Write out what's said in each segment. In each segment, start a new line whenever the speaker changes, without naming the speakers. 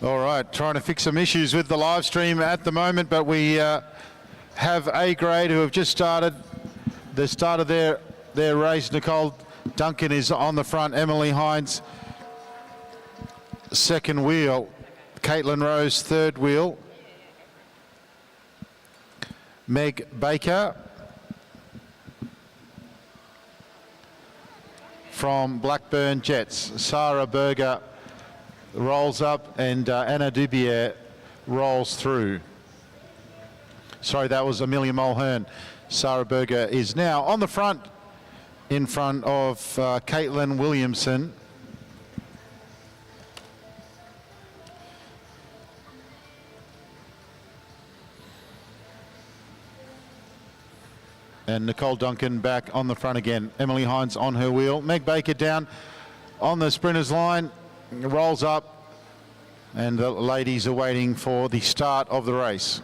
All right, trying to fix some issues with the live stream at the moment, but we have A grade who have just started. They started their race. Nicole Duncan is on the front. Emily Hines, second wheel. Caitlin Rose, third wheel. Meg Baker from Blackburn Jets. Sarah Berger rolls up and Anna Dubier rolls through. Sorry, that was Amelia Mulhern. Sarah Berger is now on the front in front of Caitlin Williamson. And Nicole Duncan back on the front again. Emily Hines on her wheel. Meg Baker down on the sprinters line. Rolls up. And the ladies are waiting for the start of the race.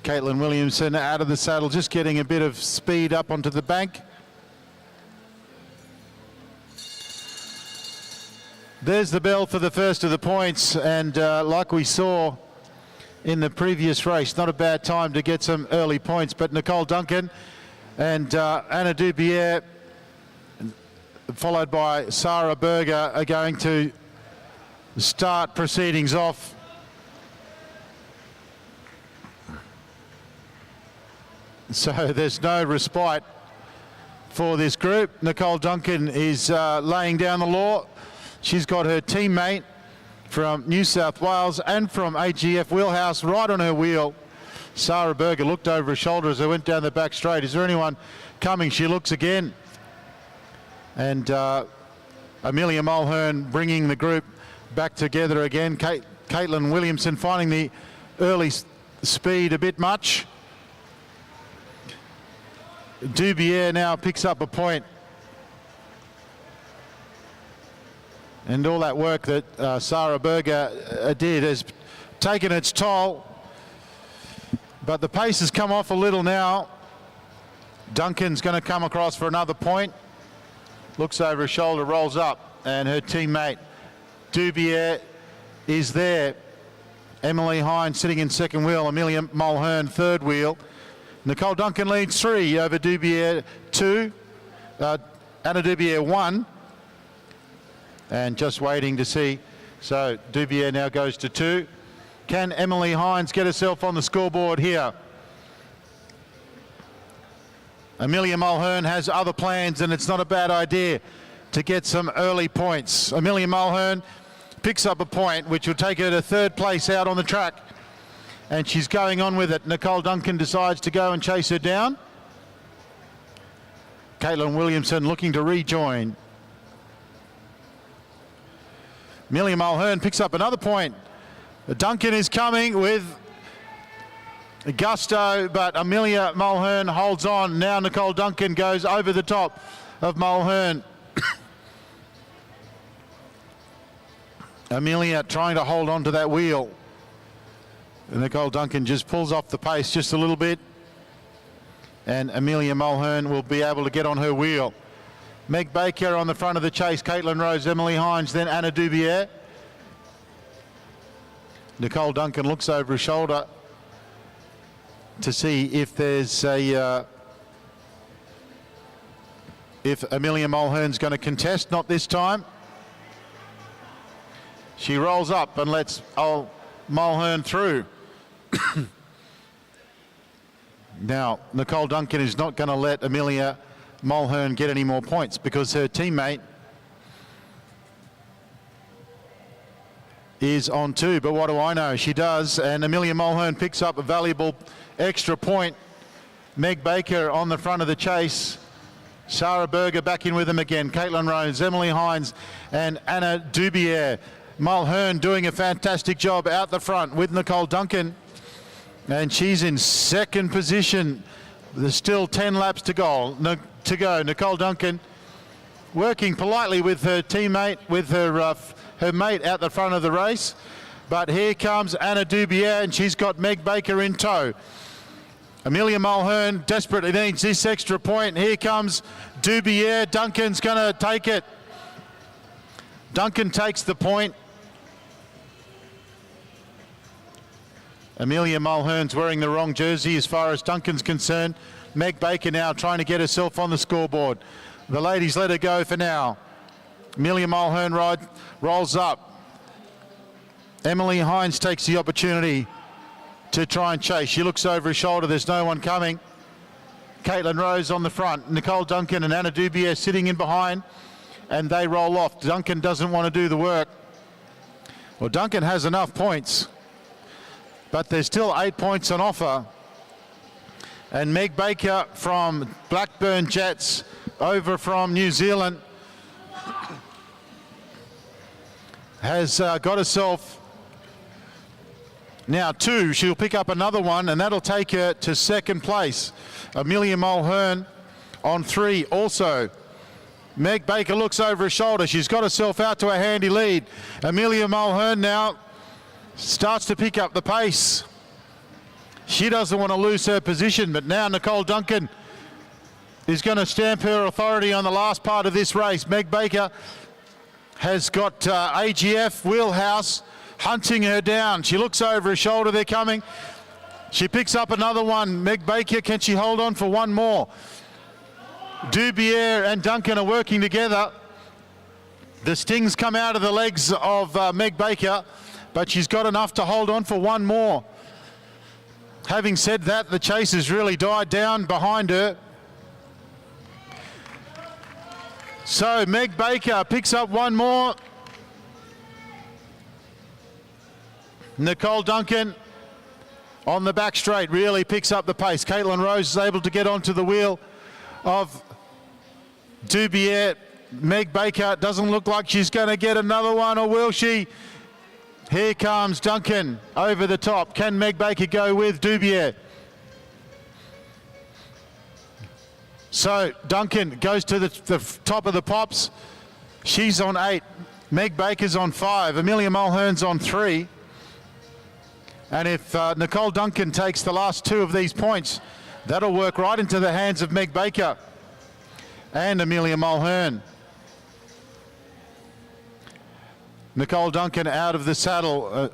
Caitlin Williamson out of the saddle, just getting a bit of speed up onto the bank. There's the bell for the first of the points. And like we saw in the previous race, not a bad time to get some early points, but Nicole Duncan and Anna Dubier, followed by Sarah Berger, are going to start proceedings off. So there's no respite for this group. Nicole Duncan is laying down the law. She's got her teammate from New South Wales and from AGF Wheelhouse right on her wheel. Sarah Berger looked over her shoulder as they went down the back straight. Is there anyone coming? She looks again. And Amelia Mulhern bringing the group back together again. Caitlin Williamson finding the early speed a bit much. Dubier now picks up a point. And all that work that Sarah Berger did has taken its toll. But the pace has come off a little now. Duncan's going to come across for another point. Looks over her shoulder, rolls up, and her teammate Dubier is there. Emily Hines sitting in second wheel, Amelia Mulhern third wheel. Nicole Duncan leads 3 over Dubier 2. Anna Dubier 1. And just waiting to see. So Dubier now goes to 2. Can Emily Hines get herself on the scoreboard here? Amelia Mulhern has other plans, and it's not a bad idea to get some early points. Amelia Mulhern picks up a point, which will take her to third place out on the track. And she's going on with it. Nicole Duncan decides to go and chase her down. Caitlin Williamson looking to rejoin. Amelia Mulhern picks up another point. Duncan is coming with gusto, but Amelia Mulhern holds on. Now Nicole Duncan goes over the top of Mulhern. Amelia trying to hold on to that wheel. And Nicole Duncan just pulls off the pace just a little bit. And Amelia Mulhern will be able to get on her wheel. Meg Baker on the front of the chase. Caitlin Rose, Emily Hines, then Anna Dubier. Nicole Duncan looks over her shoulder to see if there's a... if Amelia Mulhern's going to contest. Not this time. She rolls up and lets Mulhern through. Now, Nicole Duncan is not going to let Amelia Mulhern get any more points because her teammate is on 2. But what do I know? She does. And Amelia Mulhern picks up a valuable extra point. Meg Baker on the front of the chase. Sarah Berger back in with them again. Caitlin Rose, Emily Hines, and Anna Dubier. Mulhern doing a fantastic job out the front with Nicole Duncan. And she's in second position. There's still 10 laps to go. Nicole Duncan working politely with her teammate, with her mate out the front of the race. But here comes Anna Dubier, and she's got Meg Baker in tow. Amelia Mulhern desperately needs this extra point. Here comes Dubier. Duncan's going to take it. Duncan takes the point. Amelia Mulhern's wearing the wrong jersey as far as Duncan's concerned. Meg Baker now trying to get herself on the scoreboard. The ladies let her go for now. Amelia Mulhern rolls up. Emily Hines takes the opportunity to try and chase. She looks over her shoulder. There's no one coming. Caitlin Rose on the front. Nicole Duncan and Anna Dubier sitting in behind. And they roll off. Duncan doesn't want to do the work. Well, Duncan has enough points, but there's still 8 points on offer. And Meg Baker from Blackburn Jets over from New Zealand has got herself now 2. She'll pick up another one, and that'll take her to second place. Amelia Mulhern on 3 also. Meg Baker looks over her shoulder. She's got herself out to a handy lead. Amelia Mulhern now starts to pick up the pace. She doesn't want to lose her position, but now Nicole Duncan is going to stamp her authority on the last part of this race. Meg Baker has got AGF Wheelhouse hunting her down. She looks over her shoulder. They're coming. She picks up another one. Meg Baker, can she hold on for one more? Dubier and Duncan are working together. The stings come out of the legs of Meg Baker, but she's got enough to hold on for one more. Having said that, the chase has really died down behind her. So Meg Baker picks up one more. Nicole Duncan on the back straight really picks up the pace. Caitlin Rose is able to get onto the wheel of Dubier. Meg Baker doesn't look like she's going to get another one, or will she? Here comes Duncan over the top. Can Meg Baker go with Dubier? So Duncan goes to the top of the pops. She's on 8. Meg Baker's on 5. Amelia Mulhern's on 3. And if Nicole Duncan takes the last 2 of these points, that'll work right into the hands of Meg Baker and Amelia Mulhern. Nicole Duncan out of the saddle.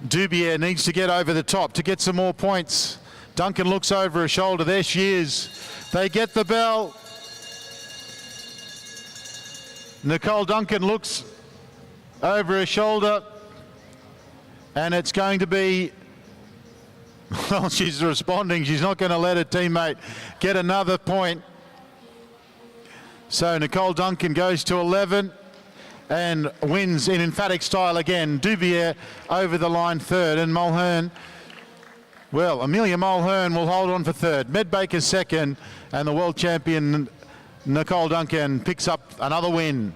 Dubier needs to get over the top to get some more points. Duncan looks over her shoulder. There she is. They get the bell. Nicole Duncan looks over her shoulder, and it's going to be, well, she's responding. She's not going to let her teammate get another point. So Nicole Duncan goes to 11 and wins in emphatic style again. Dubier over the line 3rd, and Mulhern, well, Amelia Mulhern will hold on for 3rd. Meg Baker 2nd, and the world champion Nicole Duncan picks up another win.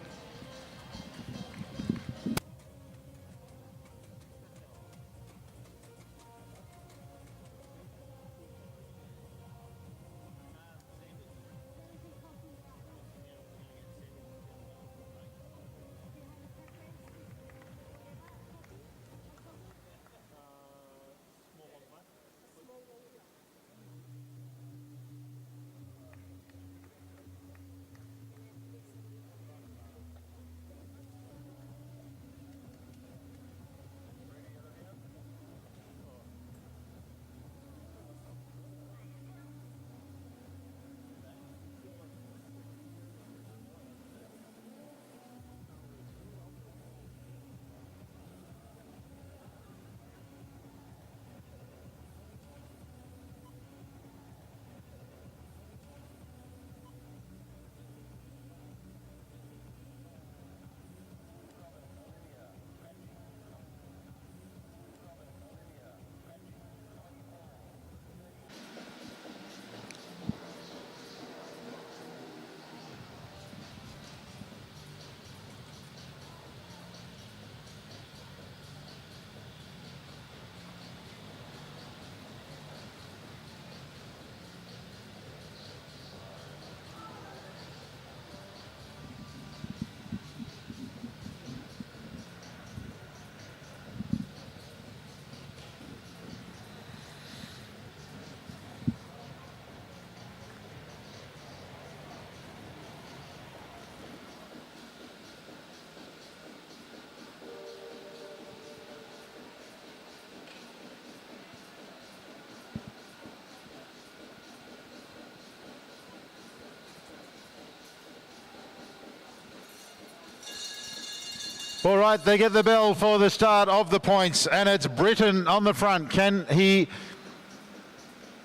All right, they get the bell for the start of the points, and it's Britton on the front. Can he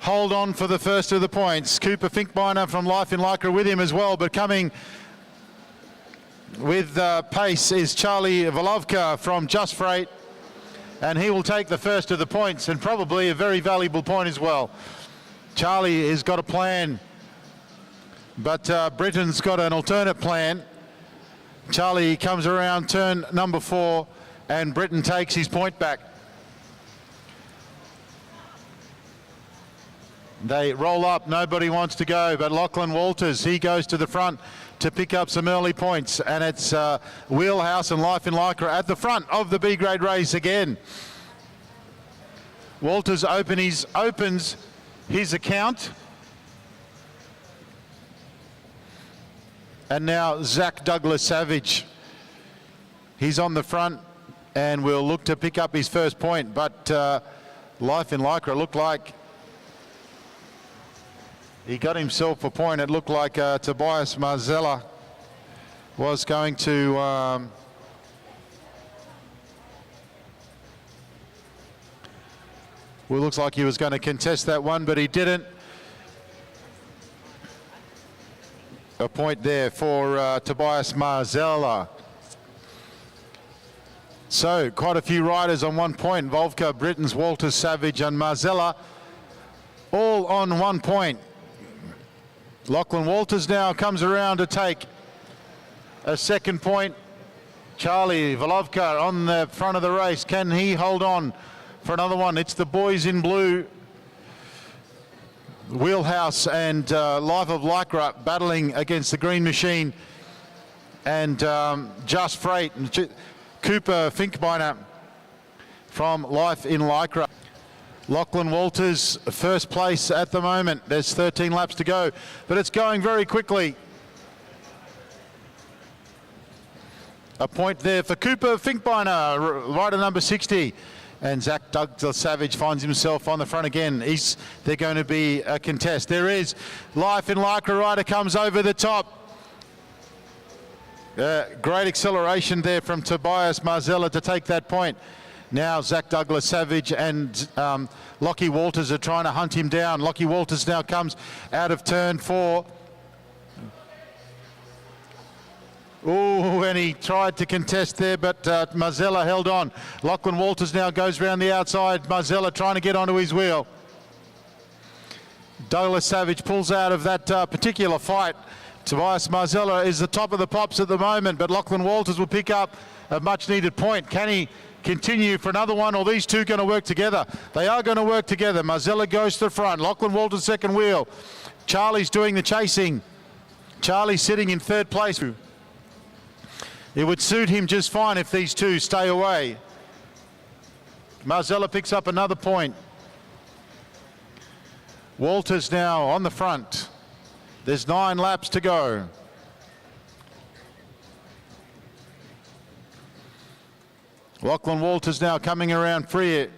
hold on for the first of the points? Cooper Finkbeiner from Life in Lycra with him as well, but coming with pace is Charlie Volovka from Just Freight, and he will take the first of the points, and probably a very valuable point as well. Charlie has got a plan, but Britton's got an alternate plan. Charlie comes around turn number 4, and Britton takes his point back. They roll up, nobody wants to go, but Lachlan Walters, he goes to the front to pick up some early points, and it's Wheelhouse and Life in Lycra at the front of the B grade race again. Walters opens his account. And now Zach Douglas Savage. He's on the front and will look to pick up his first point, but Life in Lycra looked like he got himself a point. It looked like Tobias Marzella was going to well, looks like he was going to contest that one, but he didn't. A point there for Tobias Marzella. So quite a few riders on 1 point. Volka, Brittons, Walters, Savage and Marzella all on 1 point. Lachlan Walters now comes around to take a second point. Charlie Volovka on the front of the race. Can he hold on for another one? It's the boys in blue, Wheelhouse and Life of Lycra, battling against the Green Machine and Just Freight. Cooper Finkbeiner from Life in Lycra. Lachlan Walters first place at the moment. There's 13 laps to go, but it's going very quickly. A point there for Cooper Finkbeiner, rider number 60. And Zach Douglas Savage finds himself on the front again. They're going to be a contest. There is Life in Lycra rider comes over the top. Great acceleration there from Tobias Marzella to take that point. Now Zach Douglas Savage and Lockie Walters are trying to hunt him down. Lockie Walters now comes out of turn 4. Oh, and he tried to contest there, but Marzella held on. Lachlan Walters now goes around the outside. Marzella trying to get onto his wheel. Douglas Savage pulls out of that particular fight. Tobias Marzella is the top of the pops at the moment, but Lachlan Walters will pick up a much-needed point. Can he continue for another one, or these two going to work together? They are going to work together. Marzella goes to the front. Lachlan Walters second wheel. Charlie's doing the chasing. Charlie's sitting in third place. It would suit him just fine if these two stay away. Marzella picks up another point. Walters now on the front. There's 9 laps to go. Lachlan Walters now coming around free.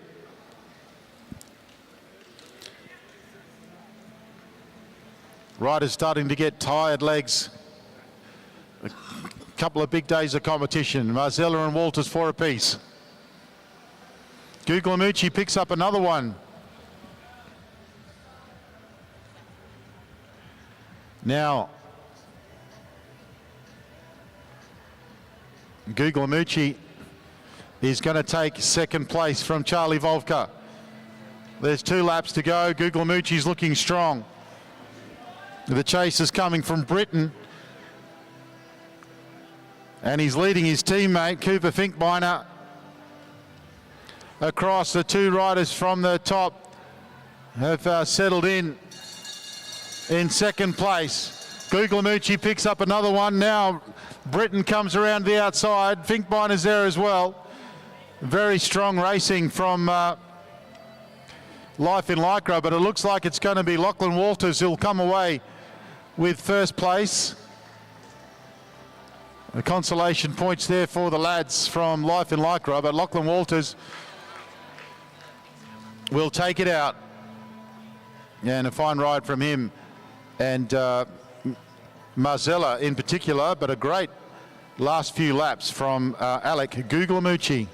Riders starting to get tired legs. Couple of big days of competition. Marzella and Walters 4 apiece. Guglielmucci picks up another one. Now, Guglielmucci is going to take second place from Charlie Volka. There's 2 laps to go. Guglielmucci's looking strong. The chase is coming from Britton, and he's leading his teammate, Cooper Finkbeiner, across. The 2 riders from the top have settled in second place. Guglielmucci picks up another one. Now Britton comes around the outside. Finkbeiner's there as well. Very strong racing from Life in Lycra, but it looks like it's going to be Lachlan Walters who'll come away with first place. The consolation points there for the lads from Life in Lycra, but Lachlan Walters will take it out. Yeah, and a fine ride from him and Marzella in particular, but a great last few laps from Alec Guglielmucci.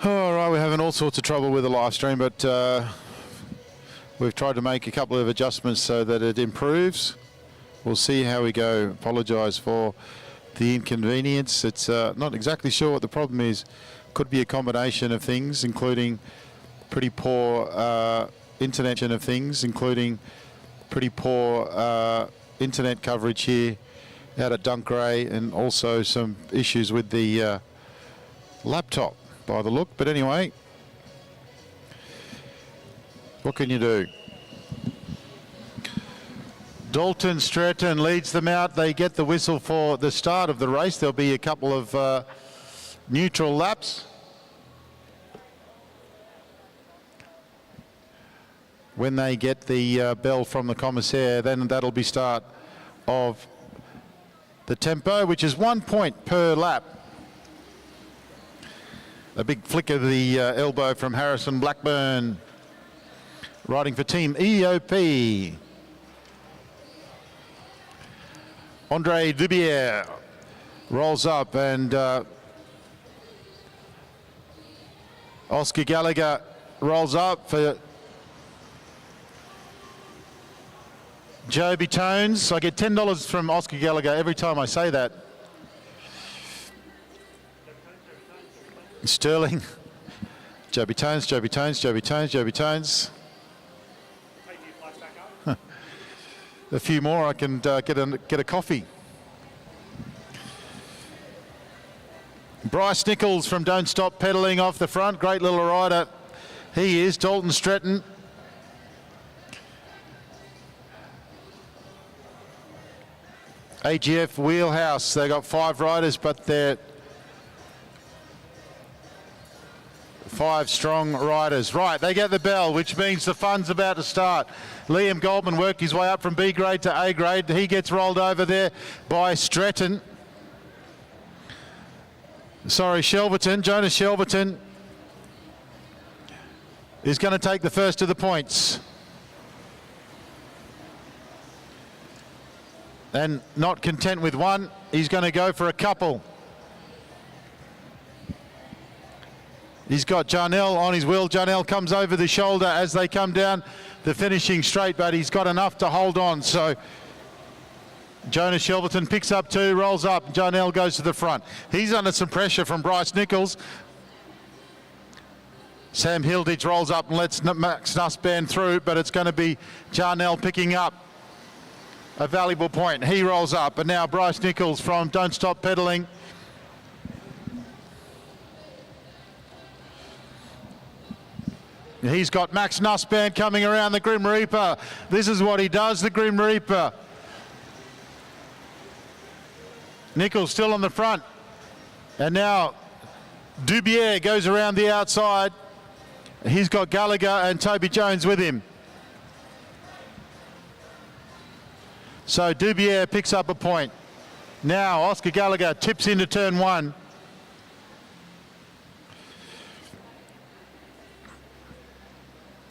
All right, we're having all sorts of trouble with the live stream, but we've tried to make a couple of adjustments so that it improves. We'll see how we go. Apologise for the inconvenience. It's not exactly sure what the problem is. Could be a combination of things, including pretty poor internet coverage here out at Dunkray, and also some issues with the laptop by the look. But anyway, what can you do? Dalton Stratton leads them out. They get the whistle for the start of the race. There'll be a couple of neutral laps. When they get the bell from the commissaire, then that'll be start of the tempo, which is 1 point per lap. A big flick of the elbow from Harrison Blackburn, riding for Team EOP. Andre Dubier rolls up, and Oscar Gallagher rolls up for Joby Tones. I get $10 from Oscar Gallagher every time I say that. Sterling, Joby Tones, Joby Tones, Joby Tones, Joby Tones. A few more, I can get a coffee. Bryce Nichols from Don't Stop Pedaling off the front. Great little rider. He is Dalton Stratton. AGF wheelhouse. They got 5 riders, but they're 5 strong riders. Right, they get the bell, which means the fun's about to start. Liam Goldman worked his way up from B grade to A grade. He gets rolled over there by Shelverton. Jonas Shelverton is going to take the first of the points. And not content with one, he's going to go for a couple. He's got Jarnell on his wheel. Jarnell comes over the shoulder as they come down the finishing straight, but he's got enough to hold on. So Jonas Shelverton picks up 2, rolls up. Jarnell goes to the front. He's under some pressure from Bryce Nichols. Sam Hilditch rolls up and lets Max Nussbaum through, but it's going to be Jarnell picking up a valuable point. He rolls up, and now Bryce Nichols from Don't Stop Pedaling. He's got Max Nussbaum coming around the Grim Reaper. This is what he does, the Grim Reaper. Nichols still on the front. And now Dubier goes around the outside. He's got Gallagher and Toby Jones with him. So Dubier picks up a point. Now Oscar Gallagher tips into turn 1.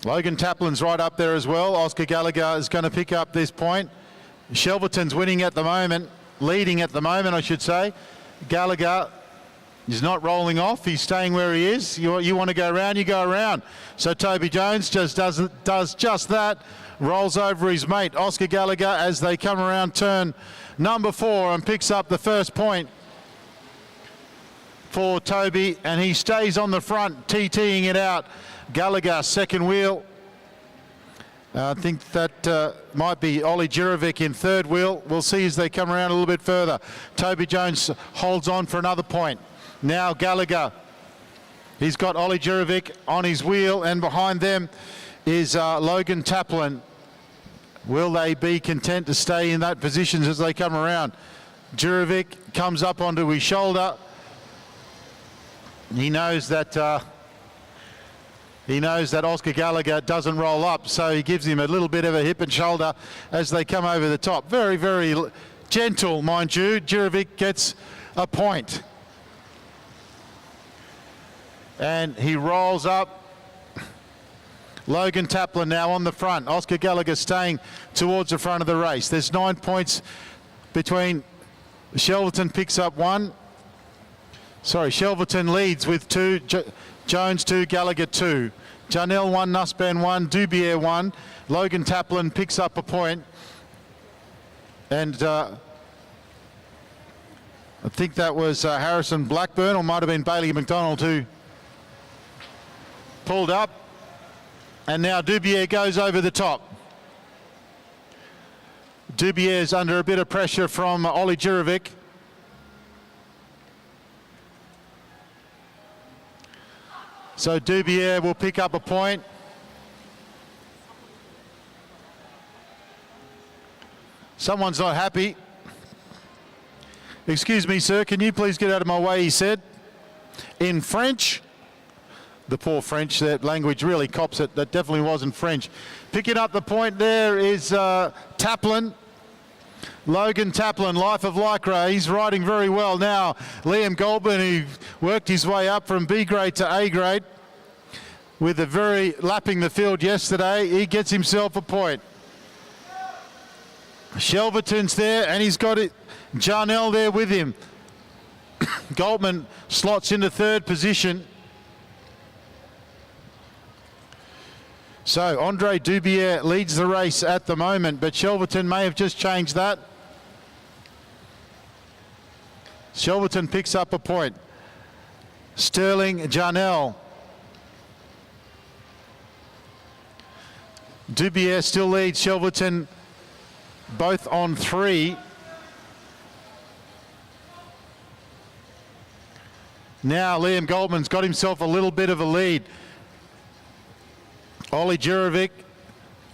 Logan Taplin's right up there as well. Oscar Gallagher is going to pick up this point. Shelverton's winning at the moment, leading at the moment, I should say. Gallagher is not rolling off. He's staying where he is. You want to go around, you go around. So Toby Jones just does just that, rolls over his mate, Oscar Gallagher, as they come around turn number 4 and picks up the first point for Toby, and he stays on the front, TTing it out. Gallagher, second wheel. I think that might be Ollie Jurovic in third wheel. We'll see as they come around a little bit further. Toby Jones holds on for another point. Now Gallagher. He's got Ollie Jurovic on his wheel, and behind them is Logan Taplin. Will they be content to stay in that position as they come around? Jurovic comes up onto his shoulder. He knows that Oscar Gallagher doesn't roll up, so he gives him a little bit of a hip and shoulder as they come over the top. Very, very gentle, mind you. Jurovic gets a point. And he rolls up. Logan Taplin now on the front. Oscar Gallagher staying towards the front of the race. There's 9 points between. Shelverton picks up 1. Shelverton leads with 2. Jones 2, Gallagher 2. Jarnell 1, Nussbaum 1, Dubier 1. Logan Taplin picks up a point. And I think that was Harrison Blackburn, or might have been Bailey McDonald, who pulled up. And now Dubier goes over the top. Dubier's under a bit of pressure from Ollie Jurovic. So Dubier will pick up a point. Someone's not happy. Excuse me, sir, can you please get out of my way, he said. In French. The poor French, that language really cops it. That definitely wasn't French. Picking up the point there is Taplin. Logan Taplin, Life of Lycra, he's riding very well now. Liam Goldman, who worked his way up from B grade to A grade with a very lapping the field yesterday, he gets himself a point. Shelverton's there, and he's got it. Jarnell there with him. Goldman slots into third position. So Andre Dubier leads the race at the moment, but Shelverton may have just changed that. Shelverton picks up a point. Sterling Jarnell. Dubier still leads Shelverton, both on 3. Now Liam Goldman's got himself a little bit of a lead. Ollie Jurovic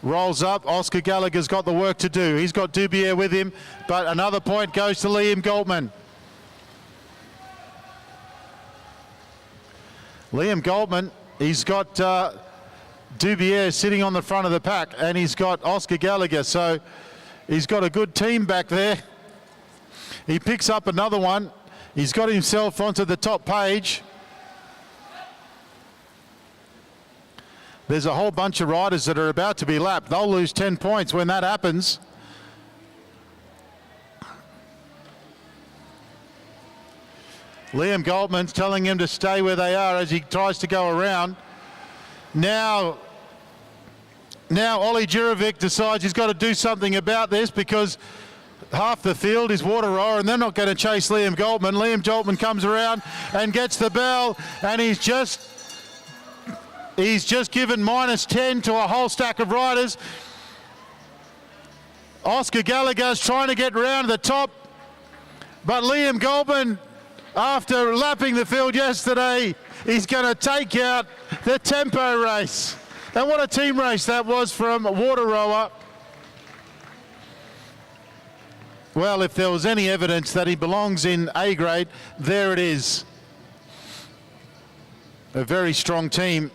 rolls up. Oscar Gallagher's got the work to do. He's got Dubier with him, but another point goes to Liam Goldman. Liam Goldman, he's got Dubier sitting on the front of the pack, and he's got Oscar Gallagher, so he's got a good team back there. He picks up another one. He's got himself onto the top page. There's a whole bunch of riders that are about to be lapped. They'll lose 10 points when that happens. Liam Goldman's telling him to stay where they are as he tries to go around. Now Ollie Jurovic decides he's got to do something about this, because half the field is water rower and they're not going to chase Liam Goldman. Liam Goldman comes around and gets the bell, and he's just given -10 to a whole stack of riders. Oscar Gallagher's trying to get round to the top, but Liam Goldman, after lapping the field yesterday, he's going to take out the tempo race. And what a team race that was from water rower. Well, if there was any evidence that he belongs in A grade, there it is. A very strong team.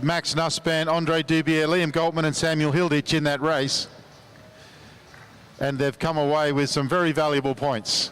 Max Nussbaum, Andre Dubier, Liam Goldman and Samuel Hilditch in that race. And they've come away with some very valuable points.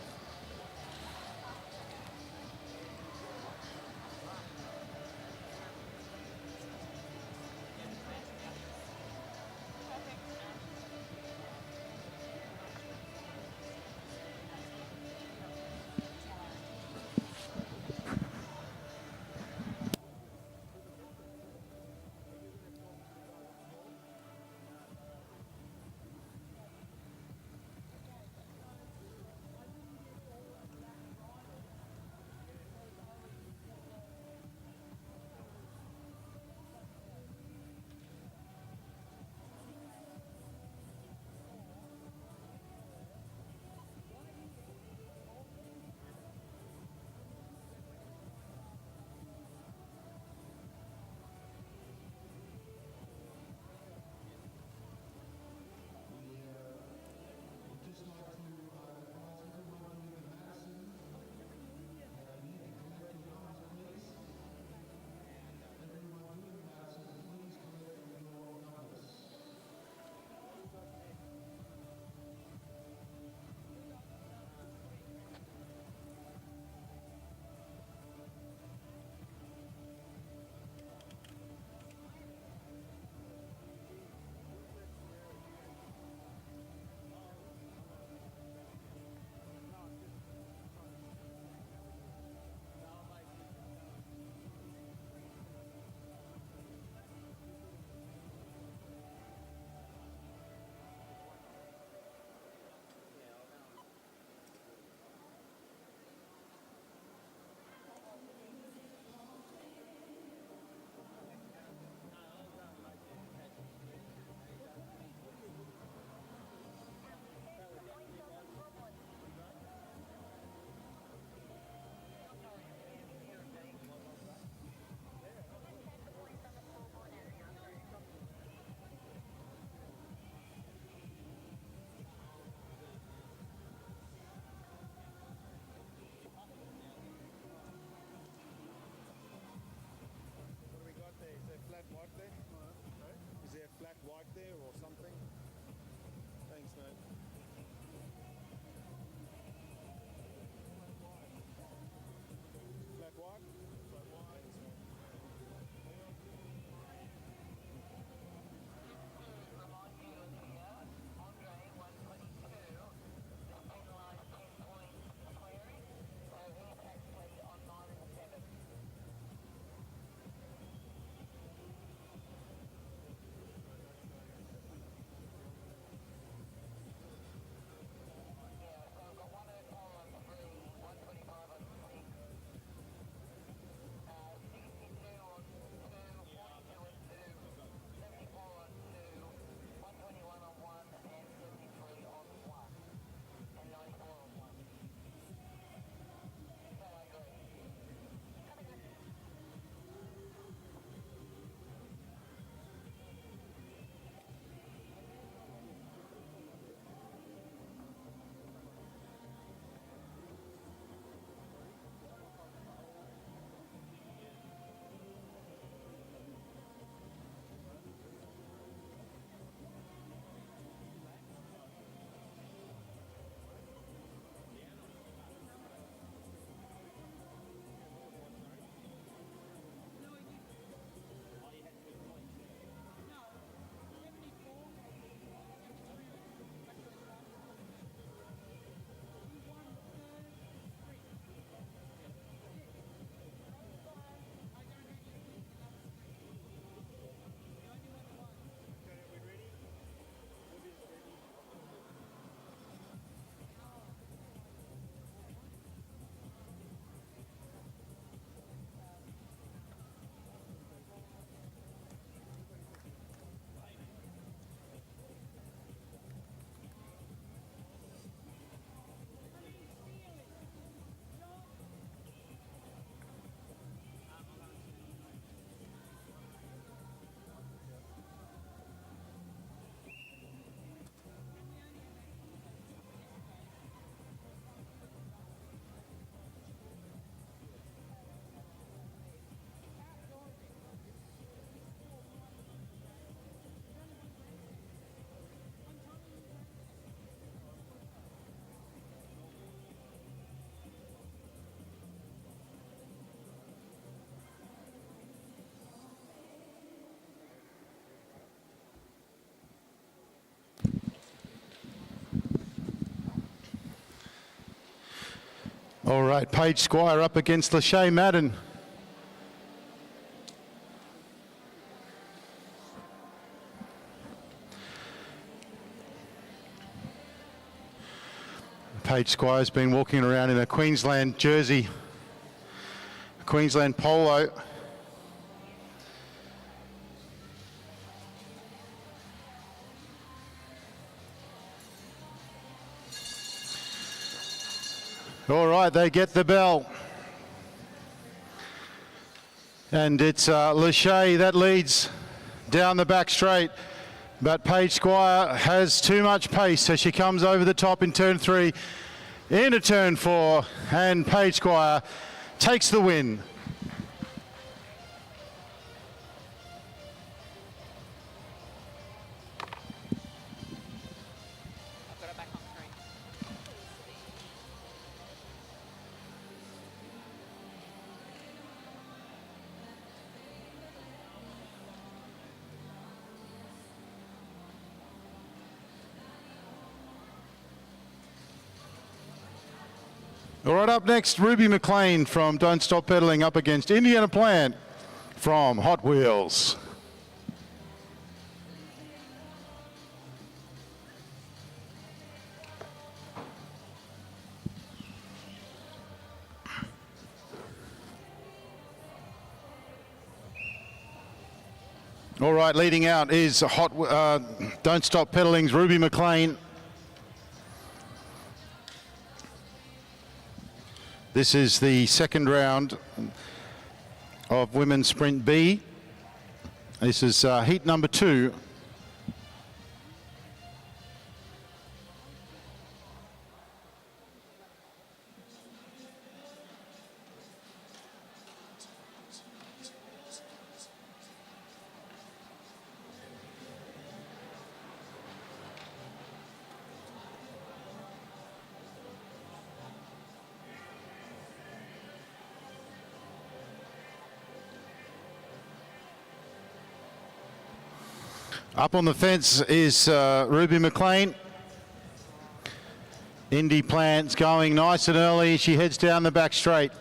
All right, Paige Squire up against Lachey Madden. Paige Squire's been walking around in a Queensland jersey, a Queensland polo. All right, they get the bell. And it's Lachey that leads down the back straight. But Paige Squire has too much pace, so she comes over the top in turn 3, into turn 4, and Paige Squire takes the win. All right, up next, Ruby McLean from Don't Stop Pedaling up against Indiana Plant from Hot Wheels. All right, leading out is Don't Stop Pedaling's Ruby McLean. This is the second round of Women's Sprint B. This is heat number 2. Up on the fence is Ruby McLean. Indy Plant's going nice and early. She heads down the back straight.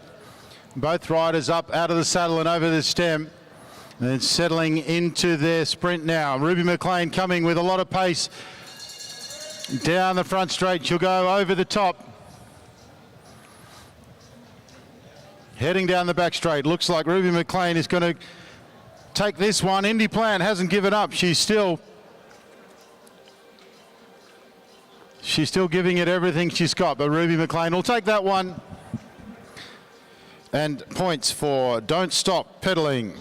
Both riders up out of the saddle and over the stem. And settling into their sprint now. Ruby McLean coming with a lot of pace down the front straight. She'll go over the top. Heading down the back straight. Looks like Ruby McLean is going to take this one. Indy Plant hasn't given up. She's still giving it everything she's got, but Ruby McLean will take that one. And points for Don't Stop Pedaling.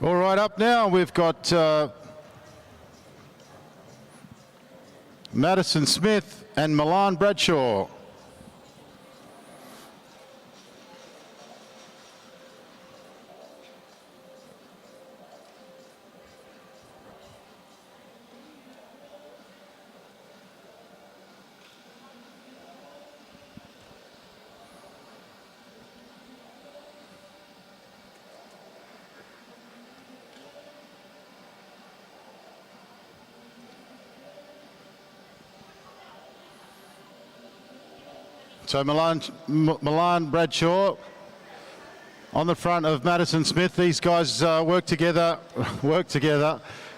All right, up now we've got Madison Smith and Milan Bradshaw. So Milan Bradshaw on the front of Madison Smith. These guys work together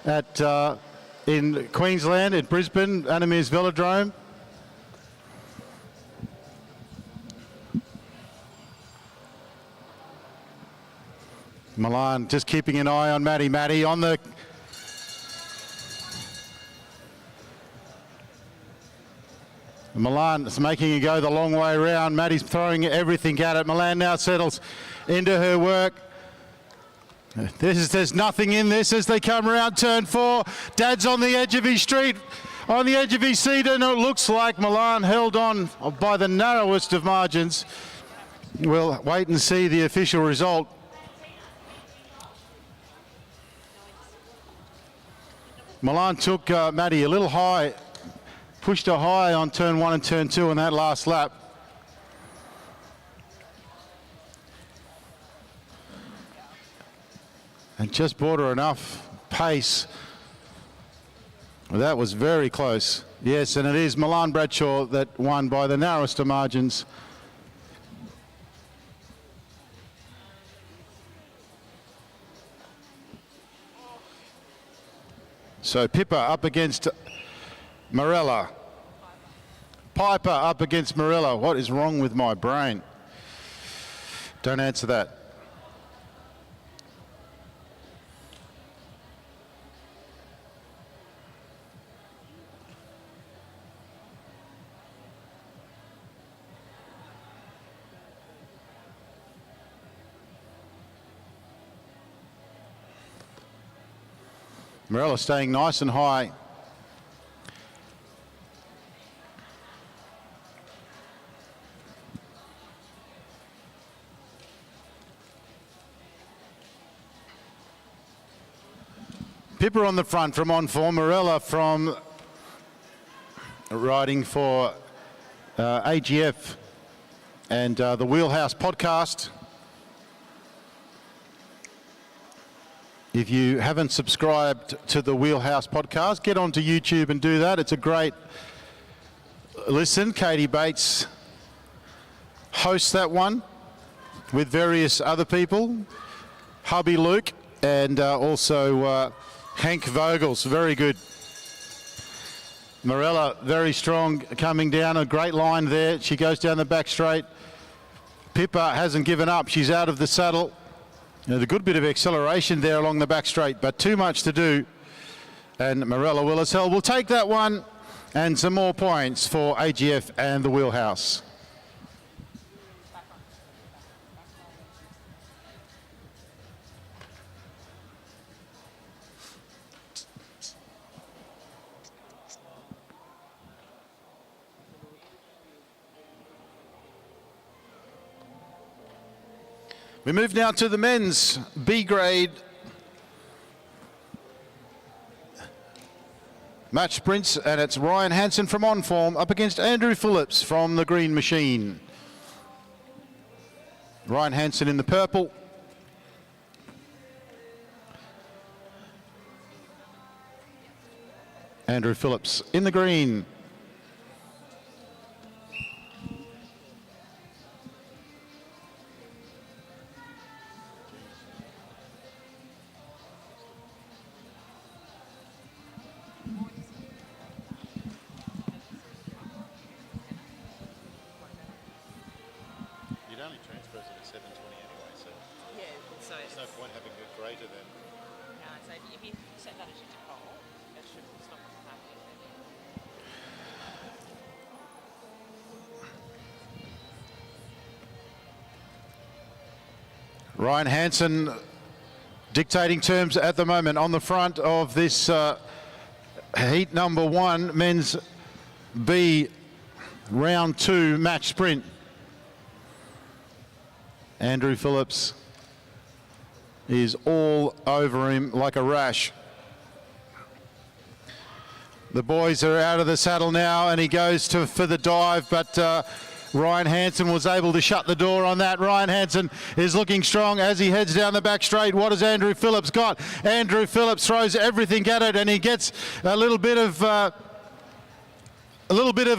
at in Queensland, at Brisbane, Animere's Velodrome. Milan just keeping an eye on Maddie on the Milan is making it go the long way around. Maddie's throwing everything at it. Milan now settles into her work. There's nothing in this as they come around turn 4. Dad's on the edge of his street, on the edge of his seat, and it looks like Milan held on by the narrowest of margins. We'll wait and see the official result. Milan took Maddie a little high, pushed her high on turn 1 and turn 2 on that last lap. And just bought her enough pace. Well, that was very close. Yes, and it is Milan Bradshaw that won by the narrowest of margins. So Pippa up against Morella. Piper up against Morella. What is wrong with my brain? Don't answer that. Morella staying nice and high. Pippa on the front from On Form, Morella from riding for AGF and the Wheelhouse podcast. If you haven't subscribed to the Wheelhouse podcast, get onto YouTube and do that. It's a great listen. Katie Bates hosts that one with various other people. Hubby Luke and also Hank Vogels. Very good. Morella very strong coming down. A great line there. She goes down the back straight. Pippa hasn't given up. She's out of the saddle. There's a good bit of acceleration there along the back straight, but too much to do. And Morella Willis-Hell will take that one and some more points for AGF and the Wheelhouse. We move now to the men's B grade match sprints, and it's Ryan Hansen from On Form up against Andrew Phillips from the Green Machine. Ryan Hansen in the purple. Andrew Phillips in the green. Ryan Hansen dictating terms at the moment on the front of this heat number 1 men's B round 2 match sprint. Andrew Phillips is all over him like a rash. The boys are out of the saddle now and he goes for the dive, but Ryan Hansen was able to shut the door on that. Ryan Hansen is looking strong as he heads down the back straight. What has Andrew Phillips got? Andrew Phillips throws everything at it and he gets a little bit of a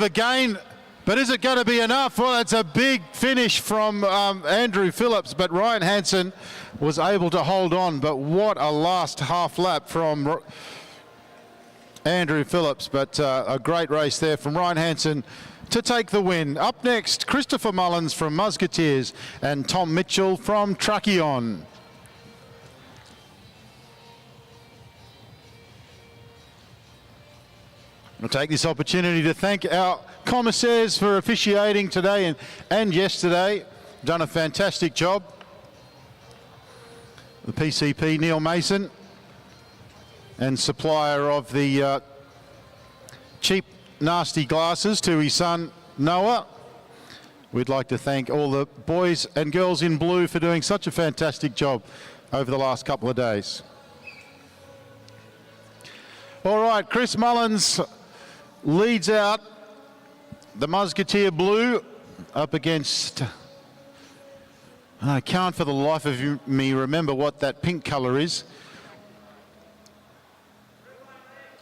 gain. But is it going to be enough? Well, it's a big finish from Andrew Phillips, but Ryan Hansen was able to hold on. But what a last half lap from Andrew Phillips. But a great race there from Ryan Hansen to take the win. Up next, Christopher Mullins from Musketeers and Tom Mitchell from Truckion. I'll take this opportunity to thank our commissaires for officiating today and yesterday. Done a fantastic job. The PCP, Neil Mason, and supplier of the cheap, nasty glasses to his son, Noah. We'd like to thank all the boys and girls in blue for doing such a fantastic job over the last couple of days. All right, Chris Mullins leads out the Musketeer Blue up against, I can't for the life of me remember what that pink colour is.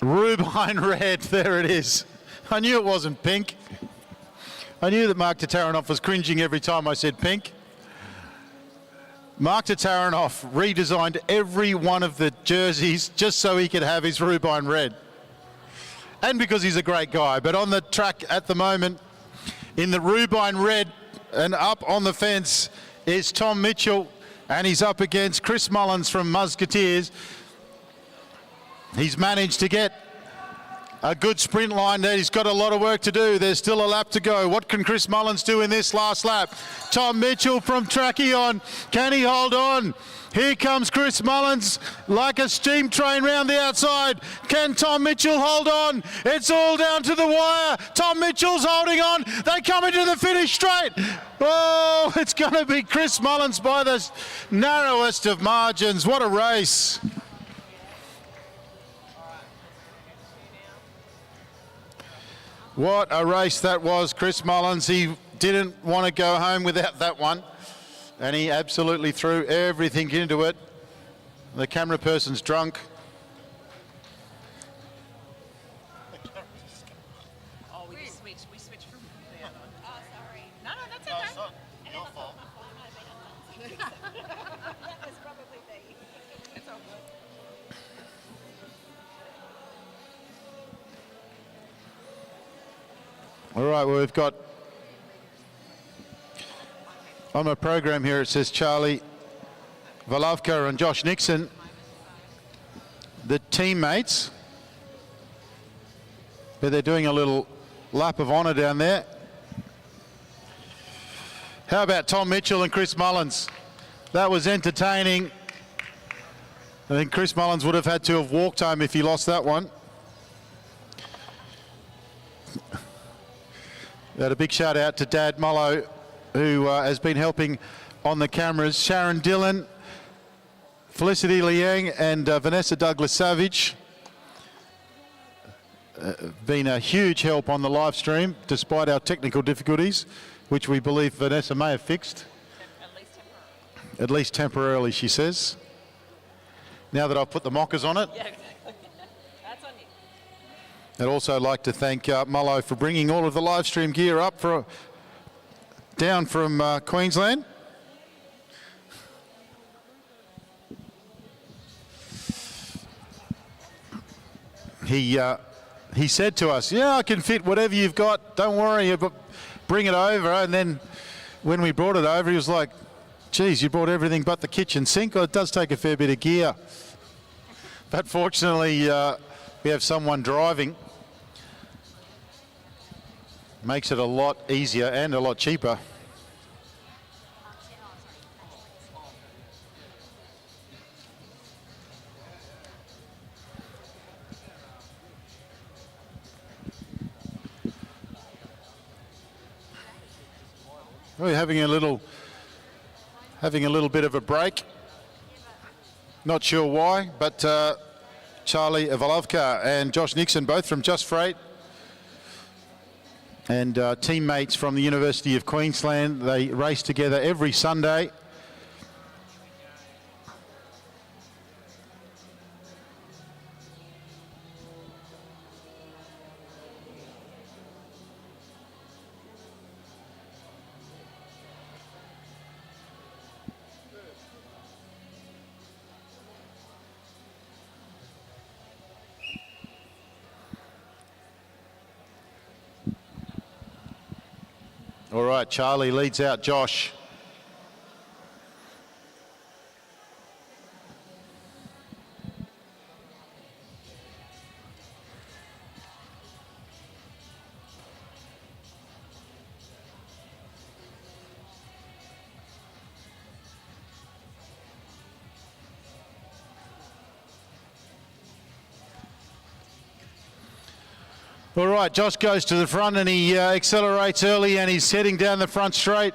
Rubine Red, there it is. I knew it wasn't pink. I knew that Mark Tataranoff was cringing every time I said pink. Mark Tataranoff redesigned every one of the jerseys just so he could have his Rubine Red. And because he's a great guy. But on the track at the moment, in the Rubine Red and up on the fence is Tom Mitchell, and he's up against Chris Mullins from Musketeers. He's managed to get a good sprint line there. He's got a lot of work to do. There's still a lap to go. What can Chris Mullins do in this last lap? Tom Mitchell from Trackion. Can he hold on? Here comes Chris Mullins like a steam train round the outside. Can Tom Mitchell hold on? It's all down to the wire. Tom Mitchell's holding on. They come into the finish straight. Oh, it's going to be Chris Mullins by the narrowest of margins. What a race. What a race that was, Chris Mullins. He didn't want to go home without that one, and he absolutely threw everything into it. The camera person's drunk.
Oh, we switched from the other one. Oh, sorry. No, that's okay. No, it's not your fault. That was probably me. It's all good.
All right, well, we've got on my program here, it says Charlie Valovka and Josh Nixon, the teammates, but they're doing a little lap of honour down there. How about Tom Mitchell and Chris Mullins? That was entertaining. I think Chris Mullins would have had to have walked home if he lost that one. A big shout out to Dad Mullo, who has been helping on the cameras. Sharon Dillon, Felicity Liang and Vanessa Douglas Savage. Been a huge help on the live stream despite our technical difficulties, which we believe Vanessa may have fixed. At least temporarily, she says. Now that I've put the mockers on it.
Yeah, exactly. That's on you.
I'd also like to thank Mullo for bringing all of the live stream gear up down from Queensland. He said to us, yeah, I can fit whatever you've got, don't worry, bring it over. And then when we brought it over, he was like, geez, you brought everything but the kitchen sink. Well, it does take a fair bit of gear. But fortunately, we have someone driving. Makes it a lot easier and a lot cheaper. We're having a little bit of a break. Not sure why, but Charlie Valovka and Josh Nixon, both from Just Freight, and teammates from the University of Queensland. They race together every Sunday. All right, Charlie leads out Josh. All right, Josh goes to the front and he accelerates early and he's heading down the front straight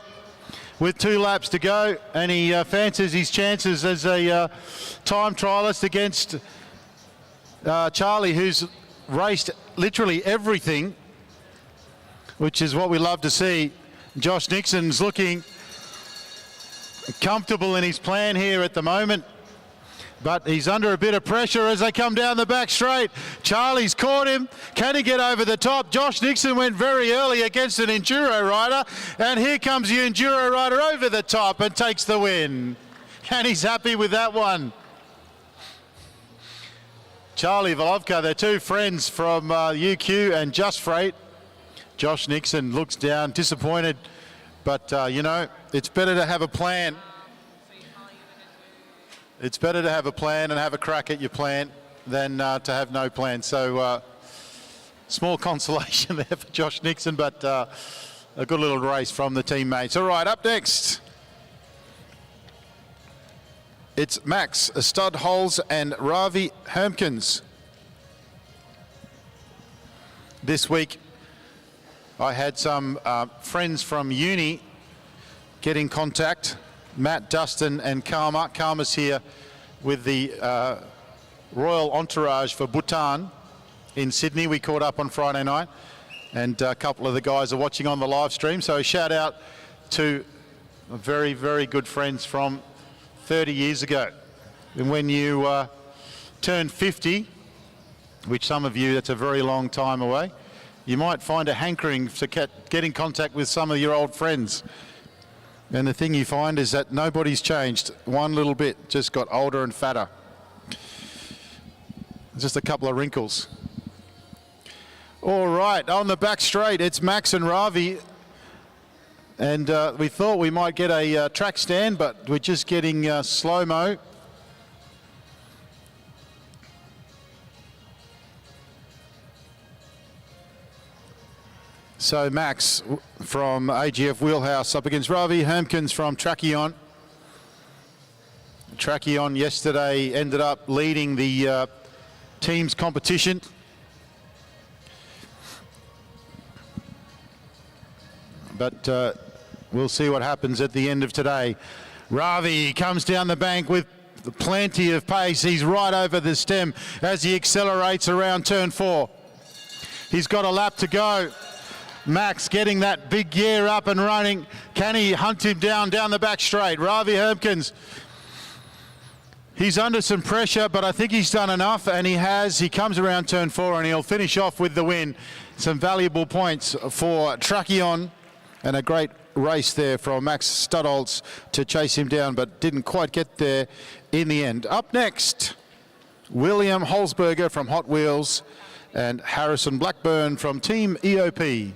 with 2 laps to go, and he fancies his chances as a time trialist against Charlie, who's raced literally everything, which is what we love to see. Josh Nixon's looking comfortable in his plan here at the moment, but he's under a bit of pressure as they come down the back straight. Charlie's caught him. Can he get over the top? Josh Nixon went very early against an enduro rider, and here comes the enduro rider over the top and takes the win. And he's happy with that one. Charlie Volovka, they're 2 friends from UQ and Just Freight. Josh Nixon looks down, disappointed, but you know, it's better to have a plan. It's better to have a plan and have a crack at your plan than to have no plan. So small consolation there for Josh Nixon, but a good little race from the teammates. All right, up next, it's Max Studholz and Ravi Hermkens. This week, I had some friends from uni get in contact. Matt, Dustin and Karma. Karma's here with the Royal Entourage for Bhutan in Sydney. We caught up on Friday night, and a couple of the guys are watching on the live stream. So a shout out to very, very good friends from 30 years ago. And when you turn 50, which some of you, that's a very long time away, you might find a hankering to get in contact with some of your old friends. And the thing you find is that nobody's changed one little bit, just got older and fatter. Just a couple of wrinkles. All right, on the back straight, it's Max and Ravi. And we thought we might get a track stand, but we're just getting slow-mo. So Max from AGF Wheelhouse up against Ravi Hermkens from Tracheon. Tracheon yesterday ended up leading the team's competition. But we'll see what happens at the end of today. Ravi comes down the bank with plenty of pace. He's right over the stem as he accelerates around turn 4. He's got a lap to go. Max getting that big gear up and running. Can he hunt him down the back straight? Ravi Hermkens, he's under some pressure, but I think he's done enough, and he has. He comes around turn 4 and he'll finish off with the win. Some valuable points for Tracheon, and a great race there from Max Studholz to chase him down, but didn't quite get there in the end. Up next, William Holzberger from Hot Wheels and Harrison Blackburn from Team EOP.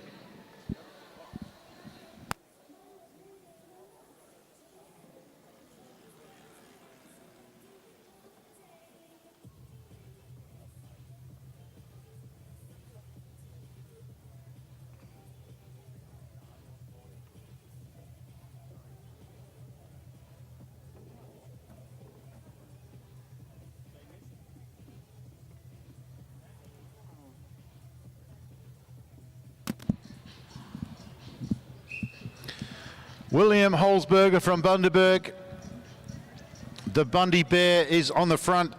William Holzberger from Bundaberg. The Bundy Bear is on the front.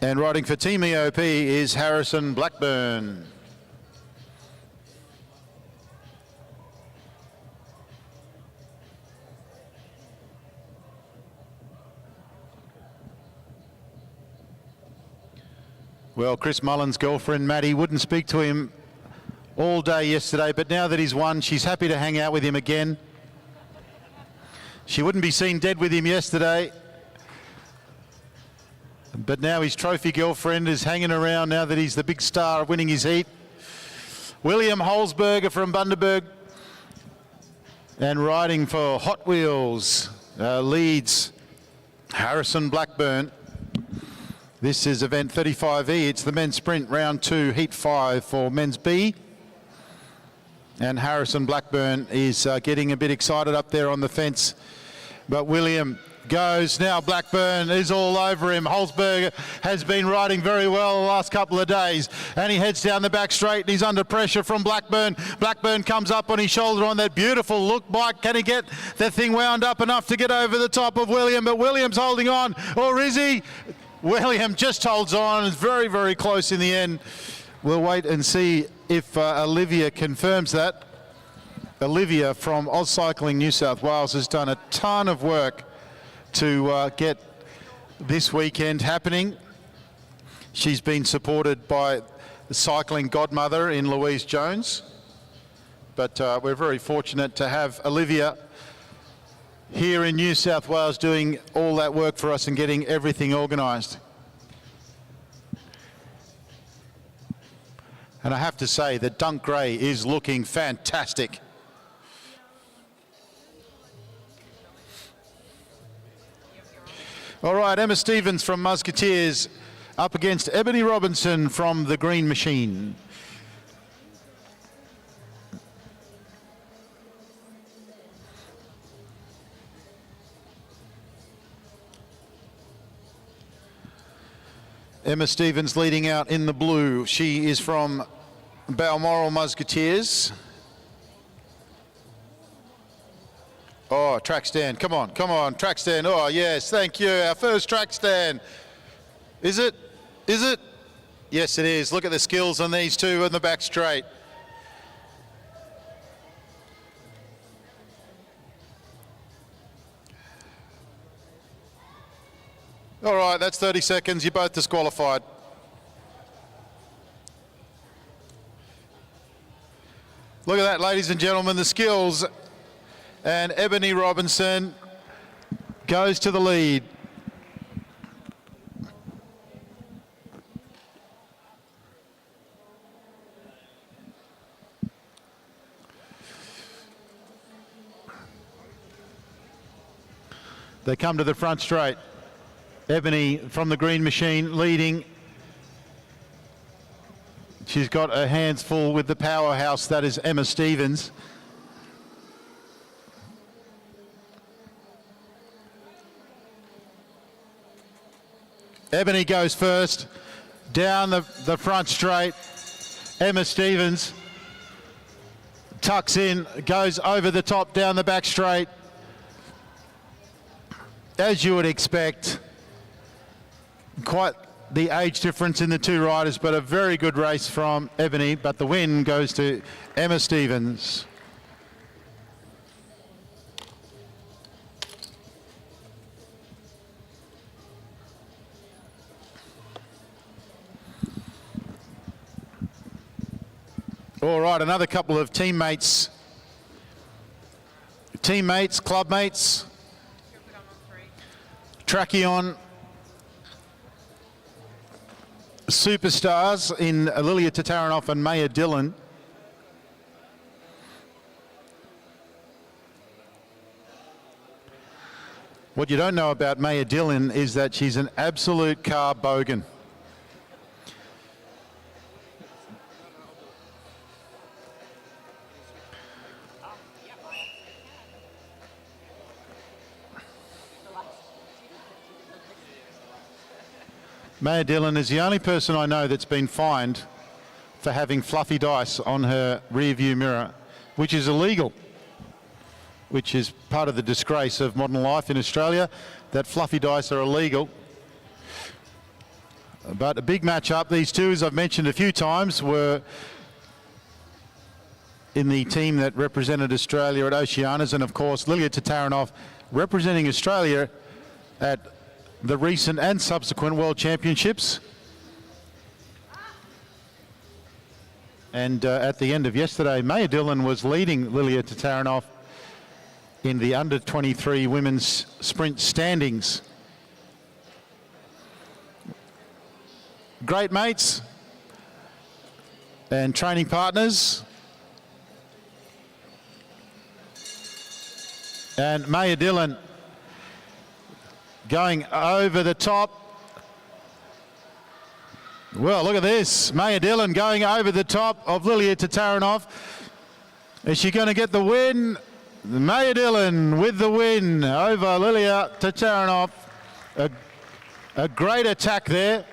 And riding for Team EOP is Harrison Blackburn. Well, Chris Mullen's girlfriend, Maddie, wouldn't speak to him all day yesterday, but now that he's won, she's happy to hang out with him again. She wouldn't be seen dead with him yesterday, but now his trophy girlfriend is hanging around now that he's the big star winning his heat. William Holzberger from Bundaberg, and riding for Hot Wheels leads Harrison Blackburn. This is event 35E. It's the men's sprint, round 2, heat 5 for men's B. And Harrison Blackburn is getting a bit excited up there on the fence. But William goes. Now Blackburn is all over him. Holzberger has been riding very well the last couple of days, and he heads down the back straight and he's under pressure from Blackburn. Blackburn comes up on his shoulder on that beautiful look bike. Can he get that thing wound up enough to get over the top of William? But William's holding on, or is he? William just holds on. It's very, very close in the end. We'll wait and see if Olivia confirms that. Olivia from Oz Cycling New South Wales has done a ton of work to get this weekend happening. She's been supported by the cycling godmother in Louise Jones. But we're very fortunate to have Olivia here in New South Wales doing all that work for us and getting everything organised. And I have to say that Dunk Gray is looking fantastic. All right, Emma Stevens from Musketeers up against Ebony Robinson from the Green Machine. Emma Stevens leading out in the blue. She is from Balmoral Musketeers. Oh, track stand. Come on, come on, track stand. Oh, yes, thank you. Our first track stand. Is it? Is it? Yes, it is. Look at the skills on these two in the back straight. All right, that's 30 seconds. You're both disqualified. Look at that, ladies and gentlemen, the skills. And Ebony Robinson goes to the lead. They come to the front straight. Ebony from the Green Machine leading. She's got her hands full with the powerhouse that is Emma Stevens. Ebony goes first, down the front straight. Emma Stevens tucks in, goes over the top, down the back straight. As you would expect, quite the age difference in the two riders, but a very good race from Ebony, but the win goes to Emma Stevens. All right, another couple of teammates, clubmates. Trackion superstars in Lilia Tataranoff and Maya Dillon. What you don't know about Maya Dillon is that she's an absolute car bogan. Maya Dillon is the only person I know that's been fined for having fluffy dice on her rear view mirror, which is illegal, which is part of the disgrace of modern life in Australia, that fluffy dice are illegal. But a big match up. These two, as I've mentioned a few times, were in the team that represented Australia at Oceanias, and of course Lilia Tataranoff representing Australia at the recent and subsequent World Championships. And at the end of yesterday, Maya Dillon was leading Lilia Tataranoff in the under-23 women's sprint standings. Great mates and training partners. And Maya Dillon going over the top. Well, look at this. Maya Dillon going over the top of Lilia Tataranoff. Is she going to get the win? Maya Dillon with the win over Lilia Tataranov. A great attack there.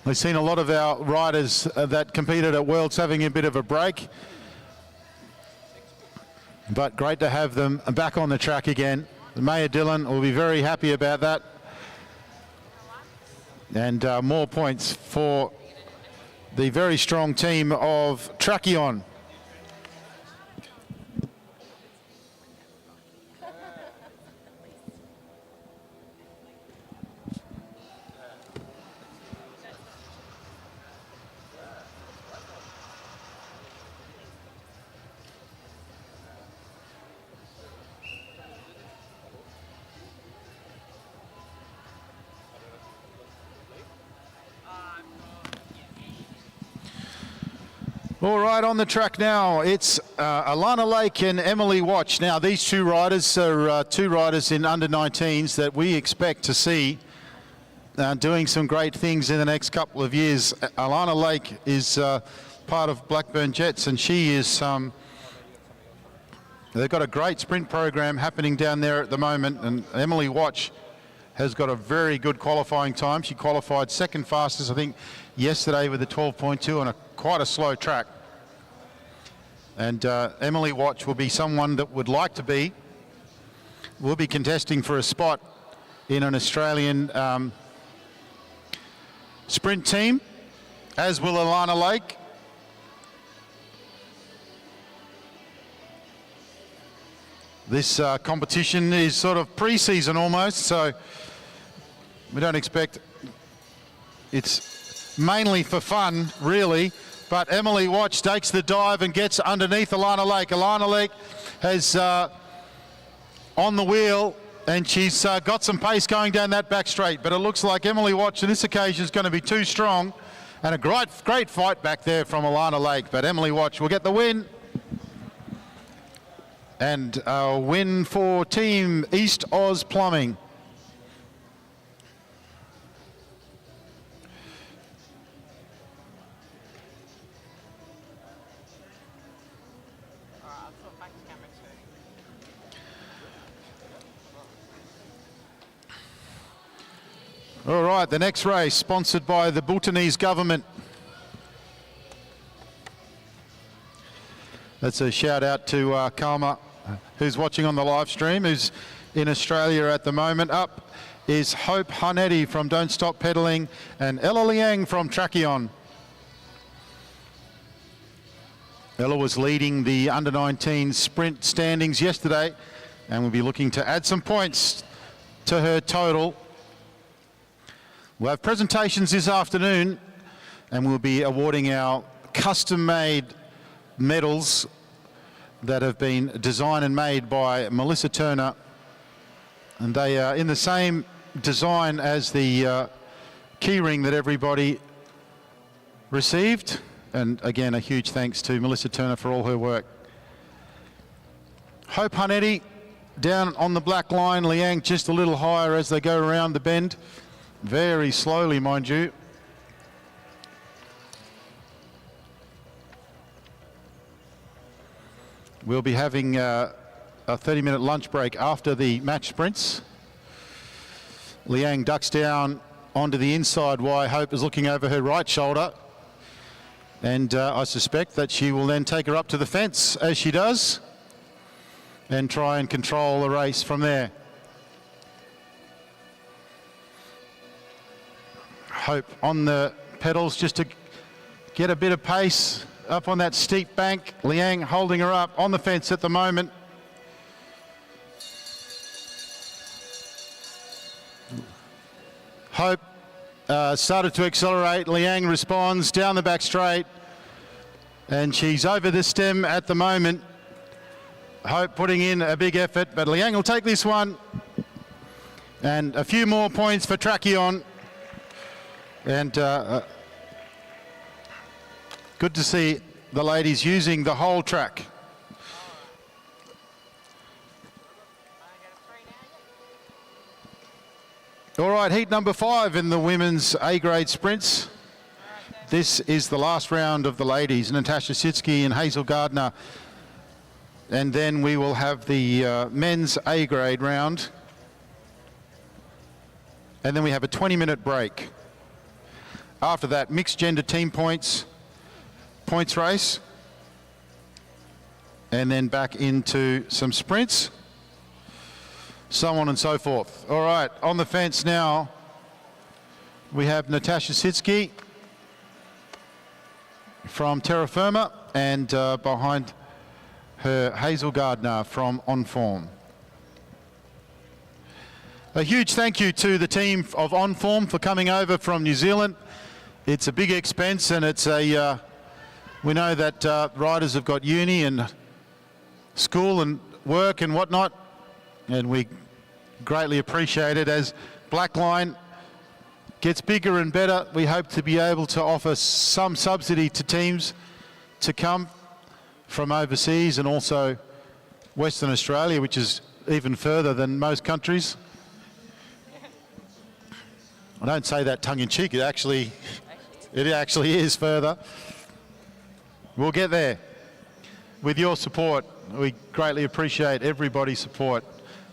We've seen a lot of our riders that competed at Worlds having a bit of a break. But great to have them back on the track again. Maya Dillon will be very happy about that. And more points for the very strong team of Tracheon. All right, on the track now, it's Alana Lake and Emily Watch. Now, these two riders are two riders in under-19s that we expect to see doing some great things in the next couple of years. Alana Lake is part of Blackburn Jets, and she is, they've got a great sprint program happening down there at the moment, and Emily Watch has got a very good qualifying time. She qualified second fastest, I think, yesterday with a 12.2 on quite a slow track. And Emily Watch will be someone that will be contesting for a spot in an Australian sprint team, as will Alana Lake. This competition is sort of pre-season almost, so we don't expect, it's mainly for fun, really. But Emily Watch takes the dive and gets underneath Alana Lake. Alana Lake has on the wheel, and she's got some pace going down that back straight. But it looks like Emily Watch on this occasion is going to be too strong. And a great fight back there from Alana Lake. But Emily Watch will get the win. And a win for Team East Oz Plumbing. All right, the next race sponsored by the Bhutanese government. That's a shout out to Karma, who's watching on the live stream, who's in Australia at the moment. Up is Hope Hanetti from Don't Stop Pedaling and Ella Liang from Tracheon. Ella was leading the under-19 sprint standings yesterday and will be looking to add some points to her total. We'll have presentations this afternoon, and we'll be awarding our custom-made medals that have been designed and made by Melissa Turner. And they are in the same design as the keyring that everybody received. And again, a huge thanks to Melissa Turner for all her work. Hope Hanetti down on the black line, Liang just a little higher as they go around the bend. Very slowly, mind you. We'll be having a 30-minute lunch break after the match sprints. Liang ducks down onto the inside while Hope is looking over her right shoulder. And I suspect that she will then take her up to the fence, as she does, and try and control the race from there. Hope on the pedals just to get a bit of pace up on that steep bank. Liang holding her up on the fence at the moment. Hope started to accelerate. Liang responds down the back straight, and she's over the stem at the moment. Hope putting in a big effort, but Liang will take this one. And a few more points for Tracheon. And good to see the ladies using the whole track. All right, heat number 5 in the women's A-grade sprints. This is the last round of the ladies. Natasha Sitsky and Hazel Gardner And then we will have the men's A grade round. And then we have a 20-minute break. After that, mixed gender team points race. And then back into some sprints. So on and so forth. All right, on the fence now, we have Natasha Sitsky from Terra Firma, and behind her Hazel Gardner from On Form. A huge thank you to the team of On Form for coming over from New Zealand. It's a big expense, and it's a, we know that riders have got uni and school and work and whatnot, and we greatly appreciate it. As Blackline gets bigger and better, we hope to be able to offer some subsidy to teams to come from overseas, and also Western Australia, which is even further than most countries. I don't say that tongue-in-cheek, it actually is further. We'll get there with your support. We greatly appreciate everybody's support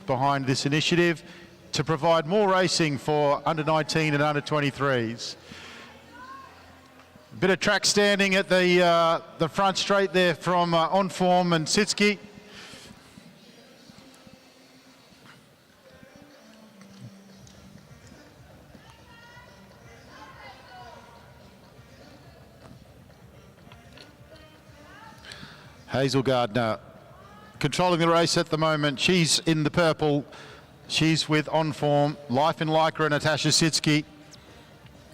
behind this initiative to provide more racing for under 19 and under 23s. Bit of track standing at the front straight there from On Form and Sitsky. Hazel Gardner controlling the race at the moment. She's in the purple. She's with On Form. Life in Lycra, Natasha Sitsky.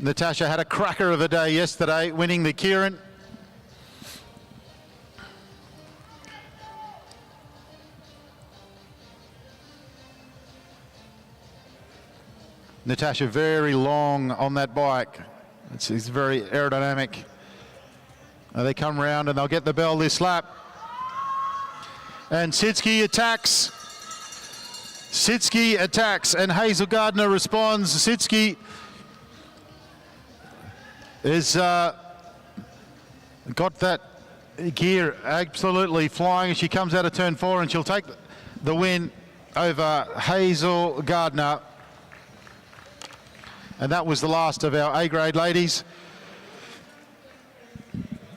Natasha had a cracker of a day yesterday, winning the Kieran. Natasha very long on that bike. It's very aerodynamic. They come round and they'll get the bell this lap. And Sitsky attacks. Sitsky attacks and Hazel Gardner responds. Sitsky is got that gear absolutely flying as she comes out of turn 4, and she'll take the win over Hazel Gardner. And that was the last of our A-grade ladies.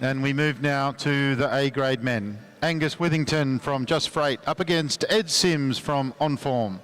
And we move now to the A-grade men. Angus Withington from Just Freight up against Ed Sims from On Form.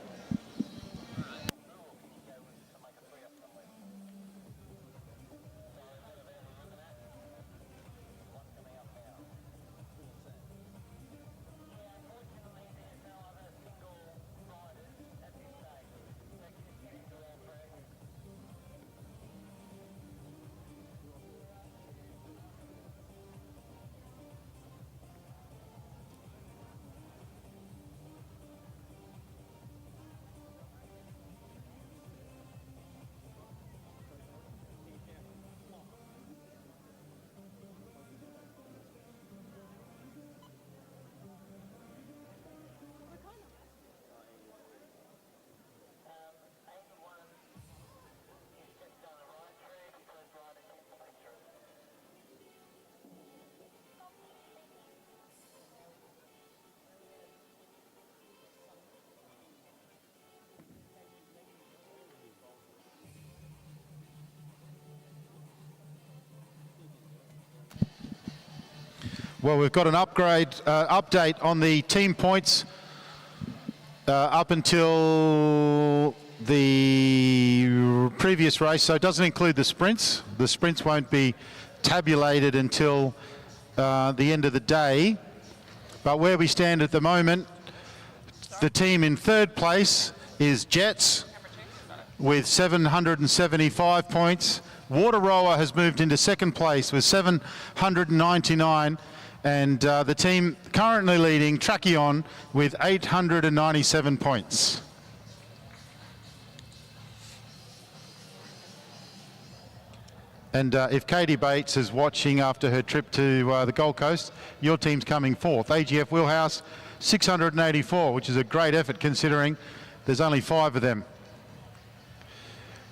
Well, we've got an update on the team points up until the previous race, so it doesn't include the sprints. The sprints won't be tabulated until the end of the day. But where we stand at the moment, the team in third place is Jets with 775 points. Water Rower has moved into second place with 799. And the team currently leading, Trackion, with 897 points. And if Katie Bates is watching after her trip to the Gold Coast, your team's coming fourth. AGF Wheelhouse, 684, which is a great effort considering there's only 5 of them.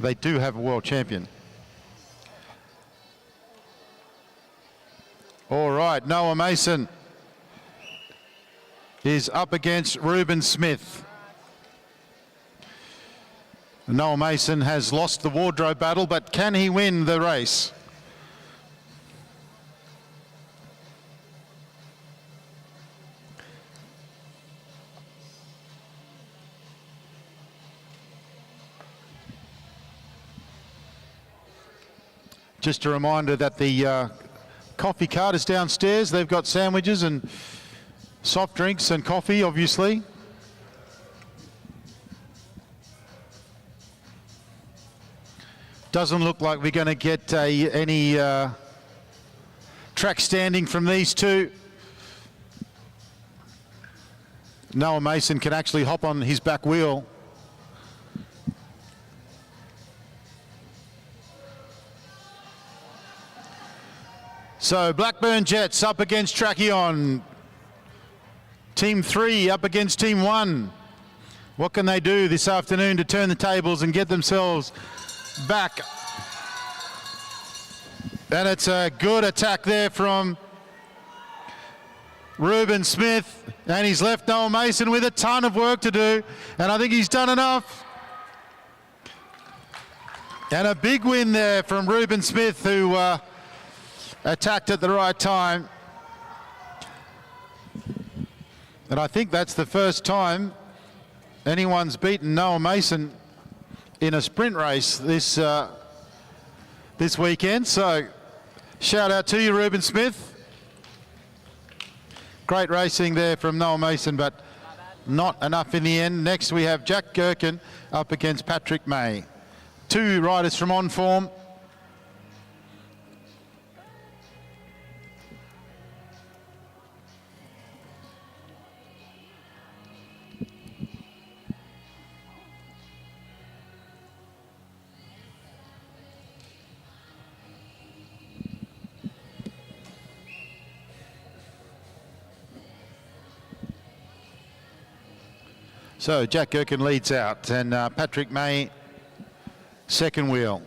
They do have a world champion. All right, Noah Mason is up against Reuben Smith. Noel Mason has lost the wardrobe battle, but can he win the race? Just a reminder that the coffee cart is downstairs. They've got sandwiches and soft drinks and coffee, obviously. Doesn't look like we're going to get any track standing from these two. Noah Mason can actually hop on his back wheel. So Blackburn Jets up against Trackion. Team 3 up against Team 1. What can they do this afternoon to turn the tables and get themselves back? And it's a good attack there from Reuben Smith, and he's left Noel Mason with a ton of work to do, and I think he's done enough. And a big win there from Reuben Smith, who attacked at the right time. And I think that's the first time anyone's beaten Noel Mason in a sprint race this weekend. So shout out to you, Reuben Smith. Great racing there from Noel Mason, but not enough in the end. Next we have Jack Gherkin up against Patrick May. Two riders from On Form. So Jack Gherkin leads out, and Patrick May second wheel.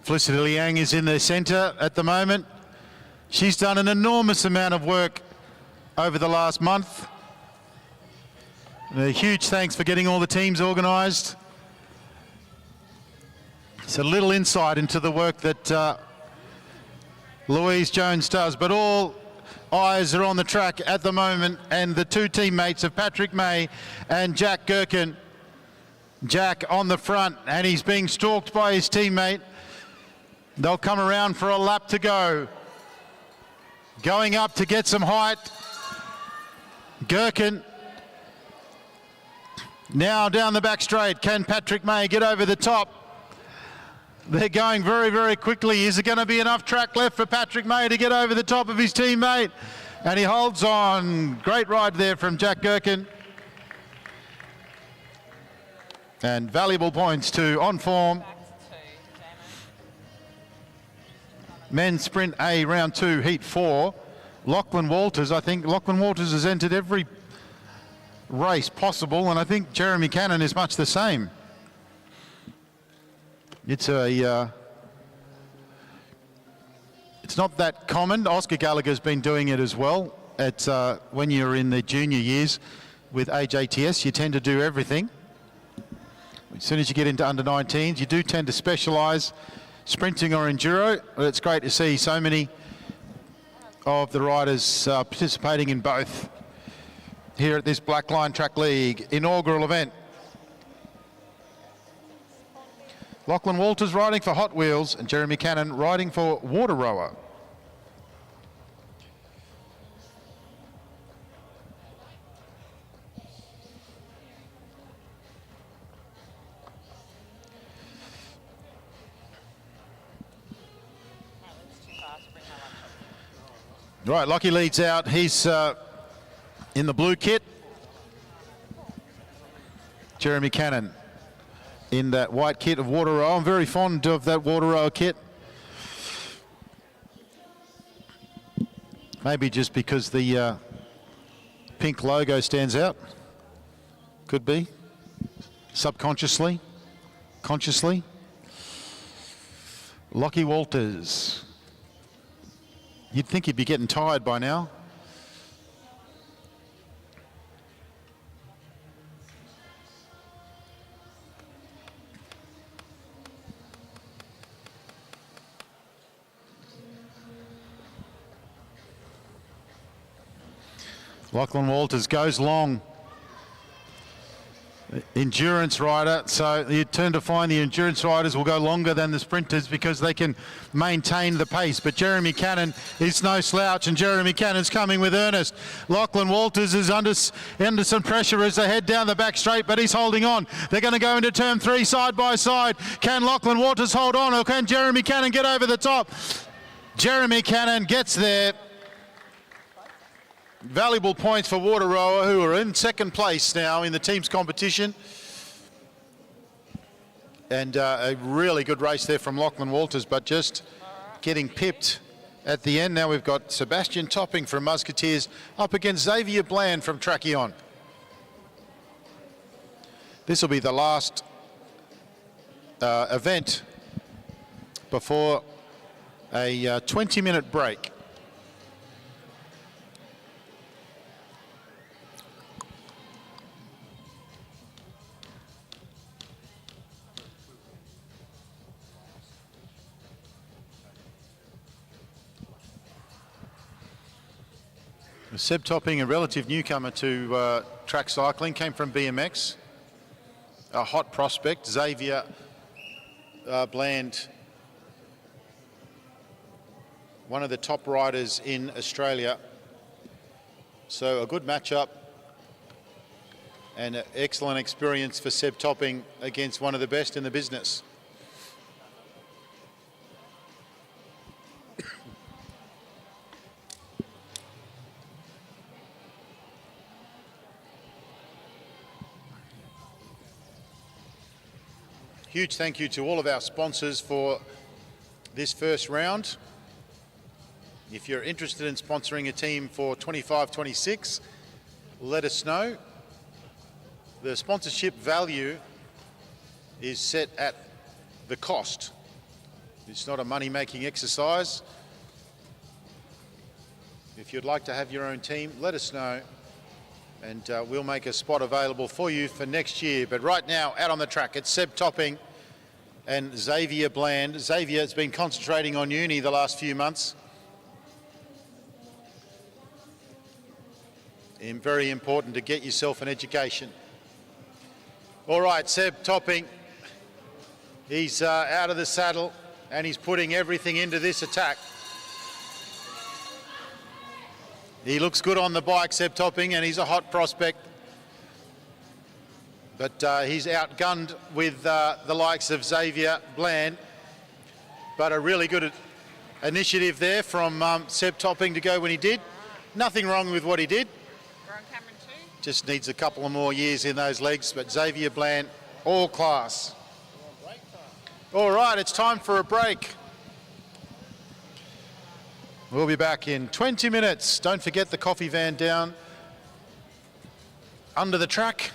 Felicity Liang is in the centre at the moment. She's done an enormous amount of work over the last month. A huge thanks for getting all the teams organised. It's a little insight into the work that Louise Jones does, but all eyes are on the track at the moment, and the two teammates of Patrick May and Jack Gherkin. Jack on the front, and he's being stalked by his teammate. They'll come around for a lap to go. Going up to get some height. Gherkin now down the back straight. Can Patrick May get over the top? They're going very, very quickly. Is it going to be enough track left for Patrick May to get over the top of his teammate? And he holds on. Great ride there from Jack Gherkin. And valuable points to On Form. Men's Sprint A, round 2, heat 4. Lachlan Walters, I think Lachlan Walters has entered every race possible, and I think Jeremy Cannon is much the same. It's not that common. Oscar Gallagher's been doing it as well. When you're in the junior years with AJTS, you tend to do everything. As soon as you get into under 19s, you do tend to specialise sprinting or enduro. But it's great to see so many of the riders participating in both here at this Blackline Track League inaugural event. Lachlan Walters riding for Hot Wheels and Jeremy Cannon riding for Water Rower. Right, Lockie leads out. He's in the blue kit. Jeremy Cannon in that white kit of Water Row. I'm very fond of that Water Row kit. Maybe just because the pink logo stands out. Could be. Subconsciously. Consciously. Lockie Walters. You'd think he'd be getting tired by now. Lachlan Walters goes long. Endurance rider, so you turn to find the endurance riders will go longer than the sprinters because they can maintain the pace. But Jeremy Cannon is no slouch, and Jeremy Cannon's coming with earnest. Lachlan Walters is under some pressure as they head down the back straight, but he's holding on. They're going to go into turn 3 side by side. Can Lachlan Walters hold on, or can Jeremy Cannon get over the top? Jeremy Cannon gets there. Valuable points for Wateroa, who are in second place now in the team's competition. And a really good race there from Lachlan Walters, but just getting pipped at the end. Now we've got Sebastian Topping from Musketeers up against Xavier Bland from Tracheon. This will be the last event before a 20-minute break. Seb Topping, a relative newcomer to track cycling, came from BMX, a hot prospect. Xavier Bland, one of the top riders in Australia. So a good matchup and an excellent experience for Seb Topping against one of the best in the business. Huge thank you to all of our sponsors for this first round. If you're interested in sponsoring a team for 25-26, let us know. The sponsorship value is set at the cost. It's not a money-making exercise. If you'd like to have your own team, let us know, and we'll make a spot available for you for next year. But right now, out on the track, it's Seb Topping and Xavier Bland. Xavier has been concentrating on uni the last few months. And very important to get yourself an education. All right, Seb Topping, he's out of the saddle and he's putting everything into this attack. He looks good on the bike, Seb Topping, and he's a hot prospect. But he's outgunned with the likes of Xavier Bland. But a really good initiative there from Seb Topping to go when he did. Nothing wrong with what he did. Just needs a couple of more years in those legs. But Xavier Bland, all class. All right, it's time for a break. We'll be back in 20 minutes. Don't forget the coffee van down under the track.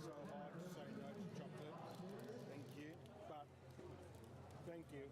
so hard to say no to chocolate. Thank you. But thank you.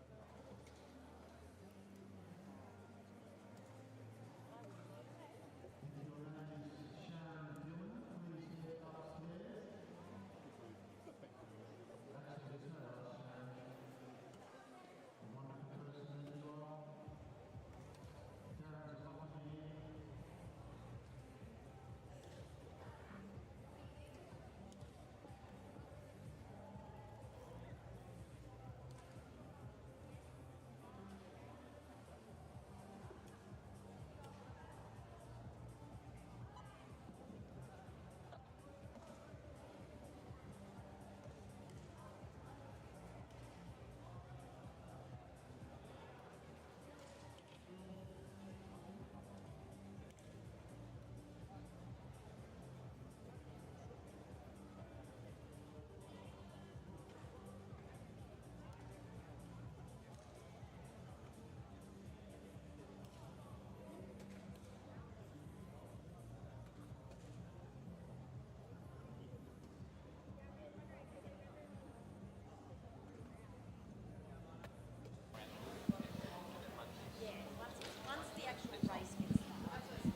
Once the actual race gets started.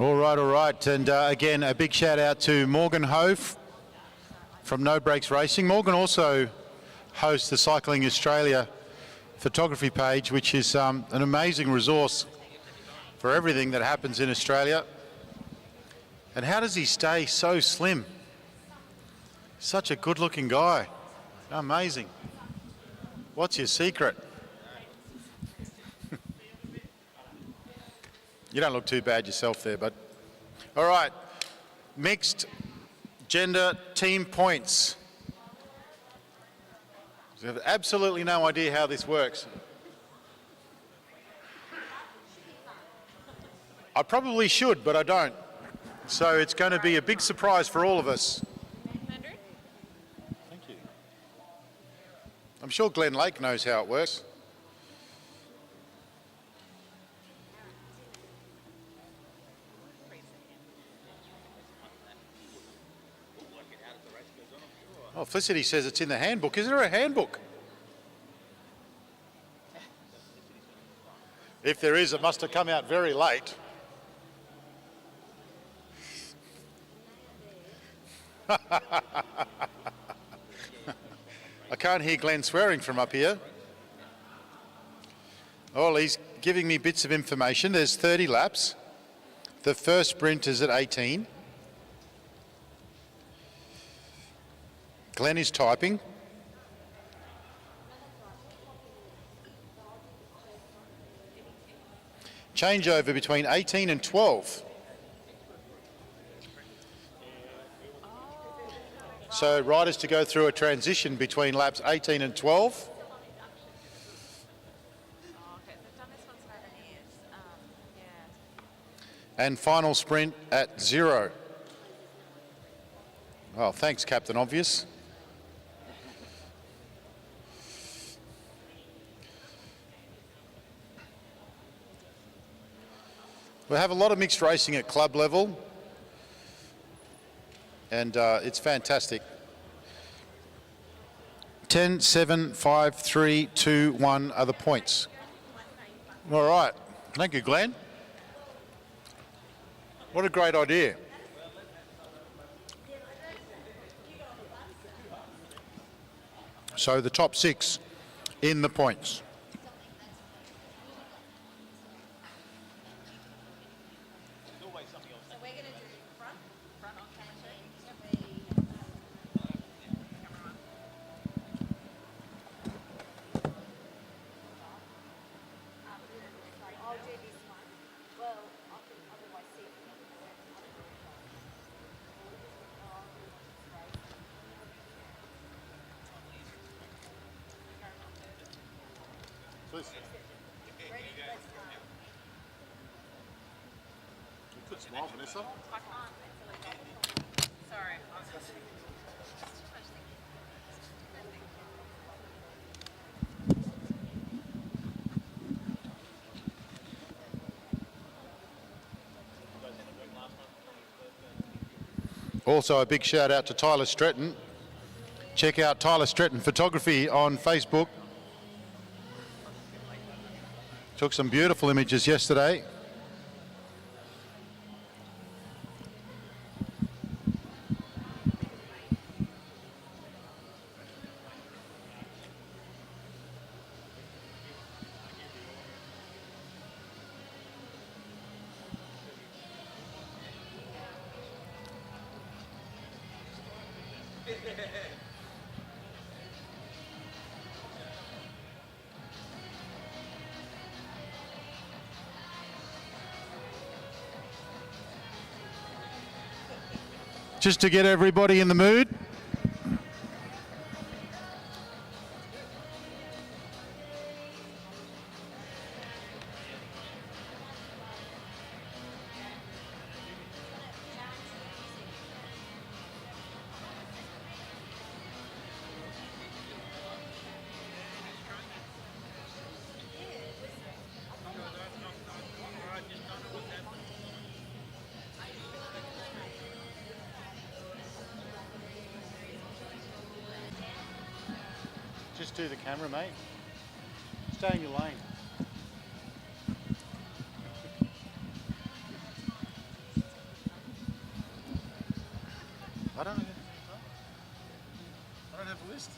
All right. And again, a big shout out to Morgan Hove from No Brakes Racing. Morgan also hosts the Cycling Australia photography page, which is an amazing resource for everything that happens in Australia. And how does he stay so slim? Such a good looking guy. Amazing. What's your secret? You don't look too bad yourself there, bud. All right, mixed gender team points. We have absolutely no idea how this works. I probably should, but I don't. So it's going to be a big surprise for all of us. Thank you. I'm sure Glenn Lake knows how it works. Oh, Felicity says it's in the handbook. Is there a handbook? If there is, it must have come out very late. I can't hear Glenn swearing from up here. Oh, he's giving me bits of information. There's 30 laps. The first sprint is at 18. Glenn is typing. Changeover between 18 and 12. So riders to go through a transition between laps 18 and 12.
Okay, they've done this one for 7 years. Yeah.
And final sprint at 0. Oh, thanks, Captain Obvious. We have a lot of mixed racing at club level, and it's fantastic. 10, 7, 5, 3, 2, 1 are the points. All right. Thank you, Glenn. What a great idea. So the top 6 in the points.
So we're going to do front on canter.
Please. You could smile, Vanessa.
I can't. Sorry.
Also, a big shout out to Tyler Stretton. Check out Tyler Stretton Photography on Facebook. Took some beautiful images yesterday. Just to get everybody in the mood. Just do the camera, mate. Stay in your lane. I don't know. I don't have a list.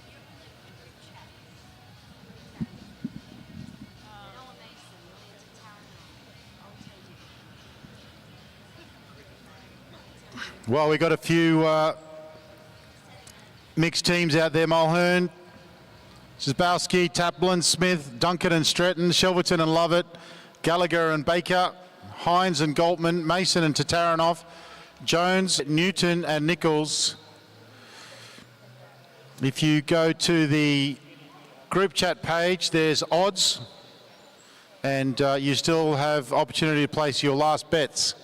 Well, we got a few mixed teams out there. Mulhern, Zabowski, Taplin, Smith, Duncan and Stretton, Shelverton and Lovett, Gallagher and Baker, Hines and Galtman, Mason and Tataranoff, Jones, Newton and Nichols. If you go to the group chat page, there's odds, and you still have opportunity to place your last bets.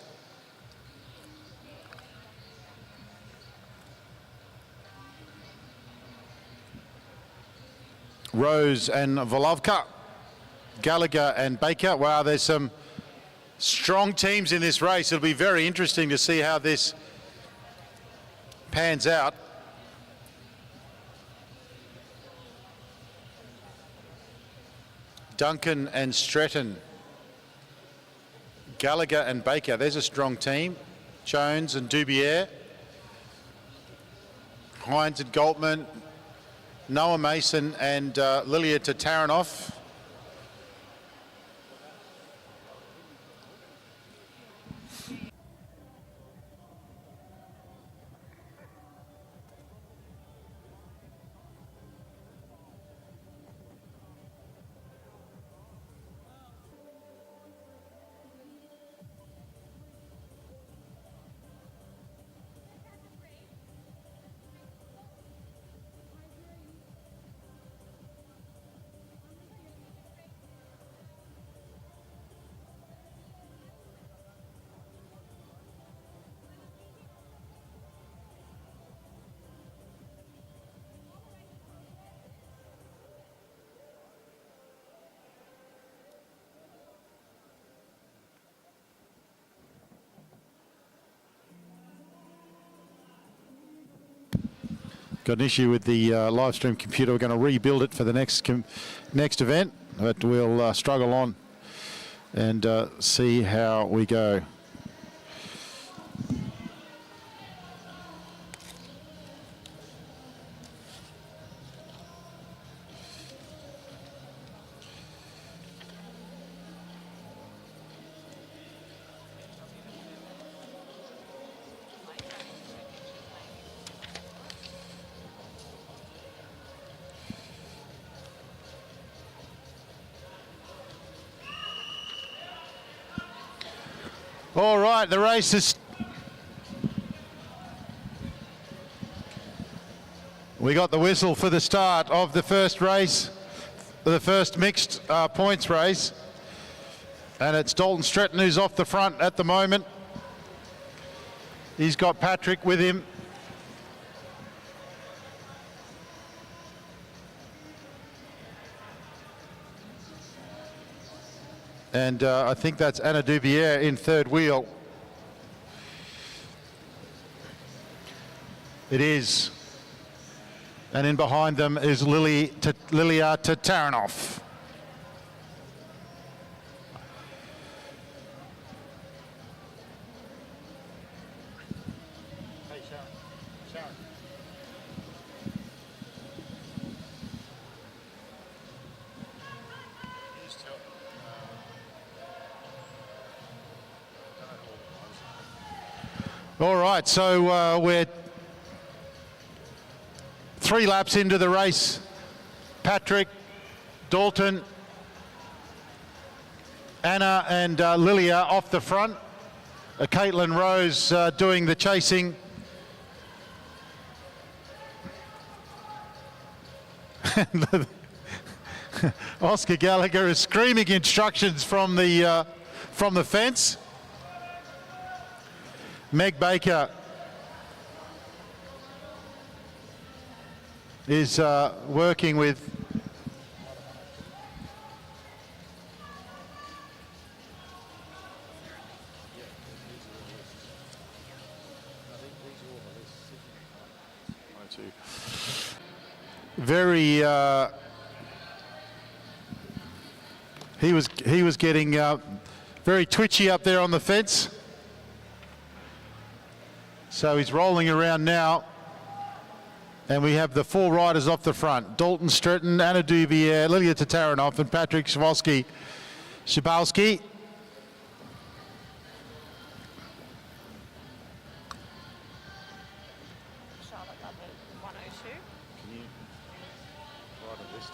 Rose and Volovka, Gallagher and Baker. Wow, there's some strong teams in this race. It'll be very interesting to see how this pans out. Duncan and Stretton, Gallagher and Baker. There's a strong team. Jones and Dubier, Hines and Galtman, Noah Mason and Lilia Tataranoff. Got an issue with the live stream computer. We're going to rebuild it for the next event, but we'll struggle on and see how we go. All right, the race is... We got the whistle for the start of the first race. the first mixed points race. And it's Dalton Stretton who's off the front at the moment. He's got Patrick with him. And I think that's Anna Dubier in third wheel. It is. And in behind them is Lilia Tataranoff. Hey, Sharon. All right, so we're 3 laps into the race. Patrick, Dalton, Anna and Lilia off the front. Caitlin Rose doing the chasing. Oscar Gallagher is screaming instructions from the fence. Meg Baker is working with very he was getting very twitchy up there on the fence. So he's rolling around now. And we have the 4 riders off the front. Dalton Stretton, Anna Dubier, Lilia Tataranoff and Patrick Shabalski.
Charlotte Lovett, 102.
Can you write a list?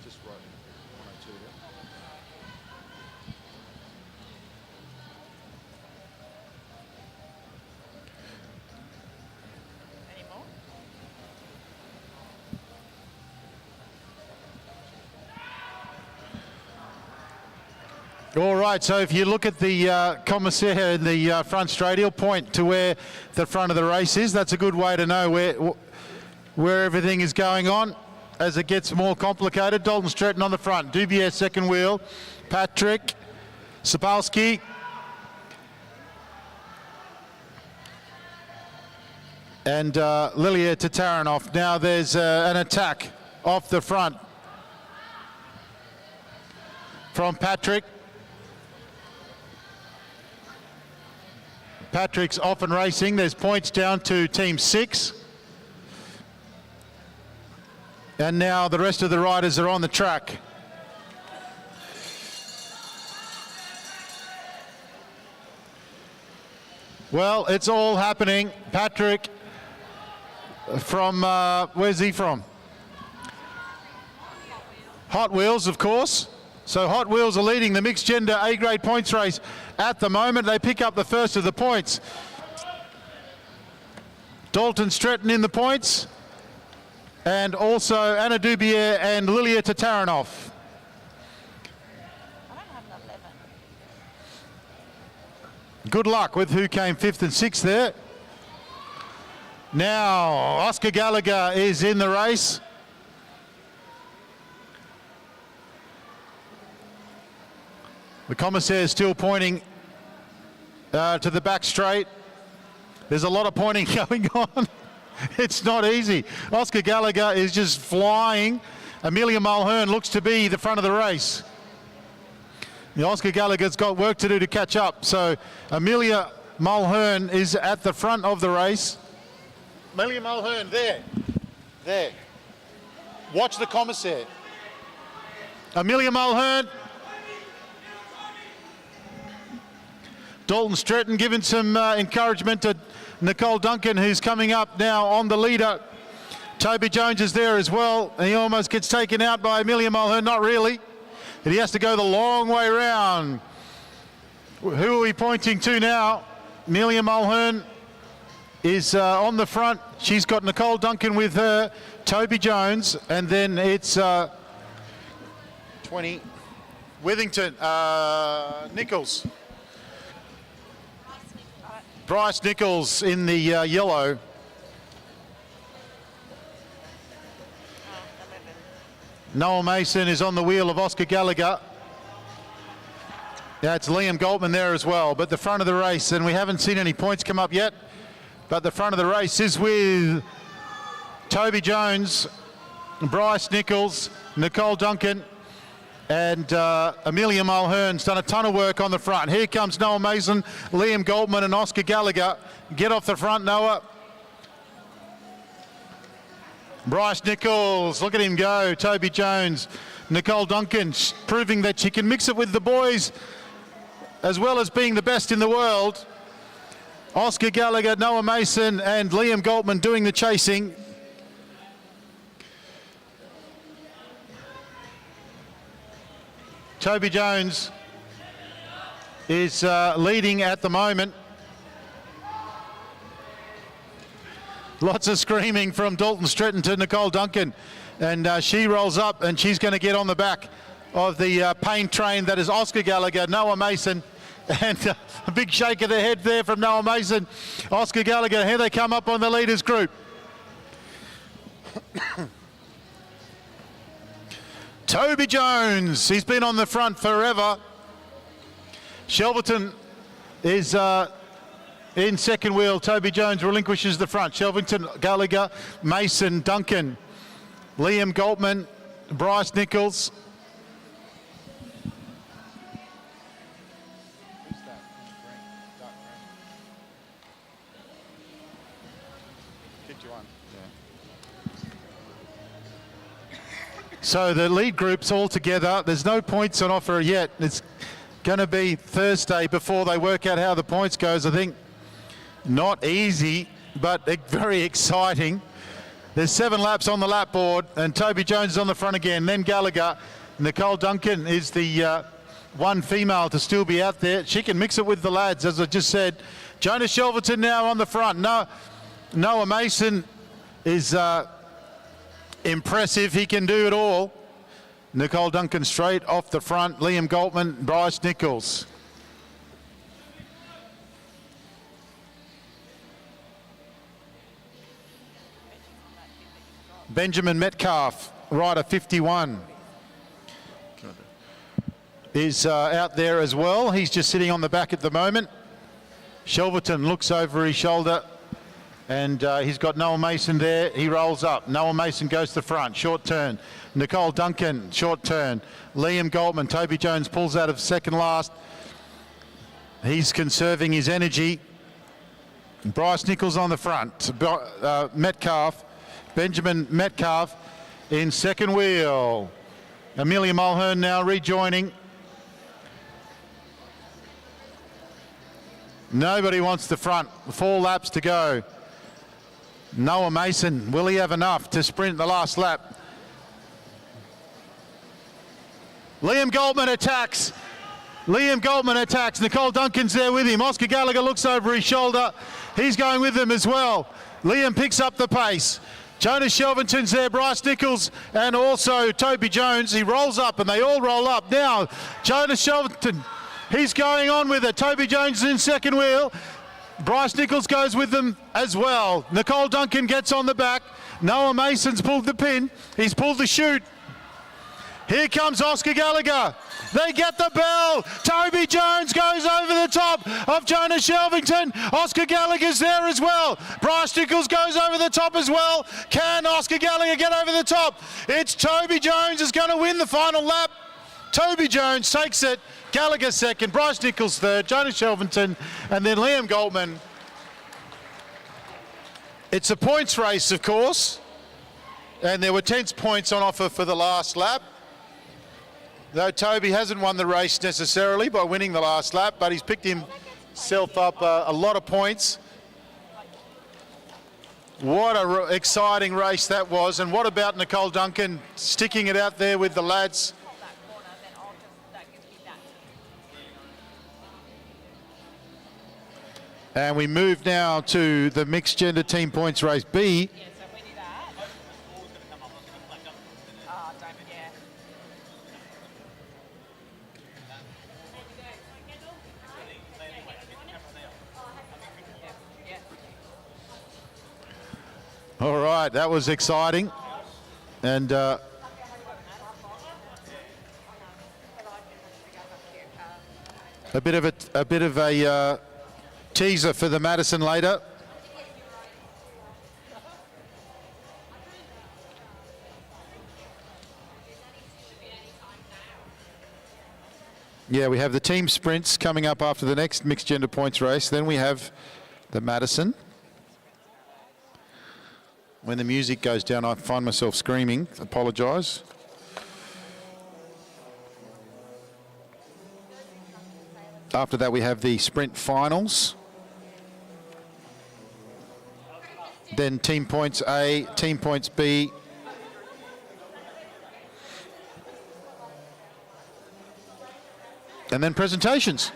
Just write 102 there.
Any more?
All right, so if you look at the commissaire in the front straight, he'll point to where the front of the race is. That's a good way to know where everything is going on as it gets more complicated. Dalton Stretton on the front, Dubier second wheel, Patrick, Sapolsky, and Lilia Tataranoff. Now there's an attack off the front from Patrick. Patrick's off and racing. There's points down to team 6. And now the rest of the riders are on the track. Well, it's all happening. Patrick from, where's he from? Hot Wheels, of course. So Hot Wheels are leading the mixed gender A-grade points race at the moment. They pick up the first of the points. Dalton Stretton in the points. And also Anna Dubier and Lilia Tataranoff.
I don't have an 11.
Good luck with who came 5th and 6th there. Now Oscar Gallagher is in the race. The commissaire is still pointing to the back straight. There's a lot of pointing going on. It's not easy. Oscar Gallagher is just flying. Amelia Mulhern looks to be the front of the race. Oscar Gallagher's got work to do to catch up. So Amelia Mulhern is at the front of the race. Amelia Mulhern, there. Watch the commissaire. Amelia Mulhern. Dalton Stretton giving some encouragement to Nicole Duncan, who's coming up now on the leader. Toby Jones is there as well, and he almost gets taken out by Amelia Mulhern. Not really. And he has to go the long way round. Who are we pointing to now? Amelia Mulhern is on the front. She's got Nicole Duncan with her, Toby Jones, and then it's 20. Withington, Nichols. Bryce Nichols in the yellow.
11.
Noel Mason is on the wheel of Oscar Gallagher. Yeah, it's Liam Galtman there as well, but the front of the race, and we haven't seen any points come up yet, but the front of the race is with Toby Jones, Bryce Nichols, Nicole Duncan, and Amelia Mulhern's done a ton of work on the front. Here comes Noel Mason, Liam Galtman and Oscar Gallagher. Get off the front, Noah. Bryce Nichols, look at him go. Toby Jones, Nicole Duncan, proving that she can mix it with the boys as well as being the best in the world. Oscar Gallagher, Noah Mason and Liam Galtman doing the chasing. Toby Jones is leading at the moment. Lots of screaming from Dalton Stretton to Nicole Duncan, and she rolls up and she's going to get on the back of the pain train that is Oscar Gallagher, Noah Mason, and a big shake of the head there from Noah Mason. Oscar Gallagher, here they come up on the leaders group. Toby Jones, he's been on the front forever. Shelverton is in second wheel. Toby Jones relinquishes the front. Shelverton, Gallagher, Mason, Duncan, Liam Galtman, Bryce Nichols. So the lead group's all together. There's no points on offer yet. It's going to be Thursday before they work out how the points goes. I think not easy, but very exciting. There's 7 laps on the lap board, and Toby Jones is on the front again. Then Gallagher. Nicole Duncan is the one female to still be out there. She can mix it with the lads, as I just said. Jonah Shelverton now on the front. Noah Mason is impressive. He can do it all. Nicole Duncan straight off the front. Liam Galtman, Bryce Nichols. Benjamin Metcalf, rider 51, is out there as well. He's just sitting on the back at the moment. Shelverton looks over his shoulder, and he's got Noel Mason there. He rolls up. Noel Mason goes to the front. Short turn. Nicole Duncan, short turn. Liam Galtman. Toby Jones pulls out of second last. He's conserving his energy. Bryce Nichols on the front. Metcalf. Benjamin Metcalf in second wheel. Amelia Mulhern now rejoining. Nobody wants the front. 4 laps to go. Noah Mason, will he have enough to sprint the last lap? Liam Galtman attacks. Liam Galtman attacks. Nicole Duncan's there with him. Oscar Gallagher looks over his shoulder. He's going with them as well. Liam picks up the pace. Jonas Shelverton's there, Bryce Nichols, and also Toby Jones. He rolls up, and they all roll up. Now, Jonas Shelverton, he's going on with it. Toby Jones is in second wheel. Bryce Nichols goes with them as well. Nicole Duncan gets on the back. Noah Mason's pulled the pin. He's pulled the chute. Here comes Oscar Gallagher. They get the bell. Toby Jones goes over the top of Jonas Shelvington. Oscar Gallagher's there as well. Bryce Nichols goes over the top as well. Can Oscar Gallagher get over the top? It's Toby Jones is going to win the final lap. Toby Jones takes it. Gallagher second. Bryce Nichols third. Jonas Shelvington and then Liam Galtman. It's a points race, of course. And there were 10 points on offer for the last lap. Though Toby hasn't won the race necessarily by winning the last lap, but he's picked himself up a lot of points. What a exciting race that was, and what about Nicole Duncan sticking it out there with the lads? And we move now to the mixed gender team points race B. right, that was exciting. And a bit of a teaser for the Madison later. Yeah, we have the team sprints coming up after the next mixed gender points race. Then we have the Madison. When the music goes down, I find myself screaming. Apologise. After that, we have the sprint finals. Then team points A, team points B. And then presentations.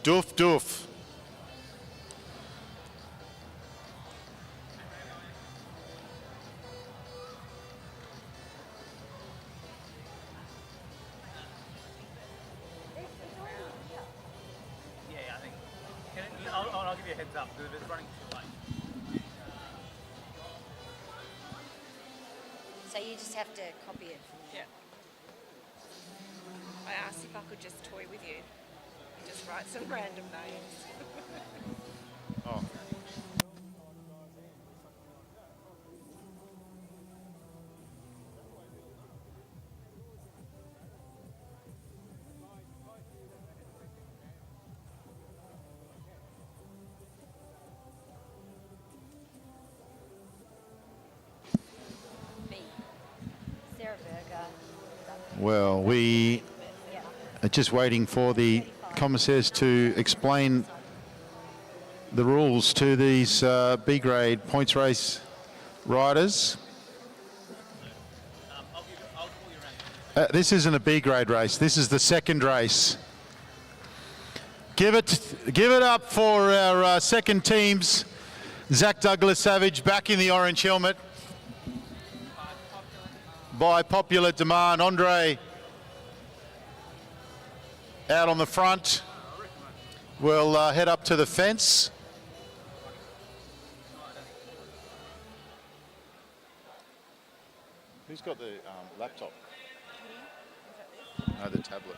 Doof, doof.
Yeah, I think. I'll give you a heads up because it's running too late.
So you just have to copy it.
Yeah. I asked if I could just toy with you. Just write some random names.
Oh.
B. Sarah Berger.
Well, we
Yeah.
are just waiting for the commissaires to explain the rules to these B grade points race riders. This isn't a B grade race. This is the second race. Give it up for our second teams. Zach Douglas Savage back in the orange helmet. By popular demand. Andre out on the front. We'll head up to the fence. Who's got the laptop? No, the tablet.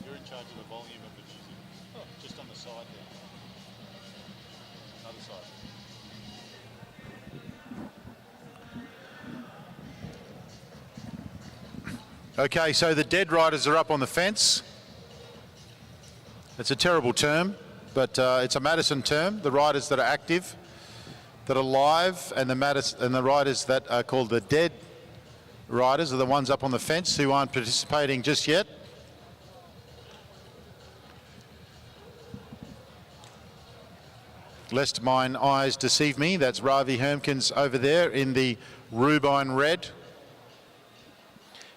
You're in charge of the volume of the music. Oh, just on the side there. Other side. Okay, so the dead riders are up on the fence. It's a terrible term, but it's a Madison term. The riders that are active, that are live, and the riders that are called the dead riders are the ones up on the fence who aren't participating just yet. Lest mine eyes deceive me, that's Ravi Hermkins over there in the Rubine red.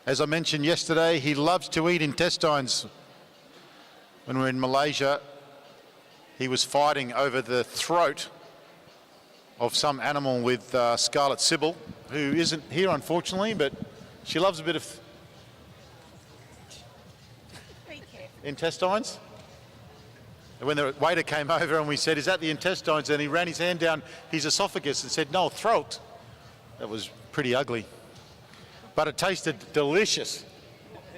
As I mentioned yesterday, he loves to eat intestines. When we were in Malaysia, he was fighting over the throat of some animal with Scarlet Sybil, who isn't here unfortunately, but she loves a bit of intestines. And when the waiter came over and we said, "Is that the intestines?" and he ran his hand down his esophagus and said, "No, throat." That was pretty ugly. But it tasted delicious.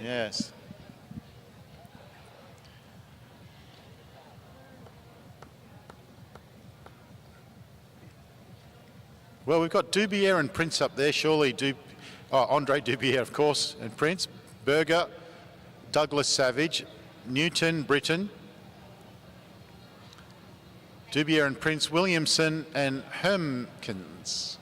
Yes. Well, we've got Dubier and Prince up there, surely. Andre Dubier, of course, and Prince. Berger, Douglas Savage, Newton, Britton, Dubier and Prince, Williamson and Hermkins.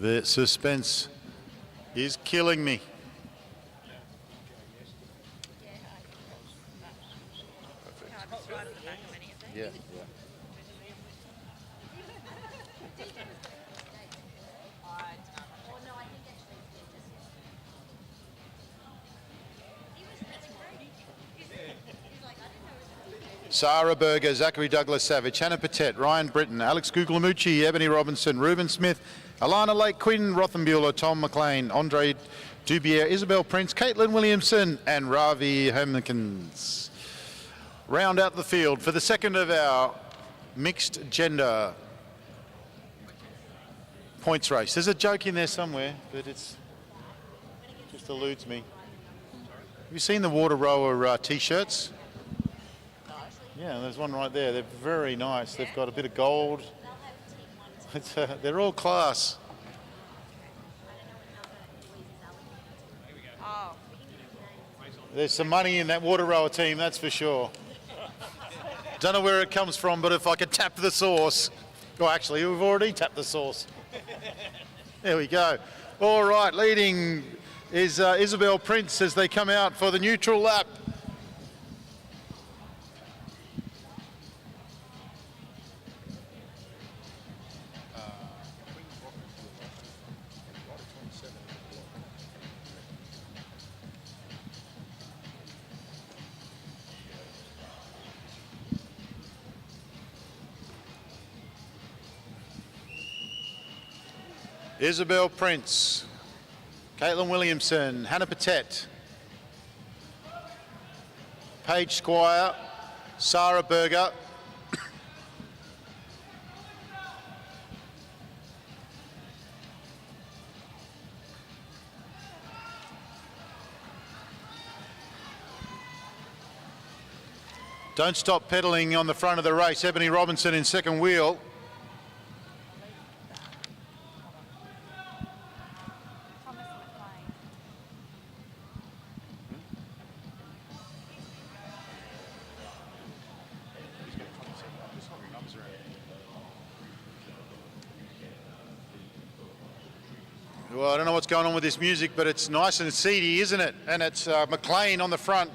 The suspense is killing me. Yeah. Sarah Berger, Zachary Douglas Savage, Hannah Patet, Ryan Britton, Alex Guglielmucci, Ebony Robinson, Reuben Smith, Alana Lake, Quinn Rothenbuehler, Tom McLean, Andre Dubier, Isabel Prince, Caitlin Williamson and Ravi Hermkins. Round out the field for the second of our mixed gender points race. There's a joke in there somewhere, but it's just eludes me. Have you seen the water rower t-shirts? Yeah, there's one right there. They're very nice. They've got a bit of gold. They're all class. There's some money in that water rower team, that's for sure. Don't know where it comes from, but if I could tap the source. Oh, actually, we've already tapped the source. There we go. All right, leading is Isabel Prince as they come out for the neutral lap. Isabel Prince, Caitlin Williamson, Hannah Patet, Paige Squire, Sarah Berger, don't stop pedalling on the front of the race, Ebony Robinson in second wheel. Well, I don't know what's going on with this music, but it's nice and seedy, isn't it? And it's McLean on the front.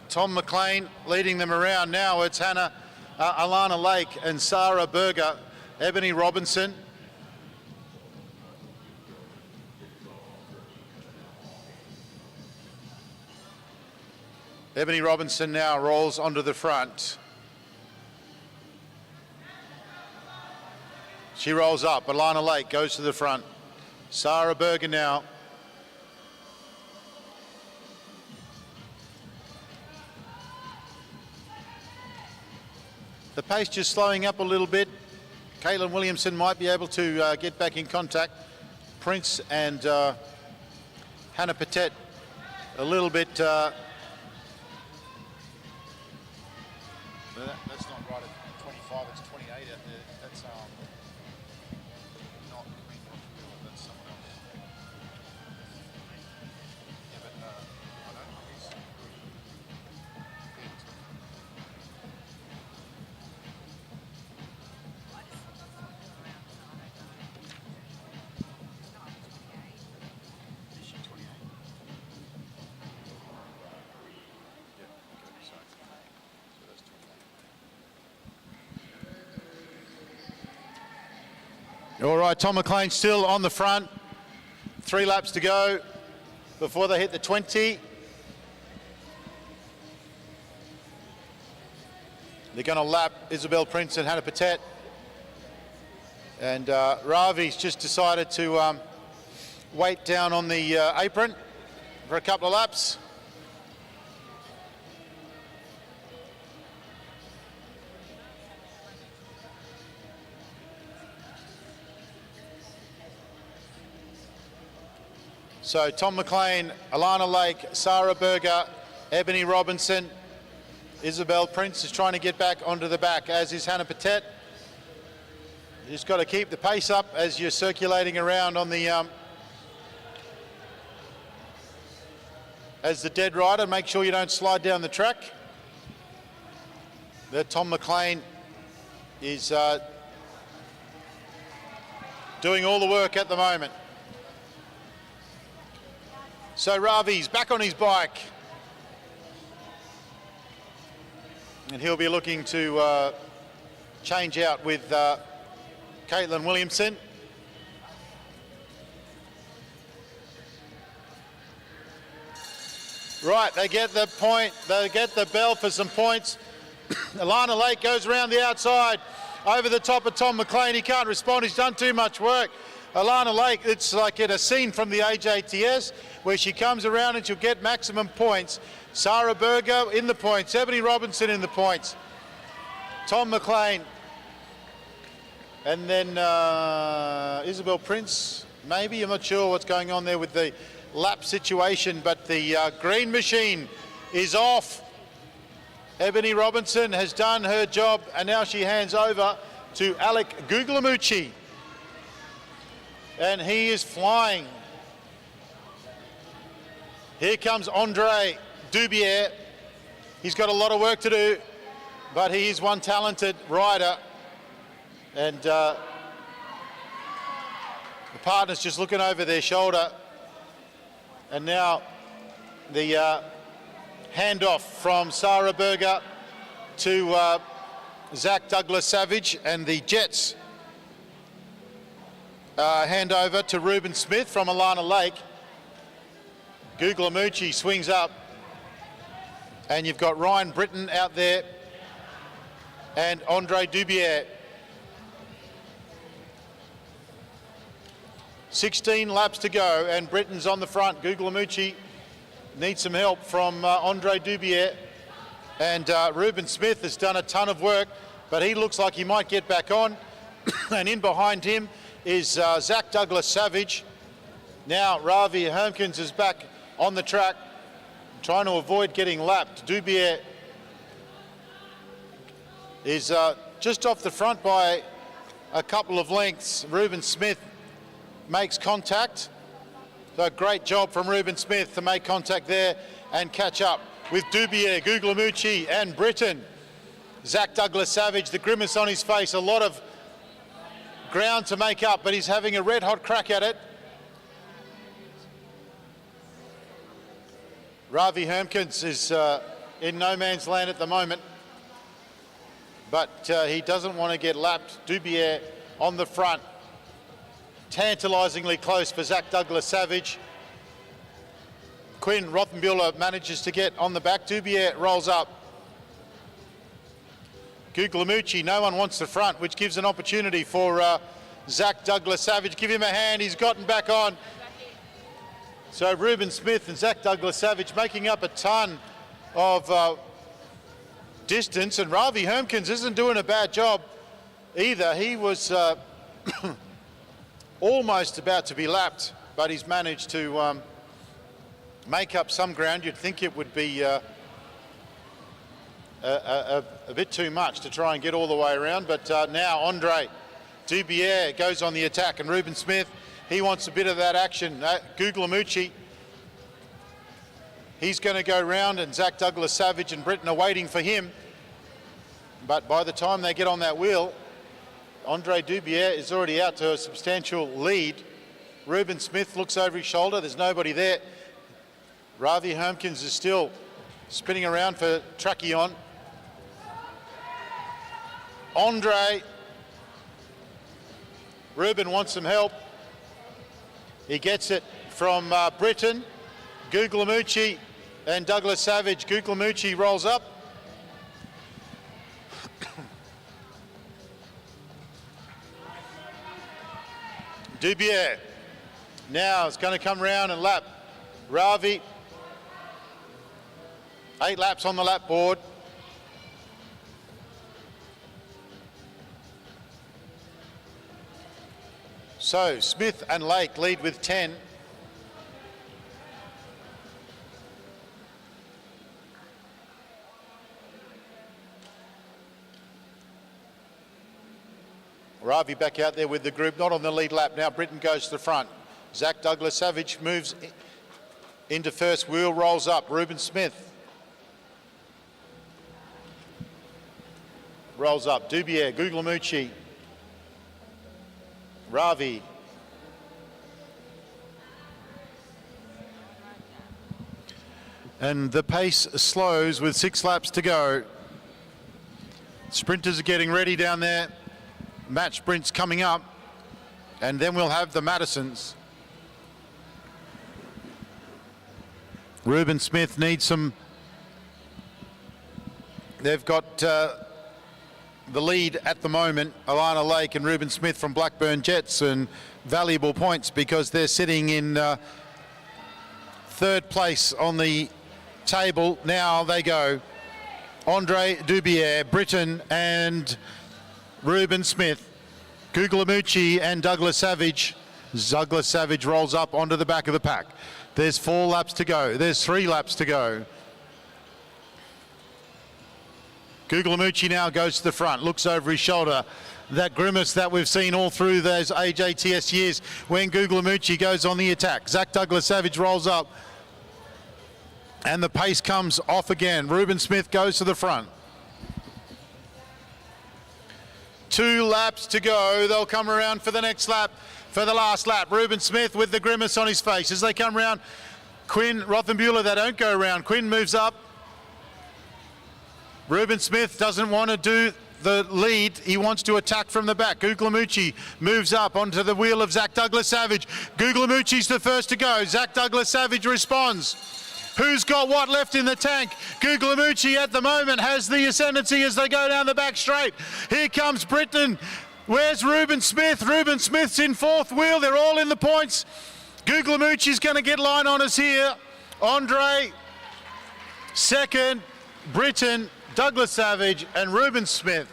Tom McLean leading them around. Now it's Hannah, Alana Lake and Sarah Berger, Ebony Robinson. Ebony Robinson now rolls onto the front. She rolls up. Alana Lake goes to the front. Sarah Berger now. The pace just slowing up a little bit. Caitlin Williamson might be able to get back in contact. Prince and Hannah Patet a little bit. That's not right at 25, it's 28 out there. That's not Queen Rothenbuehler, that's someone else. Yeah, but I don't know, he's Is she 28? Yeah, okay, so that's 28. All right, Tom McLean still on the front. 3 laps to go before they hit the 20. They're going to lap Isabel Prince and Hannah Patet. And Ravi's just decided to wait down on the apron for a couple of laps. So Tom McLean, Alana Lake, Sarah Berger, Ebony Robinson, Isabel Prince is trying to get back onto the back, as is Hannah Patet. You just got to keep the pace up as you're circulating around on the as the dead rider. Make sure you don't slide down the track. There, Tom McLean is doing all the work at the moment. So Ravi's back on his bike. And he'll be looking to change out with Caitlin Williamson. Right, they get the point, they get the bell for some points. Alana Lake goes around the outside, over the top of Tom McLean. He can't respond, he's done too much work. Alana Lake, it's like in a scene from the AJTS where she comes around and she'll get maximum points. Sarah Berger in the points, Ebony Robinson in the points. Tom McLean. And then Isabel Prince, maybe, I'm not sure what's going on there with the lap situation, but the green machine is off. Ebony Robinson has done her job, and now she hands over to Alec Guglielmucci. And he is flying. Here comes Andre Dubier. He's got a lot of work to do, but he is one talented rider. And the partner's just looking over their shoulder. And now the handoff from Sarah Berger to Zach Douglas Savage, and the Jets hand over to Ruben Smith from Alana Lake. Guglielmucci swings up, and you've got Ryan Britton out there and Andre Dubier. 16 laps to go, and Britton's on the front. Guglielmucci needs some help from Andre Dubier, and Ruben Smith has done a ton of work, but he looks like he might get back on. And in behind him is Zach Douglas Savage. Now Ravi Hermkins is back on the track, trying to avoid getting lapped. Dubier is just off the front by a couple of lengths. Ruben Smith makes contact. So great job from Ruben Smith to make contact there and catch up with Dubier, Guglielmucci and Britton. Zach Douglas Savage, the grimace on his face, a lot of ground to make up, but he's having a red hot crack at it. Ravi Hermkins is in no man's land at the moment, but he doesn't want to get lapped. Dubier on the front. Tantalisingly close for Zach Douglas Savage. Quinn Rothenbuehler manages to get on the back. Dubier rolls up. Guglielmucci, no one wants the front, which gives an opportunity for Zach Douglas Savage. Give him a hand, he's gotten back on. So Ruben Smith and Zach Douglas Savage making up a ton of distance, and Ravi Hermkins isn't doing a bad job either. He was almost about to be lapped, but he's managed to make up some ground. You'd think it would be a bit too much to try and get all the way around, but now Andre Dubier goes on the attack, and Ruben Smith, he wants a bit of that action. Guglielmucci, he's going to go round, and Zach Douglas Savage and Britton are waiting for him, but by the time they get on that wheel, Andre Dubier is already out to a substantial lead. Ruben Smith looks over his shoulder, there's nobody there. Ravi Hermkins is still spinning around for Tracheon. Andre, Ruben wants some help. He gets it from Britton, Guglielmucci and Douglas Savage. Guglielmucci rolls up. Dubier now is going to come round and lap Ravi. 8 laps on the lap board. So Smith and Lake lead with 10. Ravi back out there with the group, not on the lead lap. Now Britton goes to the front. Zach Douglas Savage moves into first wheel, rolls up. Ruben Smith rolls up. Dubier, Guglielmucci, Ravi And the pace slows with 6 laps to go. Sprinters are getting ready down there. Match sprints coming up. And then we'll have the Madisons. Reuben Smith needs some. They've got the lead at the moment, Alana Lake and Reuben Smith from Blackburn Jets, and valuable points because they're sitting in 3rd place on the table. Now they go. Andre Dubier, Britton and Reuben Smith. Guglielmucci and Douglas Savage. Douglas Savage rolls up onto the back of the pack. There's 4 laps to go. There's 3 laps to go. Guglielmucci now goes to the front, looks over his shoulder. That grimace that we've seen all through those AJTS years when Guglielmucci goes on the attack. Zach Douglas Savage rolls up and the pace comes off again. Reuben Smith goes to the front. 2 laps to go. They'll come around for the next lap, for the last lap. Reuben Smith with the grimace on his face as they come around. Quinn Rothenbuehler, they don't go around. Quinn moves up. Reuben Smith doesn't want to do the lead. He wants to attack from the back. Guglielmucci moves up onto the wheel of Zach Douglas Savage. Guglielmucci's the first to go. Zach Douglas Savage responds. Who's got what left in the tank? Guglielmucci at the moment has the ascendancy as they go down the back straight. Here comes Britton. Where's Reuben Smith? Reuben Smith's in 4th wheel. They're all in the points. Guglielmucci's going to get line on us here. Andre, 2nd. Britton, Douglas Savage and Reuben Smith.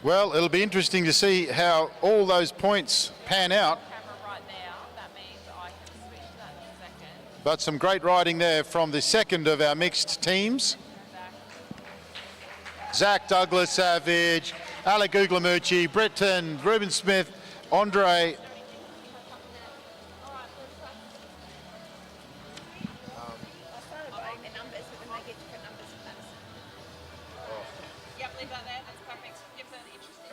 Well, it'll be interesting to see how all those points pan out.
Right now, that means I can switch that to 2nd.
But some great riding there from the 2nd of our mixed teams. Zach Douglas Savage, Alec Guglielmucci, Britton, Reuben Smith, Andre.
Yep, leave that there. That's perfect. Give her the interesting.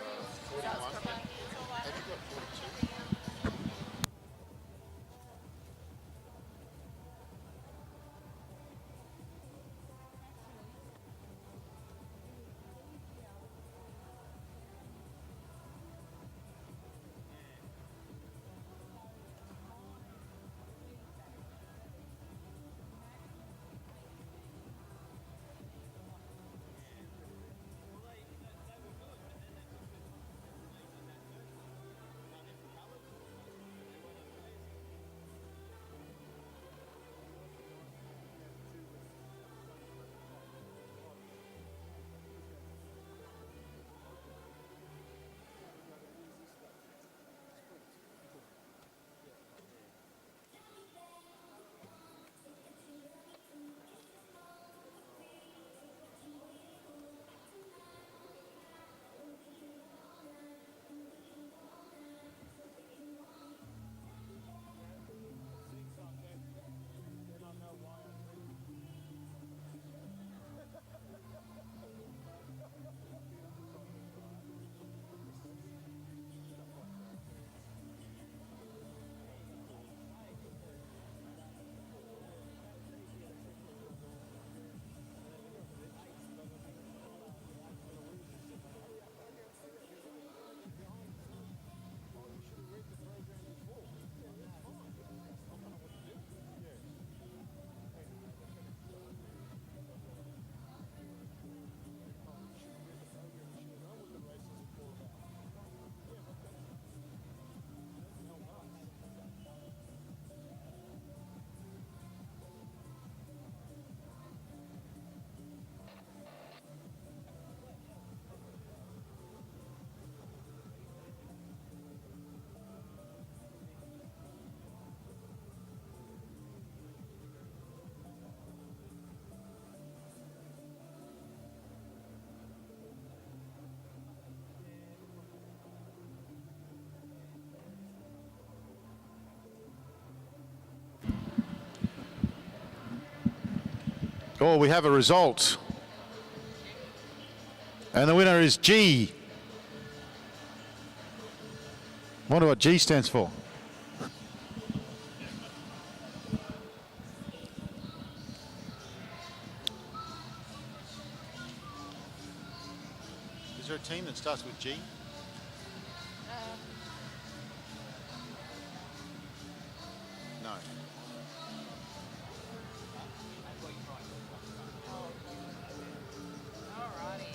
Oh, we have a result. And the winner is G. Wonder what G stands for. Is there a team that starts with G? No.
Alrighty.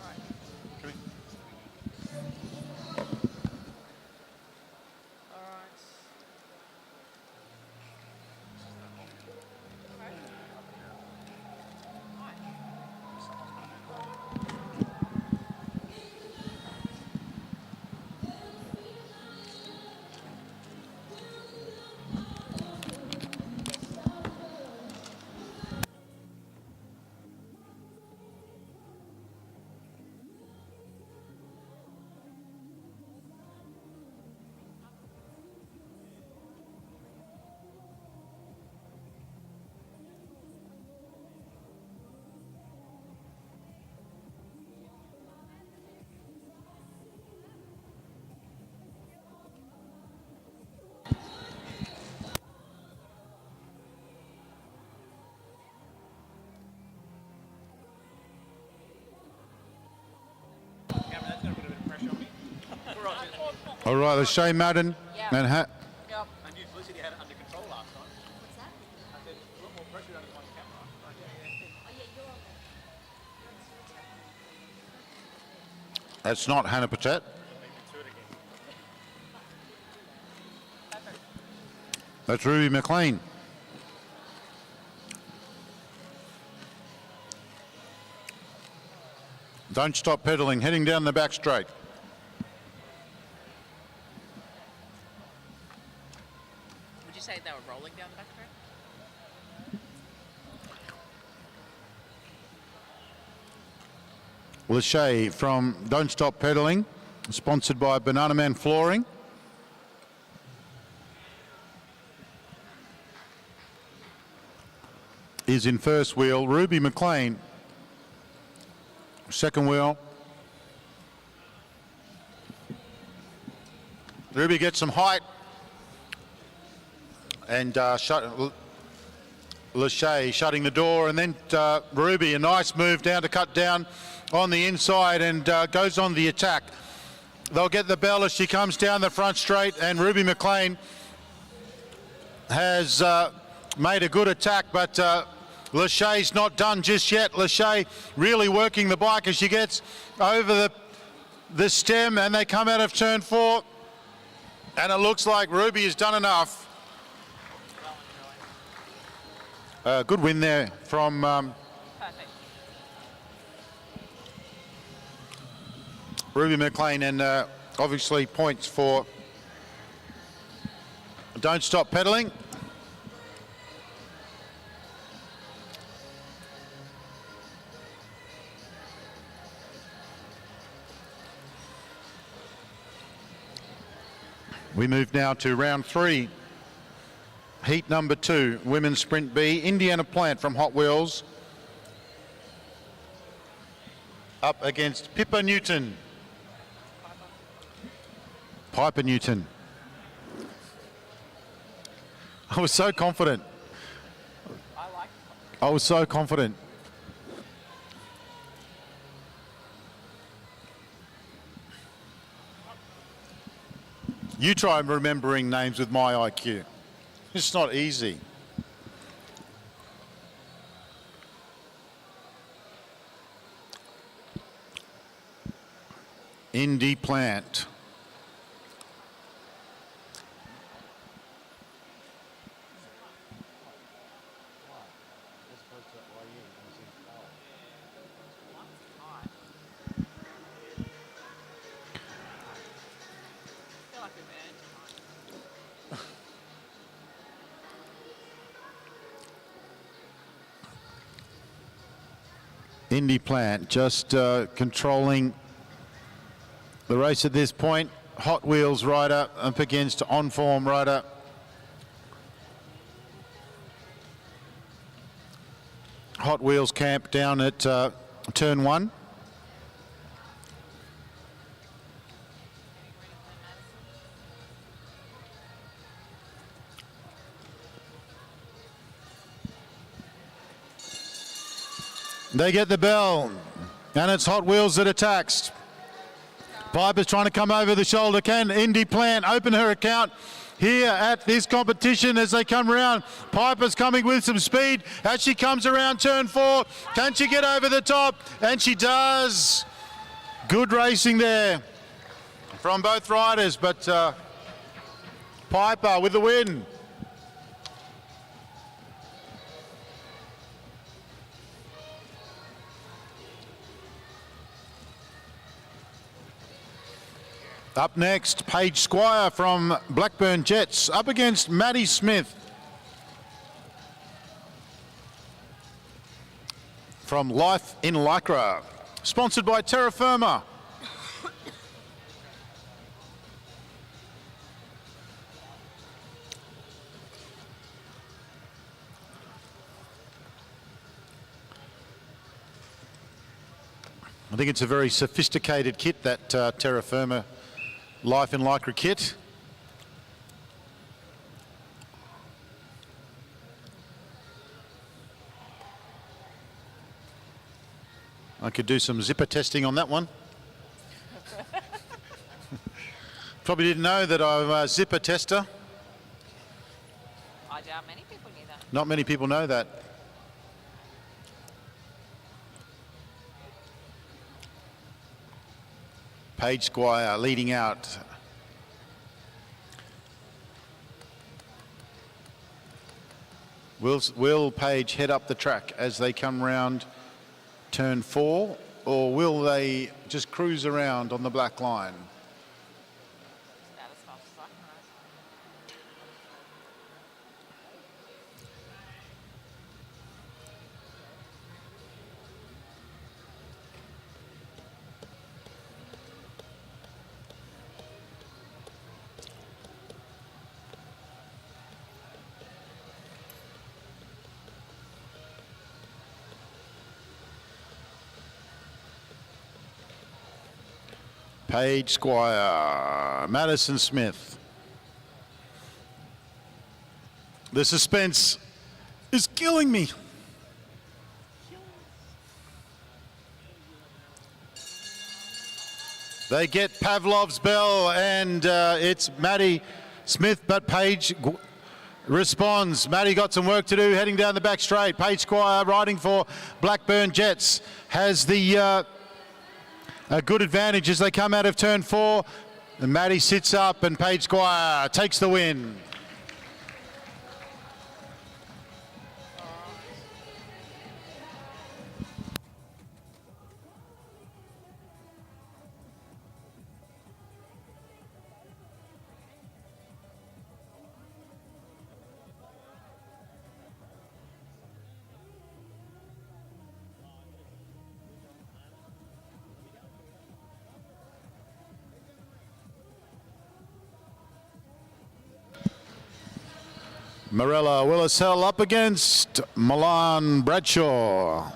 Right.
Come in.
Alright.
Cameron, that's going to put a bit of pressure on me. We're on it.
All right, Lachey Madden
Yeah.
and
Yep.
I knew Felicity had it under control last time.
What's that?
I said, a lot more pressure on the camera. Like,
Oh, yeah, you're on there.
that's not Hannah Patet. That's Ruby McLean. Don't stop pedaling, heading down the back straight.
Would you say they were rolling down the back straight?
Lachey from Don't Stop Pedaling, sponsored by Banana Man Flooring. Is in first wheel. Ruby McLean, second wheel. Ruby gets some height. And Lachey shutting the door, and then Ruby, a nice move down to cut down on the inside and goes on the attack. They'll get the bell as she comes down the front straight, and Ruby McLean has made a good attack, but Lachey's not done just yet. Lachey really working the bike as she gets over the stem, and they come out of turn 4, and it looks like Ruby has done enough. Good win there from
Perfect.
Ruby McLean, and obviously points for Don't Stop Pedaling. We move now to round 3. Heat number 2, Women's Sprint B. Indiana Plant from Hot Wheels up against Pippa Newton. Piper Newton. I was so confident. I was so confident. You try remembering names with my IQ. It's not easy. Indy Plant.
I feel like we've earned tonight.
Indy Plant just controlling the race at this point. Hot Wheels rider up against on-form rider. Hot Wheels camp down at turn 1. They get the bell, and it's Hot Wheels that attacks. Piper's trying to come over the shoulder. Can Indy Plant open her account here at this competition as they come around? Piper's coming with some speed as she comes around turn 4. Can she get over the top? And she does. Good racing there from both riders, but Piper with the win. Up next, Paige Squire from Blackburn Jets up against Maddie Smith from Life in Lycra, sponsored by Terra Firma. I think it's a very sophisticated kit, that Terra Firma Life in Lycra kit. I could do some zipper testing on that one. Probably didn't know that I'm a zipper tester.
I doubt many people knew that.
Not many people know that. Paige Squire leading out. Will Paige head up the track as they come round turn 4, or will they just cruise around on the black line?
About as fast as I can ride.
Paige Squire, Madison Smith. The suspense is killing me. They get Pavlov's bell, and it's Maddie Smith, but Paige responds. Maddie got some work to do heading down the back straight. Paige Squire riding for Blackburn Jets has the a good advantage as they come out of turn 4. And Maddie sits up and Paige Squire takes the win. Marella Willisell up against Milan Bradshaw.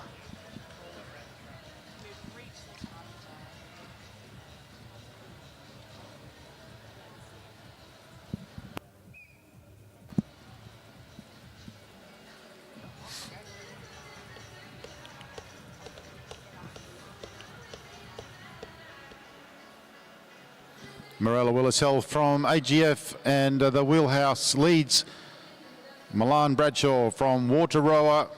Marella Willisell from AGF and the Wheelhouse leads. Milan Bradshaw from Water Rower.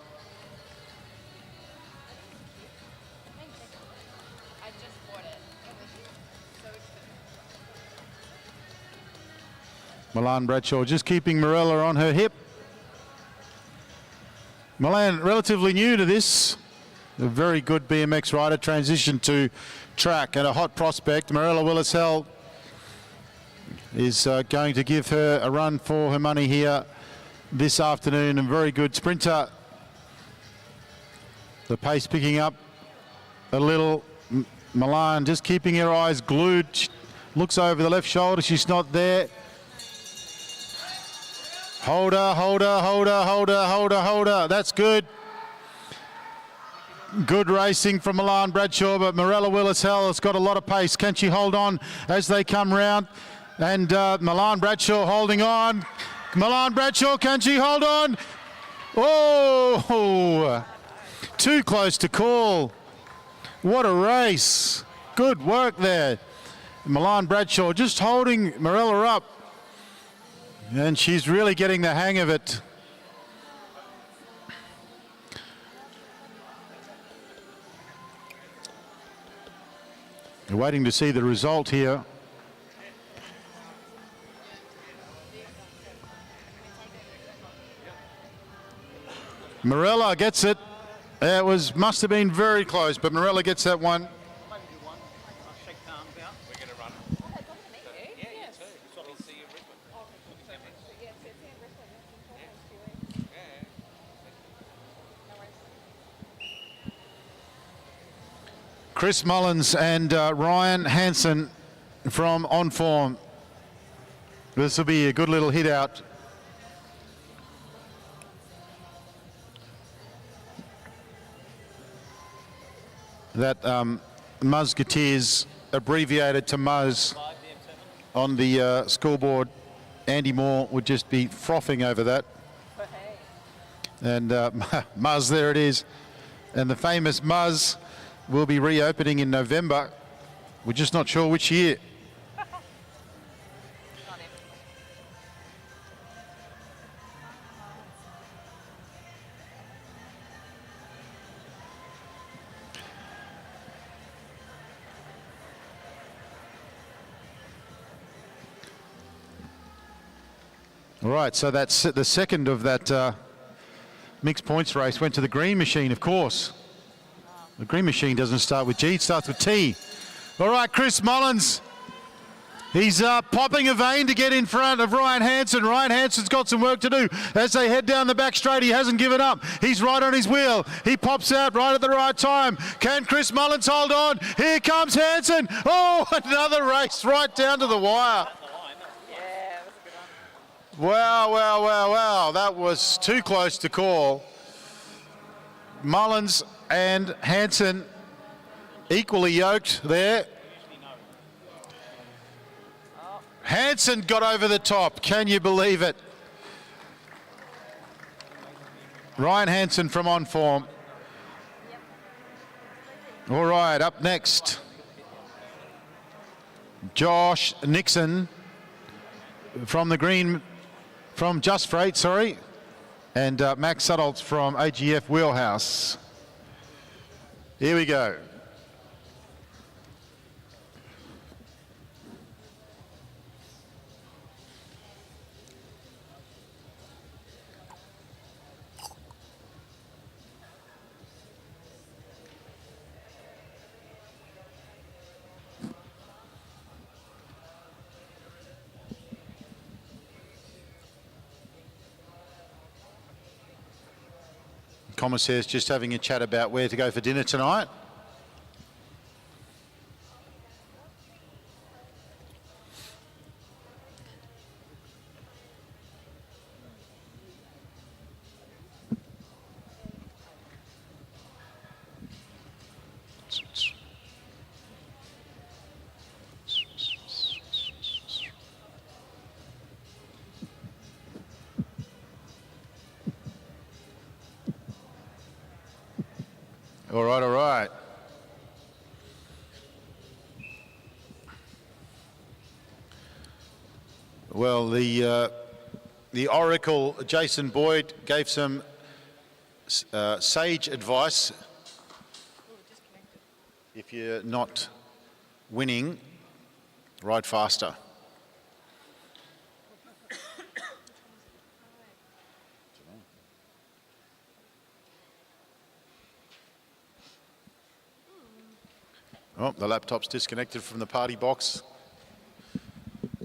I just bought it.
Milan Bradshaw just keeping Marella on her hip. Milan, relatively new to this. A very good BMX rider, transitioned to track and a hot prospect. Marella Willisell is going to give her a run for her money here this afternoon, and very good sprinter. The pace picking up a little. Milan just keeping her eyes glued. She looks over the left shoulder, she's not there. Hold her, hold her, hold her, hold her, hold her, hold her. That's good. Good racing from Milan Bradshaw, but Marella Willisell has got a lot of pace. Can she hold on as they come round? And Milan Bradshaw holding on. Milan Bradshaw, can she hold on? Oh! too close to call. What a race. Good work there. Milan Bradshaw just holding Morella up. And she's really getting the hang of it. We're waiting to see the result here. Morella gets it. It must have been very close, but Morella gets that one. Chris Mullins and Ryan Hansen from On Form. This will be a good little hit out. That Musketeers, abbreviated to Muzz, on the scoreboard. Andy Moore would just be frothing over that. And Muzz, there it is. And the famous Muzz will be reopening in November. We're just not sure which year. All right, so that's the second of that mixed points race went to the green machine, of course. The green machine doesn't start with G, it starts with T. All right, Chris Mullins. He's popping a vein to get in front of Ryan Hansen. Ryan Hansen's got some work to do as they head down the back straight. He hasn't given up. He's right on his wheel. He pops out right at the right time. Can Chris Mullins hold on? Here comes Hansen. Oh, another race right down to the wire. Wow, wow, wow, wow. That was too close to call. Mullins and Hansen equally yoked there. Hansen got over the top. Can you believe it? Ryan Hansen from On Form. All right, up next, Josh Nixon from the green, from Just Freight, sorry, and Max Sutholtz from AGF Wheelhouse. Here we go. Commissaire's just having a chat about where to go for dinner tonight. All right, all right. Well, the Oracle, Jason Boyd, gave some sage advice. If you're not winning, ride faster. Oh, the laptop's disconnected from the party box.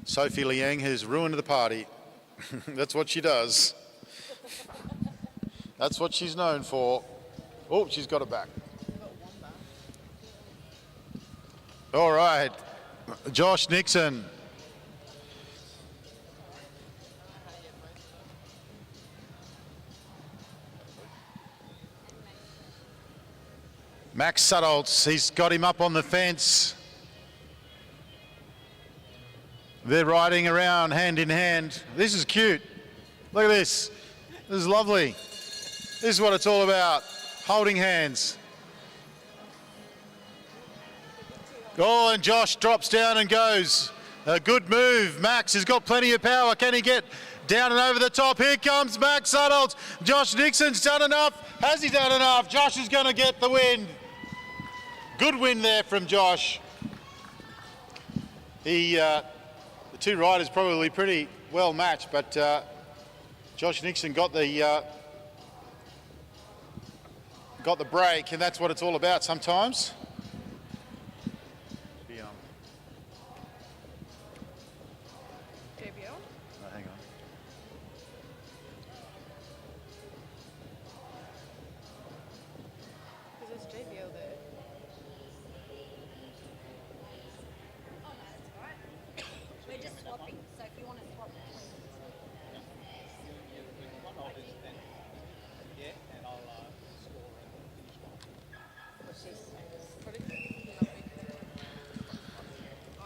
Sophie Liang has ruined the party. That's what she does. That's what she's known for. Oh, she's got it back. All right, Josh Nixon. Max Sutholtz, he's got him up on the fence. They're riding around hand in hand. This is cute. Look at this. This is lovely. This is what it's all about. holding hands. Oh, and Josh drops down and goes. A good move. Max has got plenty of power. Can he get down and over the top? Here comes Max Suttles. Josh Nixon's done enough. Has he done enough? Josh is going to get the win. Good win there from Josh. The two riders probably pretty well matched, but Josh Nixon got the break, and that's what it's all about sometimes.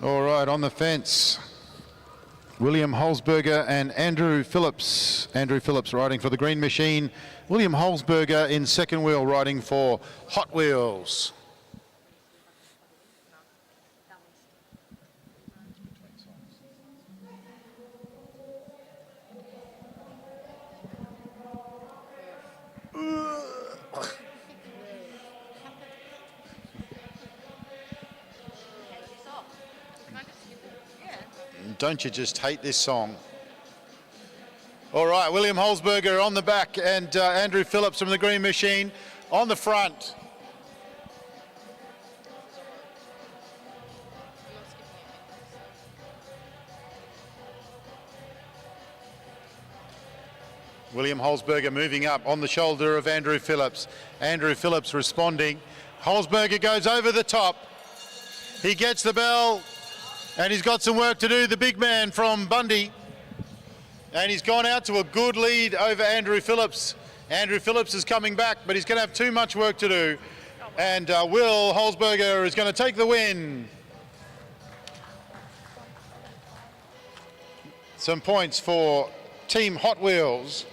All right, on the fence, William Holzberger and Andrew Phillips. Andrew Phillips riding for the Green Machine. William Holzberger in second wheel riding for Hot Wheels. Don't you just hate this song? All right, William Holzberger on the back and Andrew Phillips from the Green Machine on the front. William Holzberger moving up on the shoulder of Andrew Phillips. Andrew Phillips responding. Holzberger goes over the top. He gets the bell. And he's got some work to do, the big man from Bundy. And he's gone out to a good lead over Andrew Phillips. Andrew Phillips is coming back, but he's going to have too much work to do. And Will Holzberger is going to take the win. Some points for Team Hot Wheels.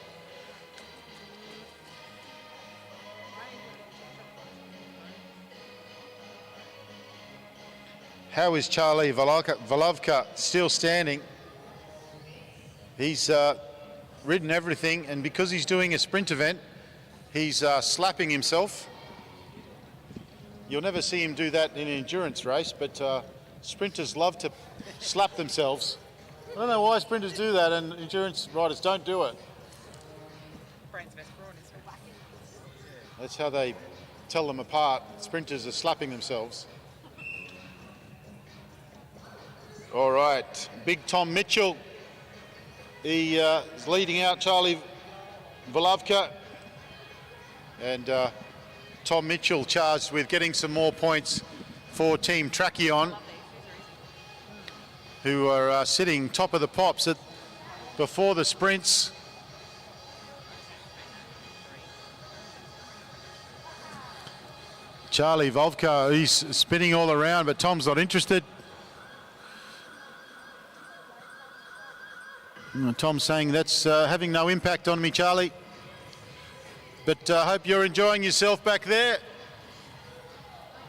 How is Charlie Volovka still standing? He's ridden everything, and because he's doing a sprint event, he's slapping himself. You'll never see him do that in an endurance race, but sprinters love to slap themselves. I don't know why sprinters do that and endurance riders don't do it. That's how they tell them apart. Sprinters are slapping themselves. All right, big Tom Mitchell. He is leading out Charlie Volovka. And Tom Mitchell charged with getting some more points for Team Tracheon, who are sitting top of the pops before the sprints. Charlie Volovka, he's spinning all around, but Tom's not interested. Tom's saying that's having no impact on me, Charlie. But I hope you're enjoying yourself back there.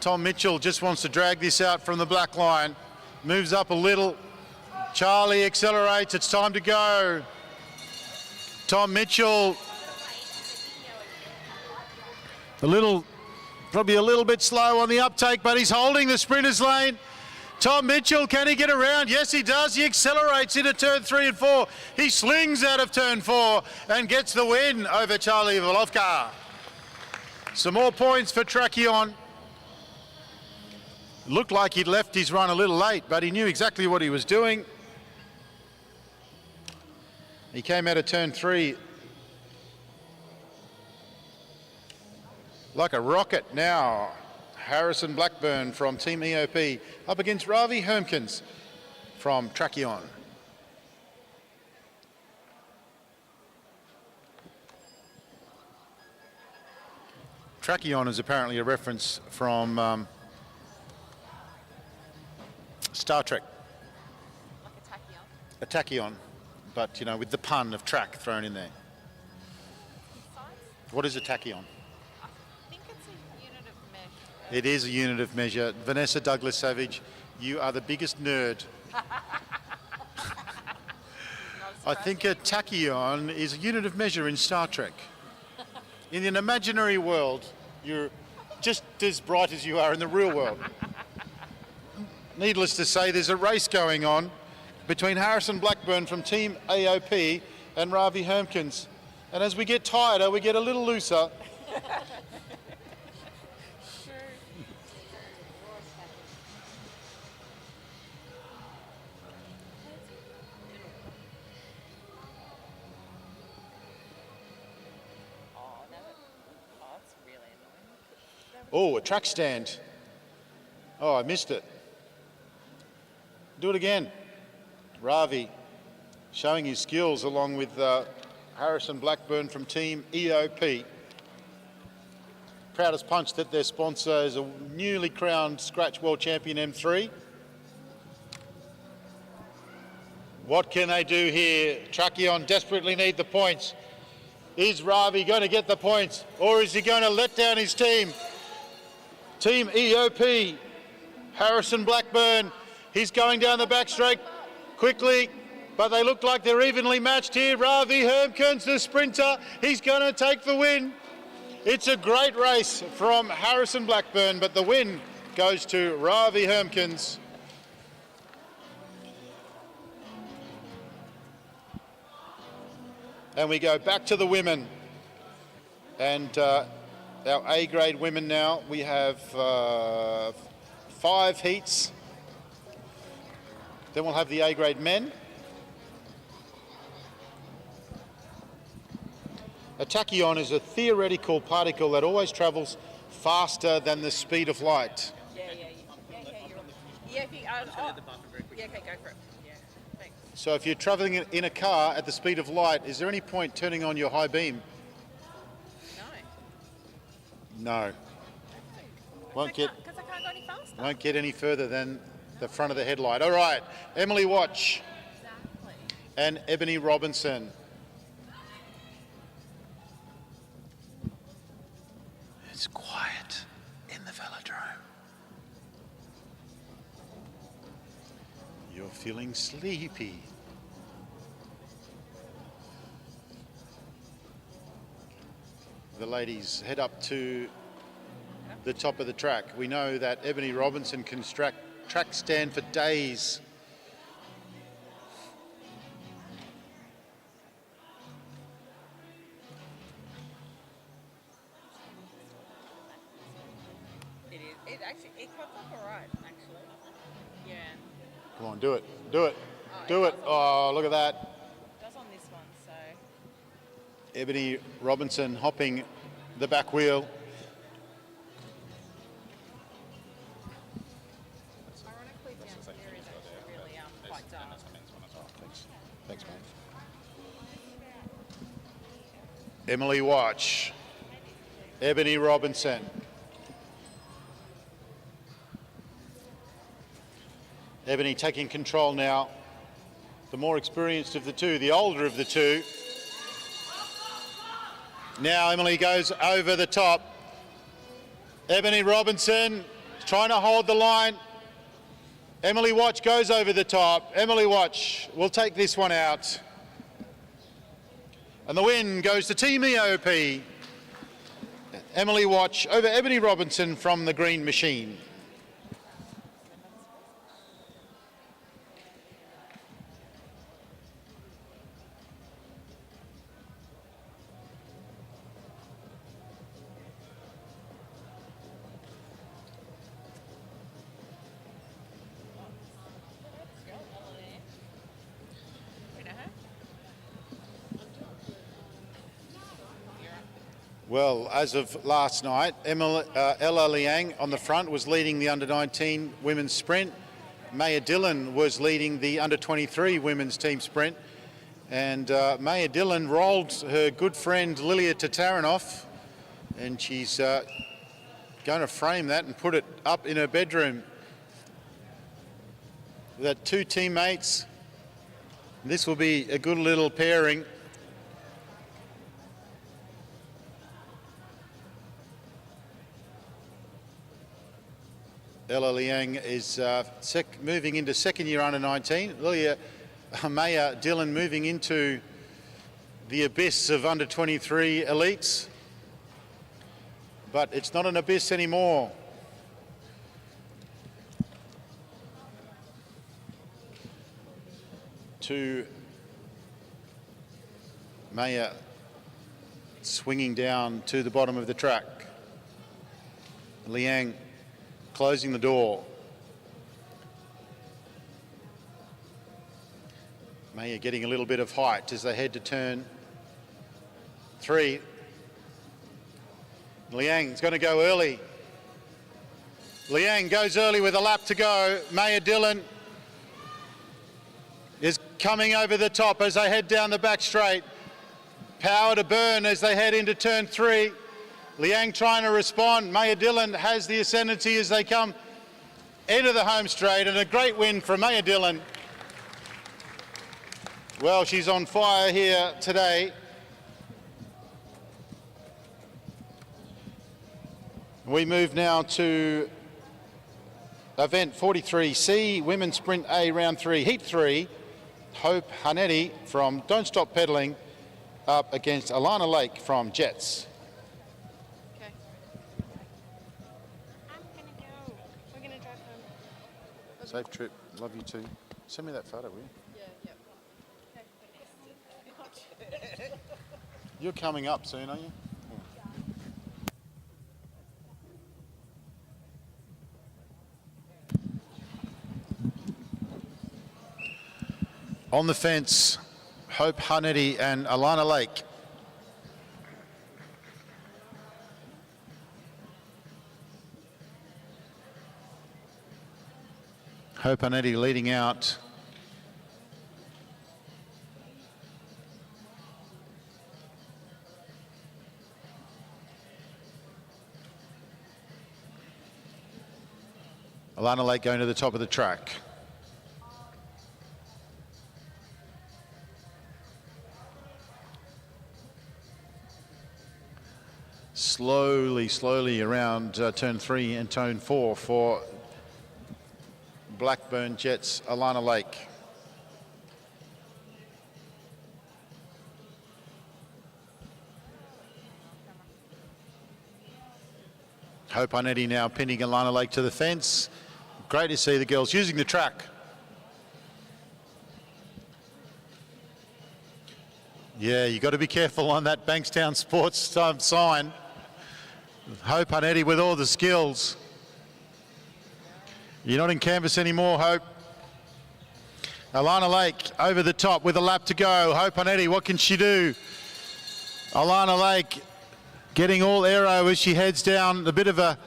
Tom Mitchell just wants to drag this out from the black line. Moves up a little. Charlie accelerates. It's time to go. Tom Mitchell. Probably a little bit slow on the uptake, but he's holding the sprinters lane. Tom Mitchell, can he get around? Yes, he does. He accelerates into turn 3 and 4. He slings out of turn 4 and gets the win over Charlie Volovka. Some more points for Tracheon. Looked like he'd left his run a little late, but he knew exactly what he was doing. He came out of turn 3 like a rocket now. Harrison Blackburn from Team EOP up against Ravi Hermkins from Tracheon. Tracheon is apparently a reference from Star Trek.
Like
a tachyon, but you know, with the pun of track thrown in there. What is a tachyon?
I
It is a unit of measure. Vanessa Douglas-Savage, you are the biggest nerd. I think a tachyon is a unit of measure in Star Trek. In an imaginary world, you're just as bright as you are in the real world. Needless to say, there's a race going on between Harrison Blackburn from Team AOP and Ravi Hermkins. And as we get tireder, we get a little looser.
That's really annoying.
Oh, a track stand. Oh, I missed it. Do it again. Ravi showing his skills along with Harrison Blackburn from Team EOP. Proudest punch that their sponsor is a newly crowned Scratch World Champion M3. What can they do here? Trachyon desperately need the points. Is Ravi going to get the points, or is he going to let down his team? Team EOP, Harrison Blackburn, he's going down the back straight quickly, but they look like they're evenly matched here. Ravi Hermkins, the sprinter, he's going to take the win. It's a great race from Harrison Blackburn, but the win goes to Ravi Hermkins. And we go back to the women. And our A-grade women now, we have 5 heats. Then we'll have the A-grade men. A tachyon is a theoretical particle that always travels faster than the speed of light.
Okay, go for it. Yeah, thanks.
So if you're traveling in a car at the speed of light, is there any point turning on your high beam? No. Won't get
Because I can't go any faster.
won't get any further than the front of the headlight. All right, Emily Watch
Exactly.
and Ebony Robinson. It's quiet in the velodrome. You're feeling sleepy. The ladies head up to the top of the track. We know that Ebony Robinson can track stand for days.
It is. It actually, it cuts up all right, actually. Yeah.
Come on, do it, do it,
Oh,
do
it
it.
does.
Oh, look at that.
It does on this one, so.
Ebony Robinson hopping the back wheel.
Ironically, down here is actually really quite dark.
Thanks, mate. Emily Watch, Ebony Robinson. Ebony taking control now. The more experienced of the two, the older of the two. Now Emily goes over the top. Ebony Robinson trying to hold the line. Emily Watch goes over the top. Emily Watch will take this one out. And the win goes to Team EOP. Emily Watch over Ebony Robinson from the Green Machine. Well, as of last night, Ella Liang on the front was leading the under-19 women's sprint. Maya Dillon was leading the under-23 women's team sprint. And Maya Dillon rolled her good friend Lilia Tataranoff, and she's going to frame that and put it up in her bedroom. With her 2 teammates, this will be a good little pairing. Ella Liang is moving into second year under 19. Lilia Maya Dillon moving into the abyss of under 23 elites. But it's not an abyss anymore. To Maya swinging down to the bottom of the track. Liang closing the door. Maya getting a little bit of height as they head to turn 3. Liang's going to go early. Liang goes early with a lap to go. Maya Dillon is coming over the top as they head down the back straight. Power to burn as they head into turn 3. Liang trying to respond. Maya Dillon has the ascendancy as they come into the home straight, and a great win from Maya Dillon. Well, she's on fire here today. We move now to event 43C, Women's Sprint A, round 3, heat 3. Hope Hanetti from Don't Stop Pedaling up against Alana Lake from Jets.
Okay. I'm gonna go. We're gonna drive home.
Safe trip. Love you too. Send me that photo, will you?
Yeah. Okay.
You're coming up soon, aren't you? On the fence, Hope Hanetti and Alana Lake. Hope Hanetti leading out. Alana Lake going to the top of the track. Slowly around turn 3 and turn 4 for Blackburn Jets, Alana Lake. Hope Hanetti now pinning Alana Lake to the fence. Great to see the girls using the track. Yeah, you've got to be careful on that Bankstown Sports sign. Hope Hanetti with all the skills. You're not in canvas anymore, Hope. Alana Lake over the top with a lap to go. Hope Hanetti, what can she do? Alana Lake getting all aero as she heads down. A bit of a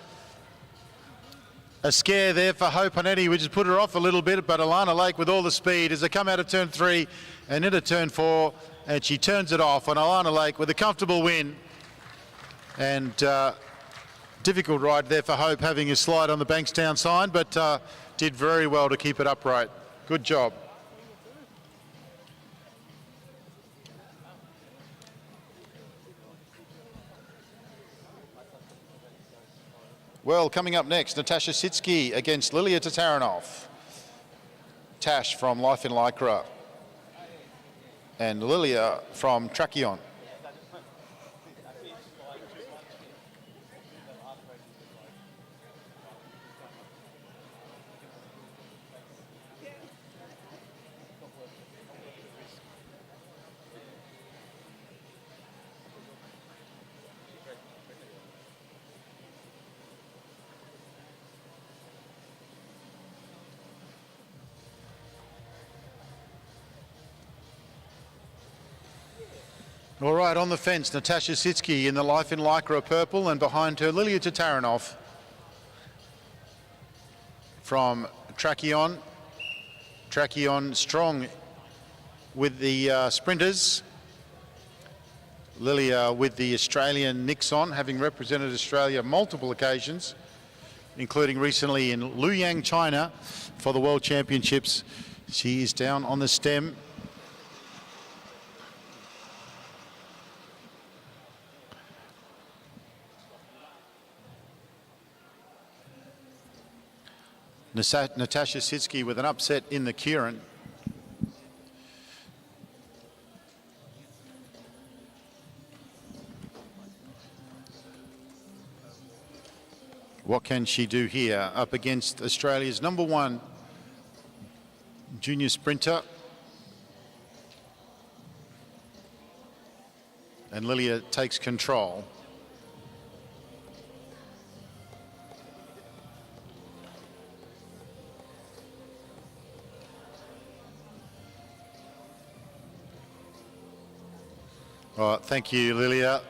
scare there for Hope Hanetti, which has put her off a little bit, but Alana Lake with all the speed as they come out of turn 3 and into turn 4, and she turns it off on Alana Lake with a comfortable win. And difficult ride there for Hope, having a slide on the Bankstown sign, but did very well to keep it upright. Good job. Well, coming up next, Natasha Sitsky against Lilia Tatarinov. Tash from Life in Lycra and Lilia from Tracheon. All right, on the fence, Natasha Sitsky in the Life in Lycra purple, and behind her, Lilia Tatarinov from Tracheon. Tracheon strong with the sprinters. Lilia with the Australian Nixon, having represented Australia multiple occasions, including recently in Luoyang, China, for the World Championships. She is down on the stem. Natasha Sitsky with an upset in the Kieran. What can she do here up against Australia's #1 junior sprinter? And Lilia takes control. All right, thank you, Lilia.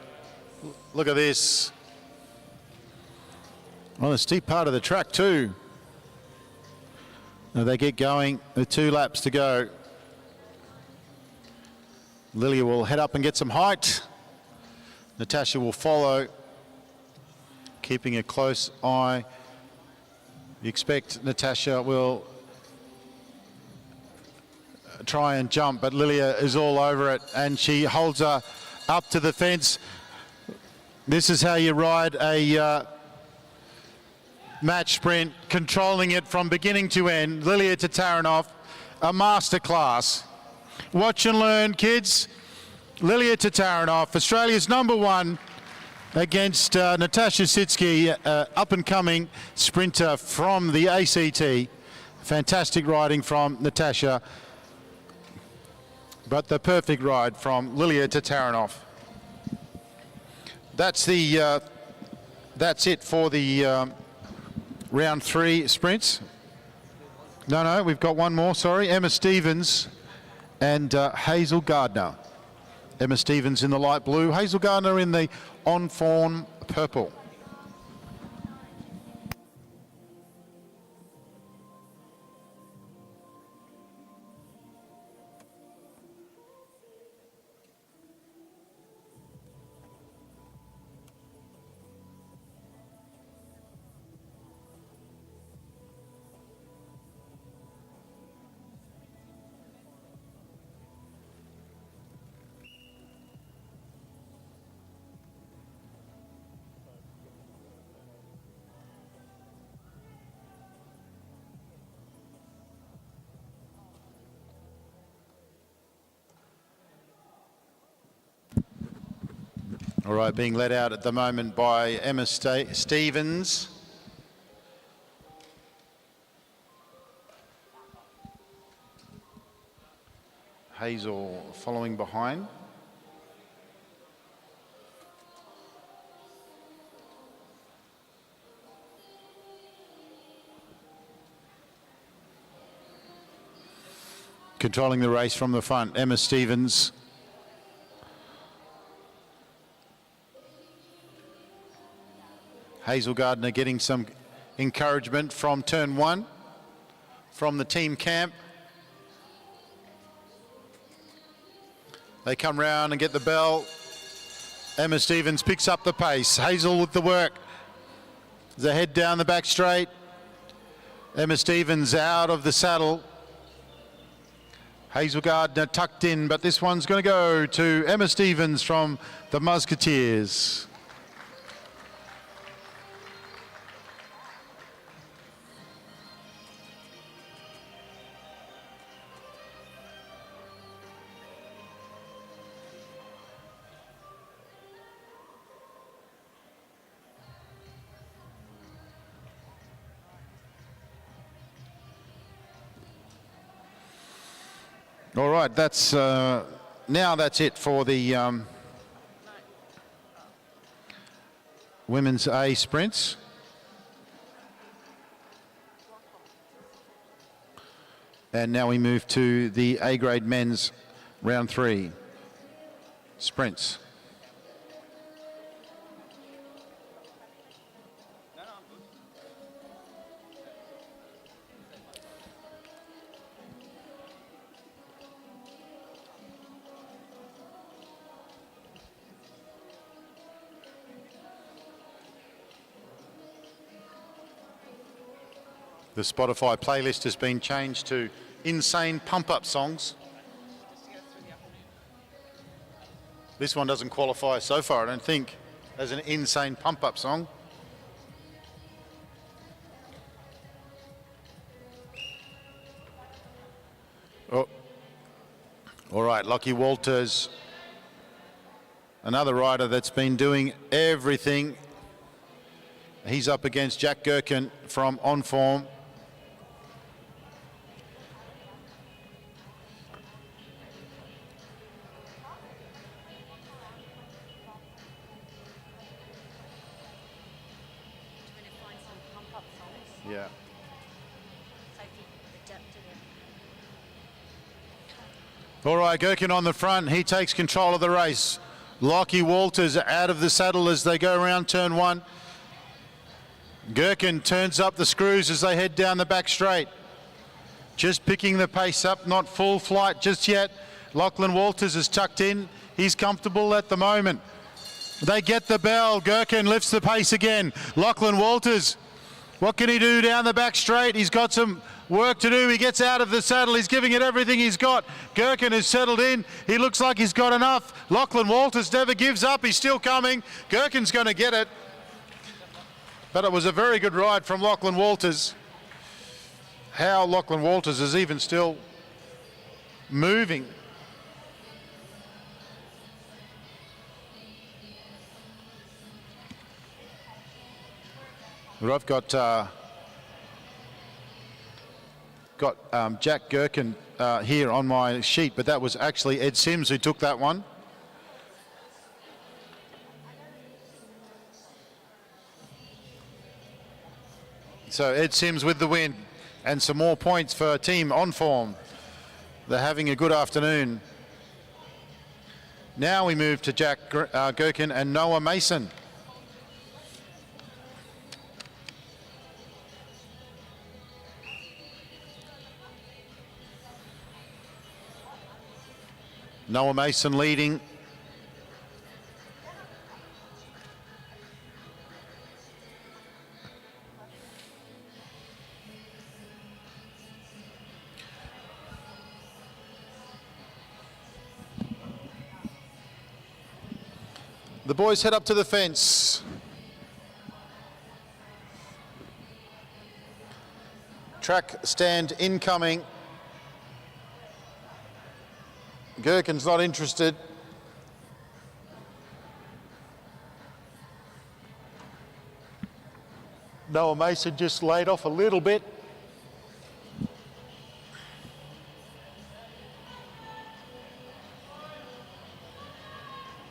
Look at this. On a steep part of the track too. Now they get going with 2 laps to go. Lilia will head up and get some height. Natasha will follow, keeping a close eye. You expect Natasha will try and jump, but Lilia is all over it, and she holds her up to the fence. This is how you ride a match sprint, controlling it from beginning to end. Lilia Tatarinov, a masterclass. Watch and learn, kids. Lilia Tatarinov, Australia's #1 against Natasha Sitsky, up-and-coming sprinter from the ACT. Fantastic riding from Natasha, but the perfect ride from Lilia Tatarinov. That's it for the round 3 sprints. No, we've got one more, sorry. Emma Stevens and Hazel Gardner. Emma Stevens in the light blue, Hazel Gardner in the on-form purple. All right, being led out at the moment by Emma Stevens. Hazel following behind. Controlling the race from the front, Emma Stevens. Hazel Gardner getting some encouragement from turn 1 from the team camp. They come round and get the bell. Emma Stevens picks up the pace. Hazel with the work. The head down the back straight. Emma Stevens out of the saddle. Hazel Gardner tucked in, but this one's going to go to Emma Stevens from the Musketeers. All right, that's now that's it for the women's A sprints. And now we move to the A grade men's round 3 sprints. The Spotify playlist has been changed to insane pump-up songs. This one doesn't qualify so far, I don't think, as an insane pump-up song. Oh. All right, Lockie Walters, another rider that's been doing everything. He's up against Jack Gherkin from On Form. Yeah. All right, Gherkin on the front. He takes control of the race. Lockie Walters out of the saddle as they go around turn one. Gherkin turns up the screws as they head down the back straight. Just picking the pace up, not full flight just yet. Lachlan Walters is tucked in. He's comfortable at the moment. They get the bell. Gherkin lifts the pace again. Lachlan Walters, what can he do down the back straight? He's got some work to do. He gets out of the saddle. He's giving it everything he's got. Gherkin is settled in. He looks like he's got enough. Lachlan Walters never gives up. He's still coming. Gherkin's going to get it. But it was a very good ride from Lachlan Walters. How Lachlan Walters is even still moving. But I've got Jack Gherkin here on my sheet, but that was actually Ed Sims who took that one. So Ed Sims with the win and some more points for Team On Form. They're having a good afternoon. Now we move to Jack Gherkin and Noah Mason. Noah Mason leading. The boys head up to the fence. Track stand incoming. Gherkin's not interested. Noah Mason just laid off a little bit.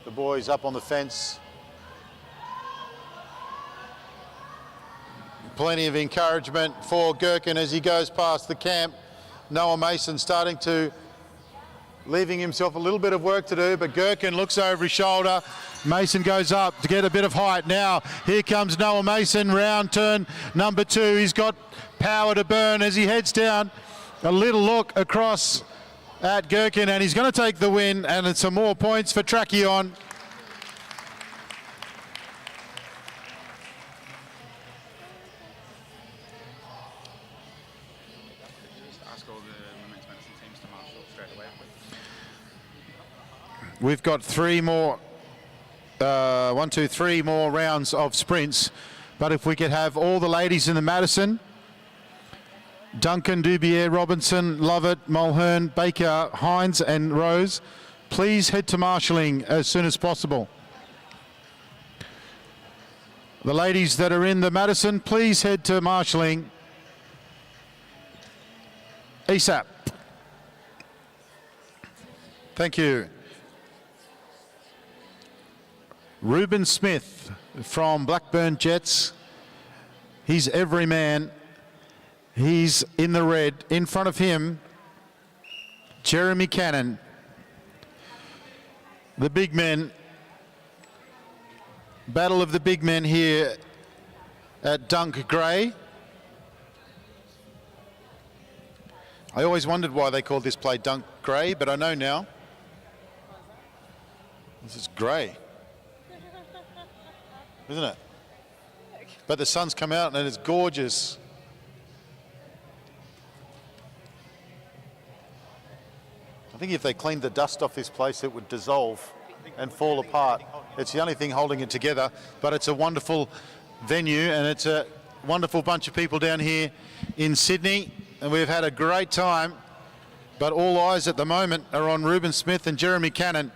The boys up on the fence. Plenty of encouragement for Gherkin as he goes past the camp. Noah Mason starting to leaving himself a little bit of work to do, but Gherkin looks over his shoulder. Mason goes up to get a bit of height. Now, here comes Noah Mason, round turn number 2. He's got power to burn as he heads down. A little look across at Gherkin, and he's going to take the win, and it's some more points for Trackion. We've got 3 more, 1, 2, 3 more rounds of sprints. But if we could have all the ladies in the Madison, Duncan, Dubier, Robinson, Lovett, Mulhern, Baker, Hines and Rose, please head to marshalling as soon as possible. The ladies that are in the Madison, please head to marshalling ASAP. Thank you. Ruben Smith from Blackburn Jets. He's every man. He's in the red. In front of him, Jeremy Cannon. The big men. Battle of the big men here at Dunk Grey. I always wondered why they called this play Dunk Grey, but I know now. This is grey. Isn't it? But the sun's come out and it's gorgeous. I think if they cleaned the dust off this place, it would dissolve and fall apart. It's the only thing holding it together, but it's a wonderful venue and it's a wonderful bunch of people down here in Sydney, and we've had a great time But all eyes at the moment are on Ruben Smith and Jeremy Cannon.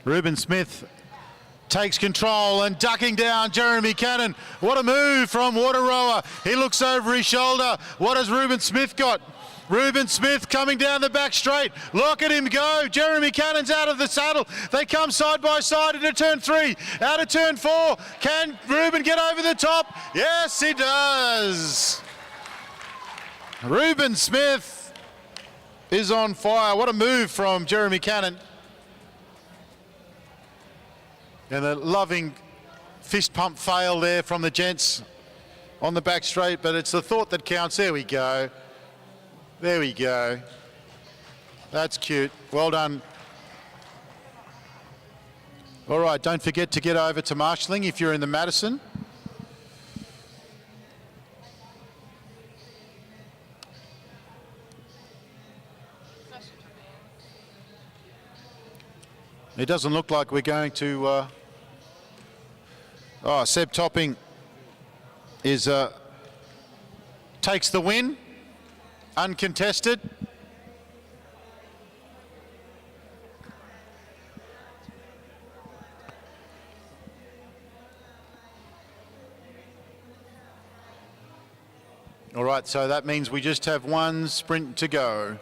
Ruben Smith takes control and ducking down Jeremy Cannon. What a move from Water Rower. He looks over his shoulder. What has Ruben Smith got? Ruben Smith coming down the back straight. Look at him go. Jeremy Cannon's out of the saddle. They come side by side into turn 3. Out of turn 4. Can Ruben get over the top? Yes, he does. Ruben Smith is on fire. What a move from Jeremy Cannon. And a loving fist pump fail there from the gents on the back straight, but it's the thought that counts. There we go. There we go. That's cute. Well done. All right, don't forget to get over to marshalling if you're in the Madison. It doesn't look like we're going to... Seb Topping is takes the win, uncontested. All right, so that means we just have one sprint to go.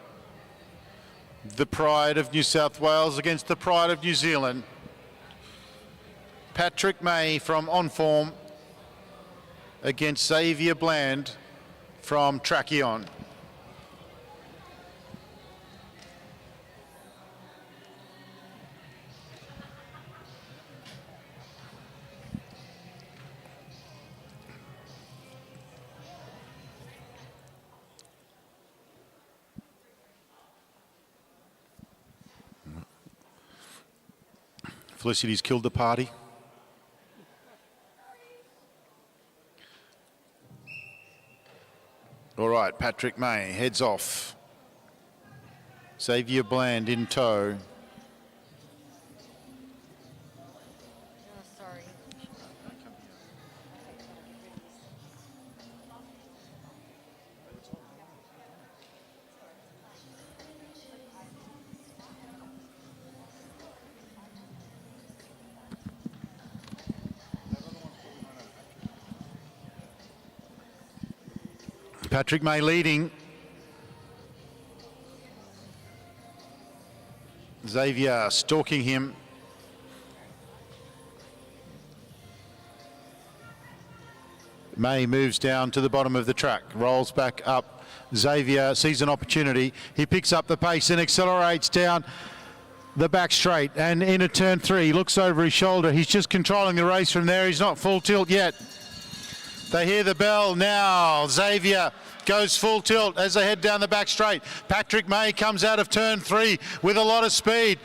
The pride of New South Wales against the pride of New Zealand. Patrick May from On Form against Xavier Bland from Tracheon. Felicity's killed the party. All right, Patrick May heads off. Xavier Bland in tow.
Oh, sorry.
Patrick May leading. Xavier stalking him. May moves down to the bottom of the track, rolls back up. Xavier sees an opportunity. He picks up the pace and accelerates down the back straight and into turn 3. Looks over his shoulder. He's just controlling the race from there. He's not full tilt yet. They hear the bell now. Xavier goes full tilt as they head down the back straight. Patrick May comes out of turn 3 with a lot of speed.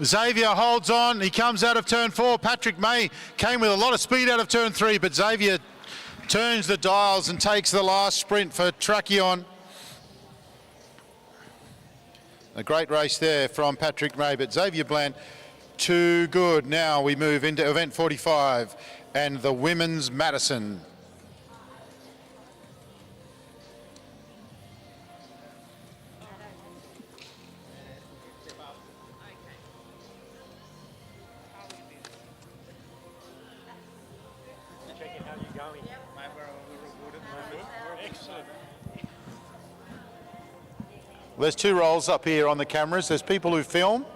Xavier holds on. He comes out of turn 4. Patrick May came with a lot of speed out of turn 3, but Xavier turns the dials and takes the last sprint for Tracheon. A great race there from Patrick May, but Xavier Bland, too good. Now we move into event 45 and the women's Madison.
Checking how you're going. Excellent.
There's two roles up here on the cameras. There's people who film,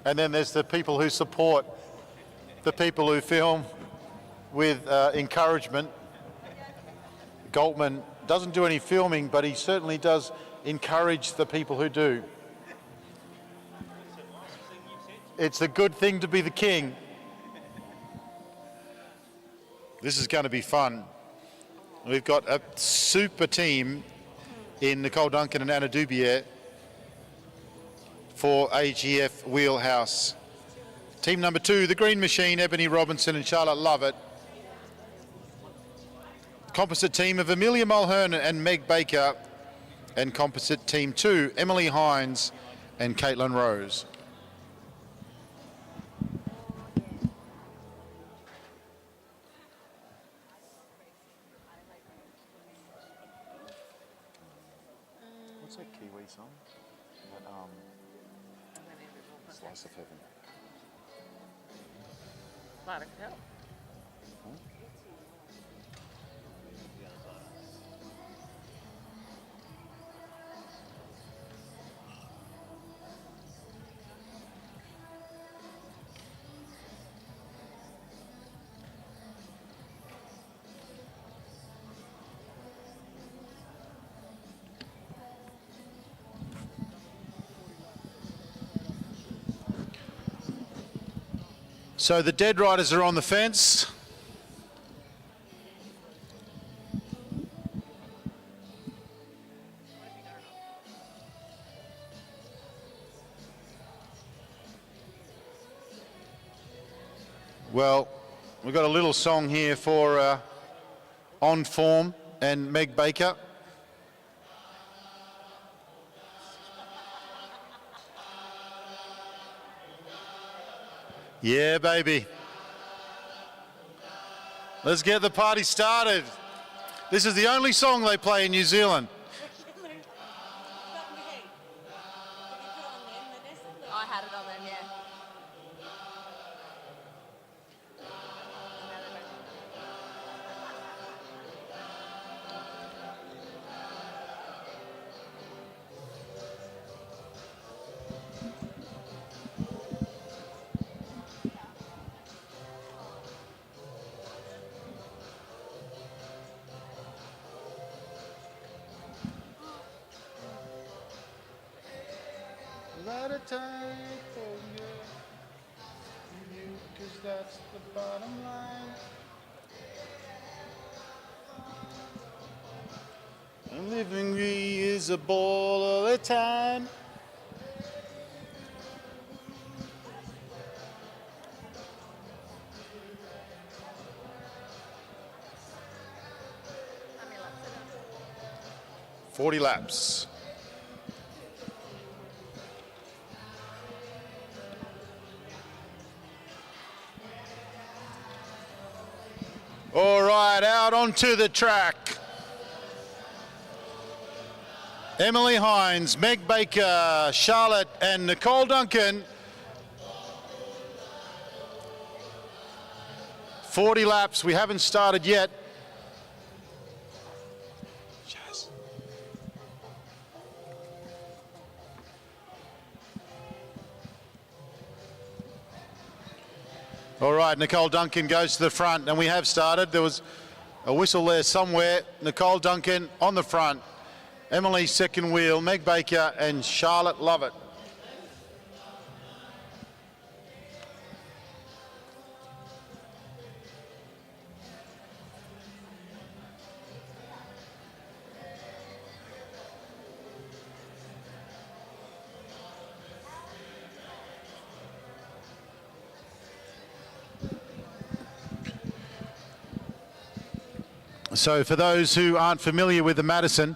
and then there's the people who support the people who film with encouragement. Galtman doesn't do any filming, but he certainly does encourage the people who do. It's a good thing to be the king. This is going to be fun. We've got a super team in Nicole Duncan and Anna Dubier for AGF Wheelhouse. Team number 2, the Green Machine, Ebony Robinson and Charlotte Lovett. Composite team of Amelia Mulhern and Meg Baker. And composite team 2, Emily Hines and Caitlin Rose.
that Kiwi song? That, Slice of Heaven.
Bloody hell.
So the dead riders are on the fence. Well, we've got a little song here for On Form and Meg Baker. Yeah, baby. Let's get the party started. This is the only song they play in New Zealand.
I had it on them, yeah.
Let it take for you, 'cause that's the bottom line. And living is a ball all the time.
How many laps are there?
40 laps. All right, out onto the track. Emily Hines, Meg Baker, Charlotte and Nicole Duncan. 40 laps, we haven't started yet. All right, Nicole Duncan goes to the front, and we have started. There was a whistle there somewhere. Nicole Duncan on the front. Emily second wheel, Meg Baker and Charlotte Lovett. So for those who aren't familiar with the Madison,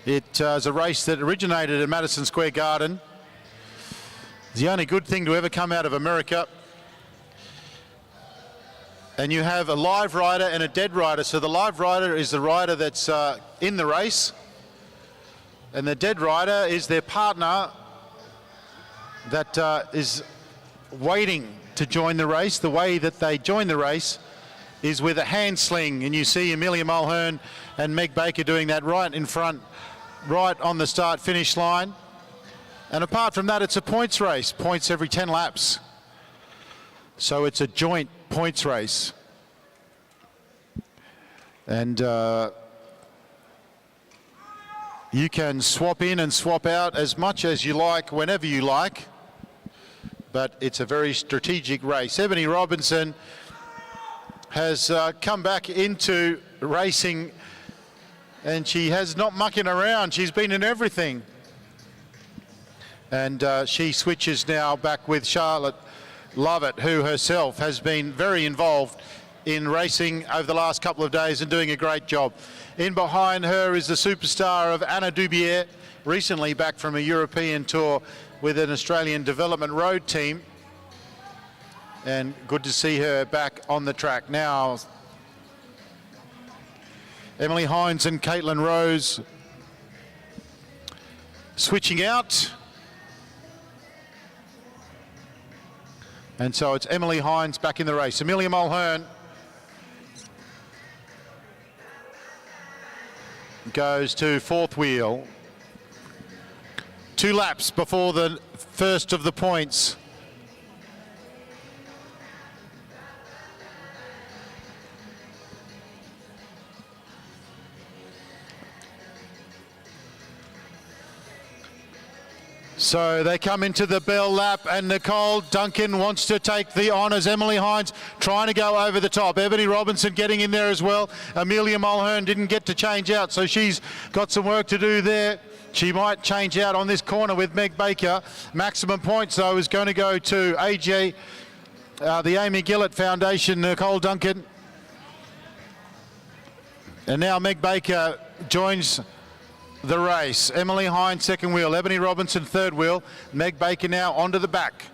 it is a race that originated at Madison Square Garden. It's the only good thing to ever come out of America. And you have a live rider and a dead rider. So the live rider is the rider that's in the race. And the dead rider is their partner that is waiting to join the race. The way that they join the race is with a hand sling, and you see Amelia Mulhern and Meg Baker doing that right in front, right on the start finish line. And apart from that, it's a points race, points every 10 laps. So it's a joint points race. And you can swap in and swap out as much as you like, whenever you like, but it's a very strategic race. Ebony Robinson has come back into racing, and she has not mucking around. She's been in everything. And she switches now back with Charlotte Lovett, who herself has been very involved in racing over the last couple of days and doing a great job. In behind her is the superstar of Anna Dubier, recently back from a European tour with an Australian Development Road team. And good to see her back on the track. Now, Emily Hines and Caitlin Rose switching out. And so it's Emily Hines back in the race. Amelia Mulhern goes to fourth wheel. 2 laps before the first of the points. So they come into the bell lap, and Nicole Duncan wants to take the honours. Emily Hines trying to go over the top. Ebony Robinson getting in there as well. Amelia Mulhern didn't get to change out, so she's got some work to do there. She might change out on this corner with Meg Baker. Maximum points, though, is going to go to AJ, the Amy Gillett Foundation, Nicole Duncan. And now Meg Baker joins the race. Emily Hines second wheel, Ebony Robinson third wheel, Meg Baker now onto the back.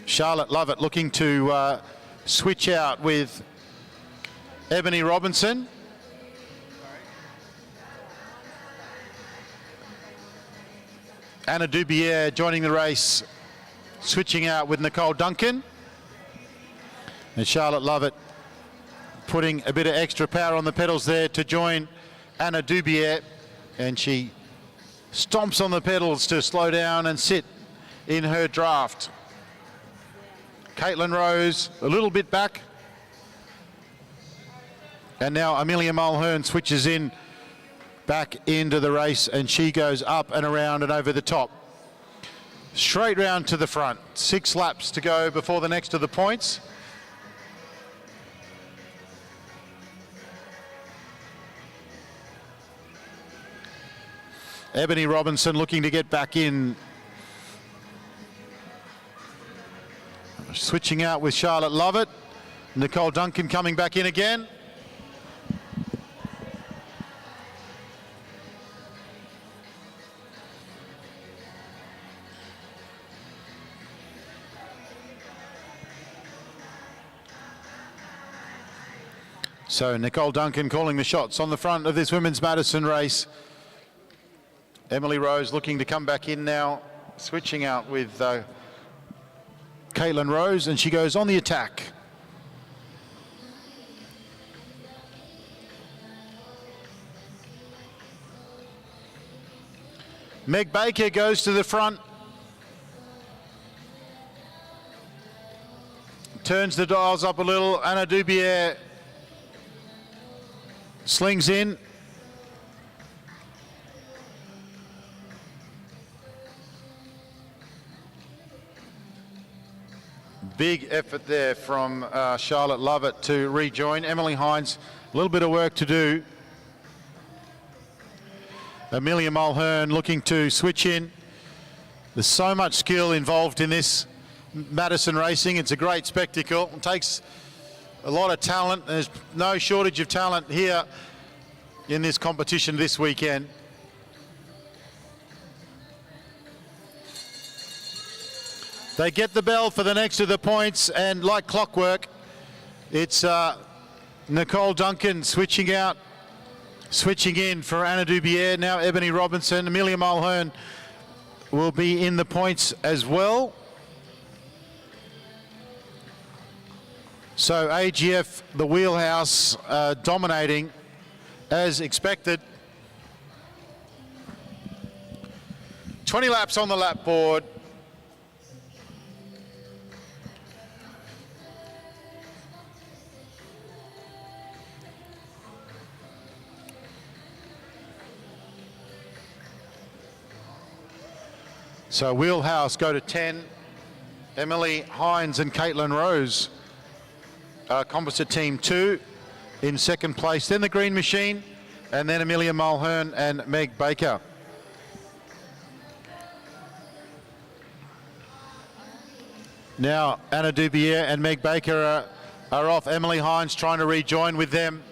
Charlotte Lovett looking to switch out with Ebony Robinson. Anna Dubier joining the race, switching out with Nicole Duncan. And Charlotte Lovett putting a bit of extra power on the pedals there to join Anna Dubier. And she stomps on the pedals to slow down and sit in her draft. Caitlin Rose a little bit back. And now Amelia Mulhern switches in back into the race, and she goes up and around and over the top. Straight round to the front. 6 laps to go before the next of the points. Ebony Robinson looking to get back in. Switching out with Charlotte Lovett. Nicole Duncan coming back in again. So Nicole Duncan calling the shots on the front of this women's Madison race. Emily Rose looking to come back in now, switching out with Caitlin Rose, and she goes on the attack. Meg Baker goes to the front. Turns the dials up a little. Anna Dubier slings in. Big effort there from Charlotte Lovett to rejoin. Emily Hines, a little bit of work to do. Amelia Mulhern looking to switch in. There's so much skill involved in this Madison racing. It's a great spectacle. It takes a lot of talent. There's no shortage of talent here in this competition this weekend. They get the bell for the next of the points, and like clockwork, it's Nicole Duncan switching out, switching in for Anna Dubier. Now Ebony Robinson. Amelia Mulhern will be in the points as well. So AGF, the wheelhouse, dominating as expected. 20 laps on the lap board. So wheelhouse go to 10. Emily Hines and Caitlin Rose, composite team 2 in second place. Then the green machine, and then Amelia Mulhern and Meg Baker. Now Anna Dubier and Meg Baker are off. Emily Hines trying to rejoin with them,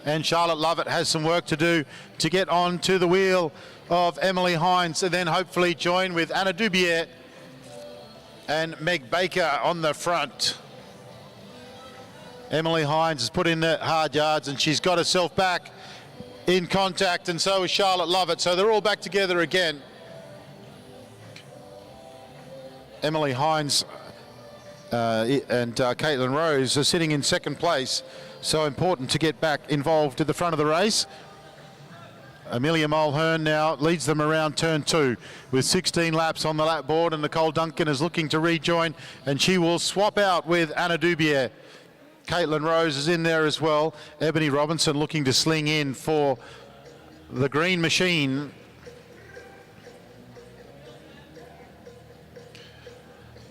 and Charlotte Lovett has some work to do to get on to the wheel of Emily Hines, and then hopefully join with Anna Dubier and Meg Baker on the front. Emily Hines has put in the hard yards and she's got herself back in contact, and so is Charlotte Lovett. So they're all back together again. Emily Hines and Caitlin Rose are sitting in second place. So important to get back involved at the front of the race. Amelia Mulhern now leads them around turn 2 with 16 laps on the lap board, and Nicole Duncan is looking to rejoin, and she will swap out with Anna Dubier. Caitlin Rose is in there as well. Ebony Robinson looking to sling in for the green machine.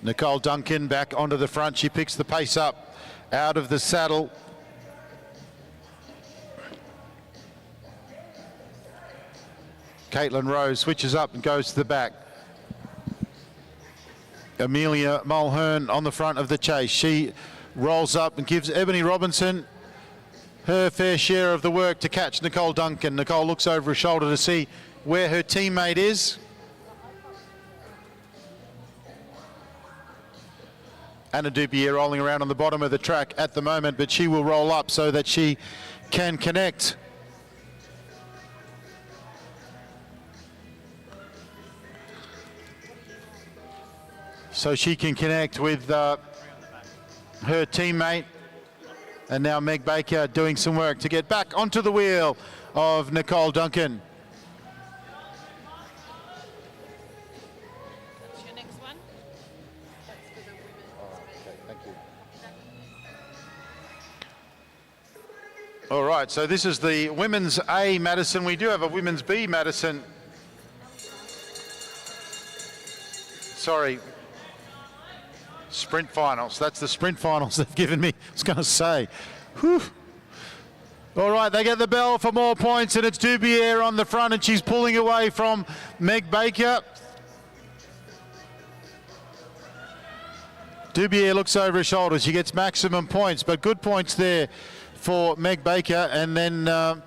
Nicole Duncan back onto the front. She picks the pace up out of the saddle. Caitlin Rose switches up and goes to the back. Amelia Mulhern on the front of the chase. She rolls up and gives Ebony Robinson her fair share of the work to catch Nicole Duncan. Nicole looks over her shoulder to see where her teammate is. Anna Dubier rolling around on the bottom of the track at the moment, but she will roll up so that she can connect. So she can connect with her teammate, and now Meg Baker doing some work to get back onto the wheel of Nicole Duncan.
What's your next one? That's for the women's.
Okay, thank you.
All right, so this is the women's A Madison. We do have a women's B Madison. Sorry. Sprint finals. That's the sprint finals they've given me. I was going to say. Whew. All right, they get the bell for more points, and it's Dubier on the front, and she's pulling away from Meg Baker. Dubier looks over her shoulder. She gets maximum points, but good points there for Meg Baker. And then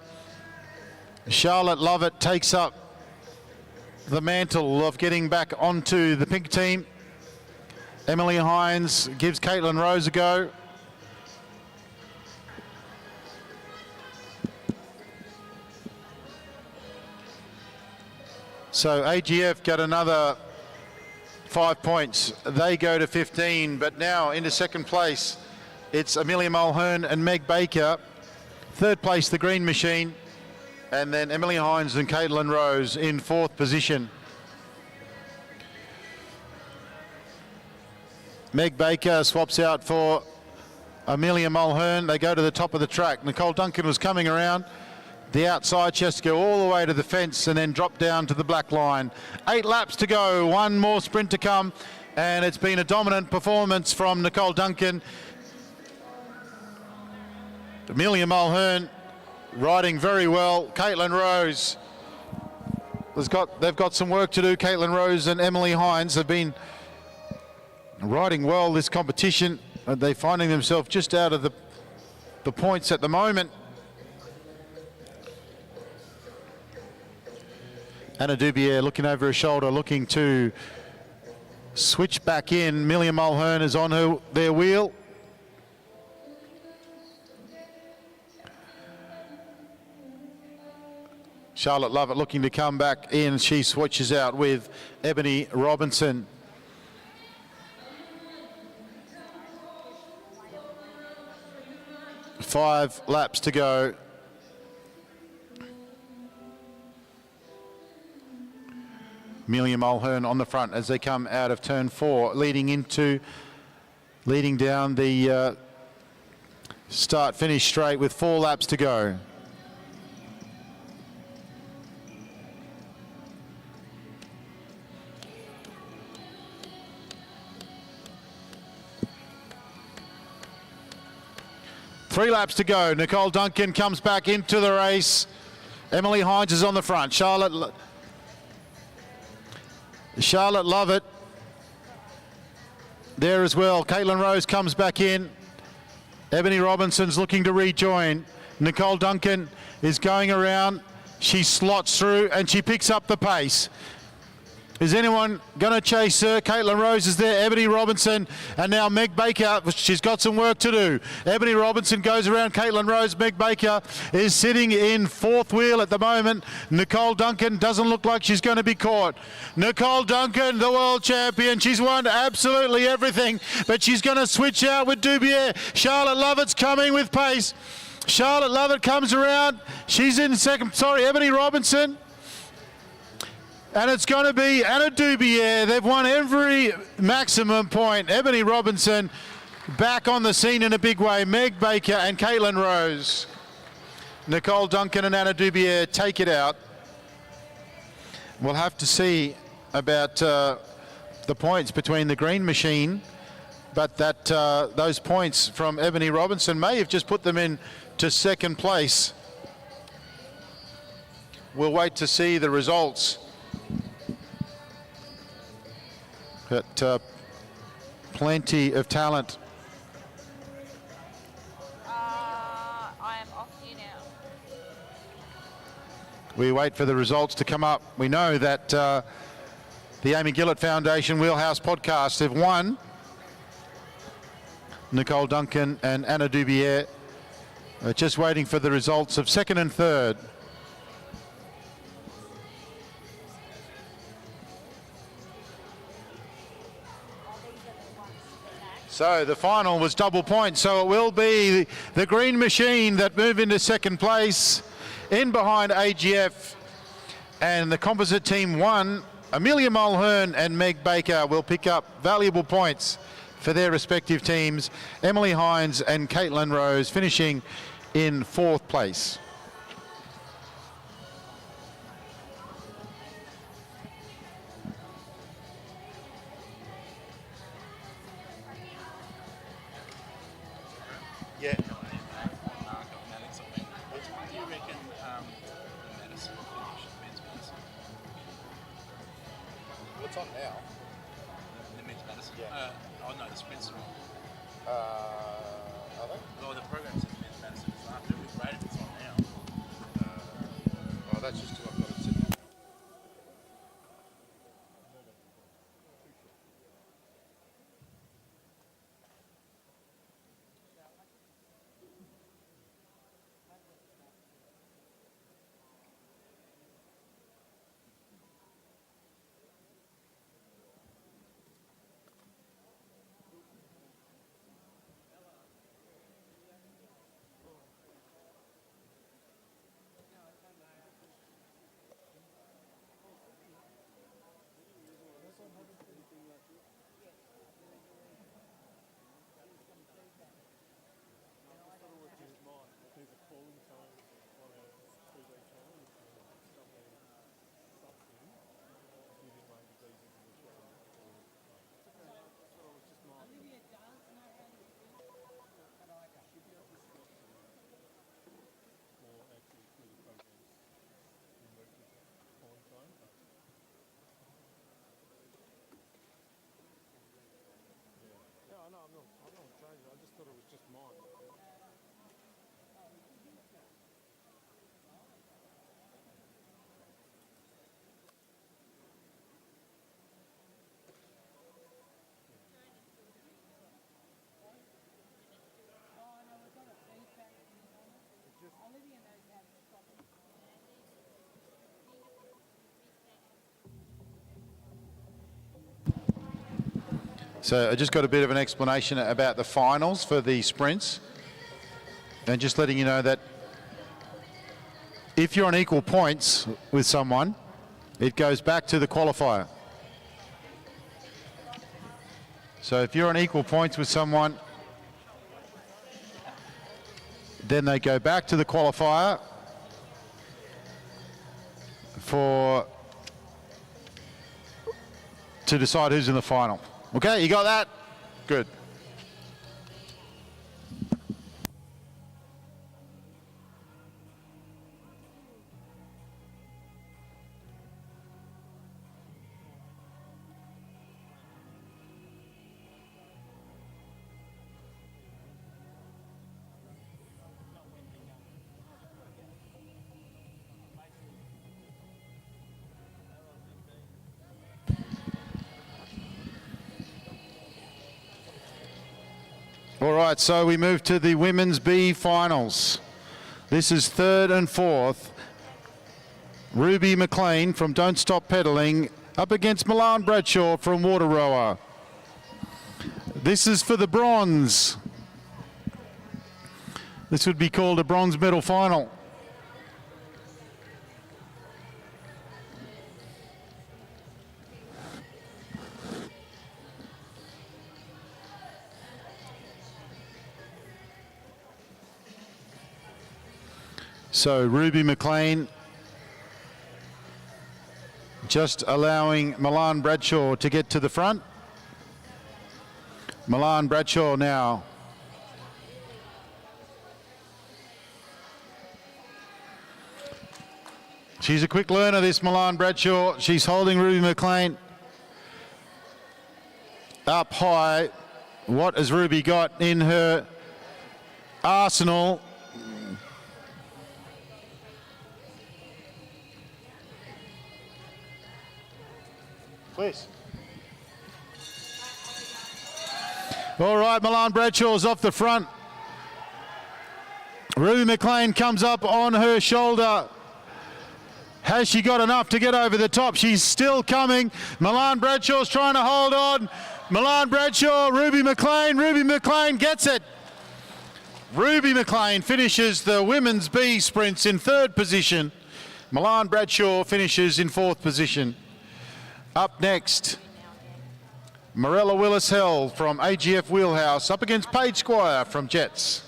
Charlotte Lovett takes up the mantle of getting back onto the pink team. Emily Hines gives Caitlin Rose a go. So AGF got another 5 points. They go to 15, but now into second place, it's Amelia Mulhern and Meg Baker. Third place, the Green Machine, and then Emily Hines and Caitlin Rose in fourth position. Meg Baker swaps out for Amelia Mulhern. They go to the top of the track. Nicole Duncan was coming around the outside. She has to go all the way to the fence and then drop down to the black line. 8 laps to go, one more sprint to come, and it's been a dominant performance from Nicole Duncan. Amelia Mulhern riding very well. Caitlin Rose they've got some work to do. Caitlin Rose and Emily Hines have been riding well this competition. They're finding themselves just out of the points at the moment. Anna Dubier looking over her shoulder, looking to switch back in. Amelia Mulhern is on their wheel. Charlotte Lovett looking to come back in. She switches out with Ebony Robinson. Five laps to go. Amelia Mulhern on the front as they come out of turn 4, leading down the start-finish straight with 4 laps to go. Three laps to go. Nicole Duncan comes back into the race. Emily Hines is on the front. Charlotte Lovett there as well. Caitlin Rose comes back in. Ebony Robinson's looking to rejoin. Nicole Duncan is going around. She slots through and she picks up the pace. Is anyone going to chase her? Caitlin Rose is there, Ebony Robinson, and now Meg Baker. She's got some work to do. Ebony Robinson goes around Caitlin Rose. Meg Baker is sitting in fourth wheel at the moment. Nicole Duncan doesn't look like she's going to be caught. Nicole Duncan, the world champion. She's won absolutely everything, but she's going to switch out with Dubier. Charlotte Lovett's coming with pace. Charlotte Lovett comes around. She's in second. Sorry, Ebony Robinson. And it's going to be Anna Dubier. They've won every maximum point. Ebony Robinson back on the scene in a big way. Meg Baker and Caitlin Rose. Nicole Duncan and Anna Dubier take it out. We'll have to see about the points between the green machine, but that those points from Ebony Robinson may have just put them in to second place. We'll wait to see the results. But plenty of talent.
I am off you now.
We wait for the results to come up. We know that the Amy Gillett Foundation Wheelhouse podcast have won. Nicole Duncan and Anna Dubier are just waiting for the results of second and third. So the final was double points, so it will be the green machine that move into second place. In behind AGF, and the composite team won. Amelia Mulhern and Meg Baker will pick up valuable points for their respective teams. Emily Hines and Caitlin Rose finishing in fourth place. Yeah.
What do you reckon the Madison finish, men's Madison?
What's on now?
The men's Madison?
Yeah.
Oh no, the sprints are on.
Are they?
Well, the program says men's Madison is after. It'd be great if it's on now.
Oh, that's just who I've got it sitting.
I'm not changing. I just thought it was just mine.
So I just got a bit of an explanation about the finals for the sprints, and just letting you know that if you're on equal points with someone, it goes back to the qualifier. So if you're on equal points with someone, then they go back to the qualifier to decide who's in the final. Okay, you got that? Good. All right, so we move to the women's B finals. This is third and fourth. Ruby McLean from Don't Stop Pedaling up against Milan Bradshaw from Water Rower. This is for the bronze. This would be called a bronze medal final. So Ruby McLean just allowing Milan Bradshaw to get to the front. Milan Bradshaw now. She's a quick learner, this Milan Bradshaw. She's holding Ruby McLean up high. What has Ruby got in her arsenal? Please. All right, Milan Bradshaw's off the front. Ruby McLean comes up on her shoulder. Has she got enough to get over the top? She's still coming. Milan Bradshaw's trying to hold on. Milan Bradshaw, Ruby McLean gets it. Ruby McLean finishes the women's B sprints in third position. Milan Bradshaw finishes in fourth position. Up next, Morella Willis-Hell from AGF Wheelhouse up against Paige Squire from Jets.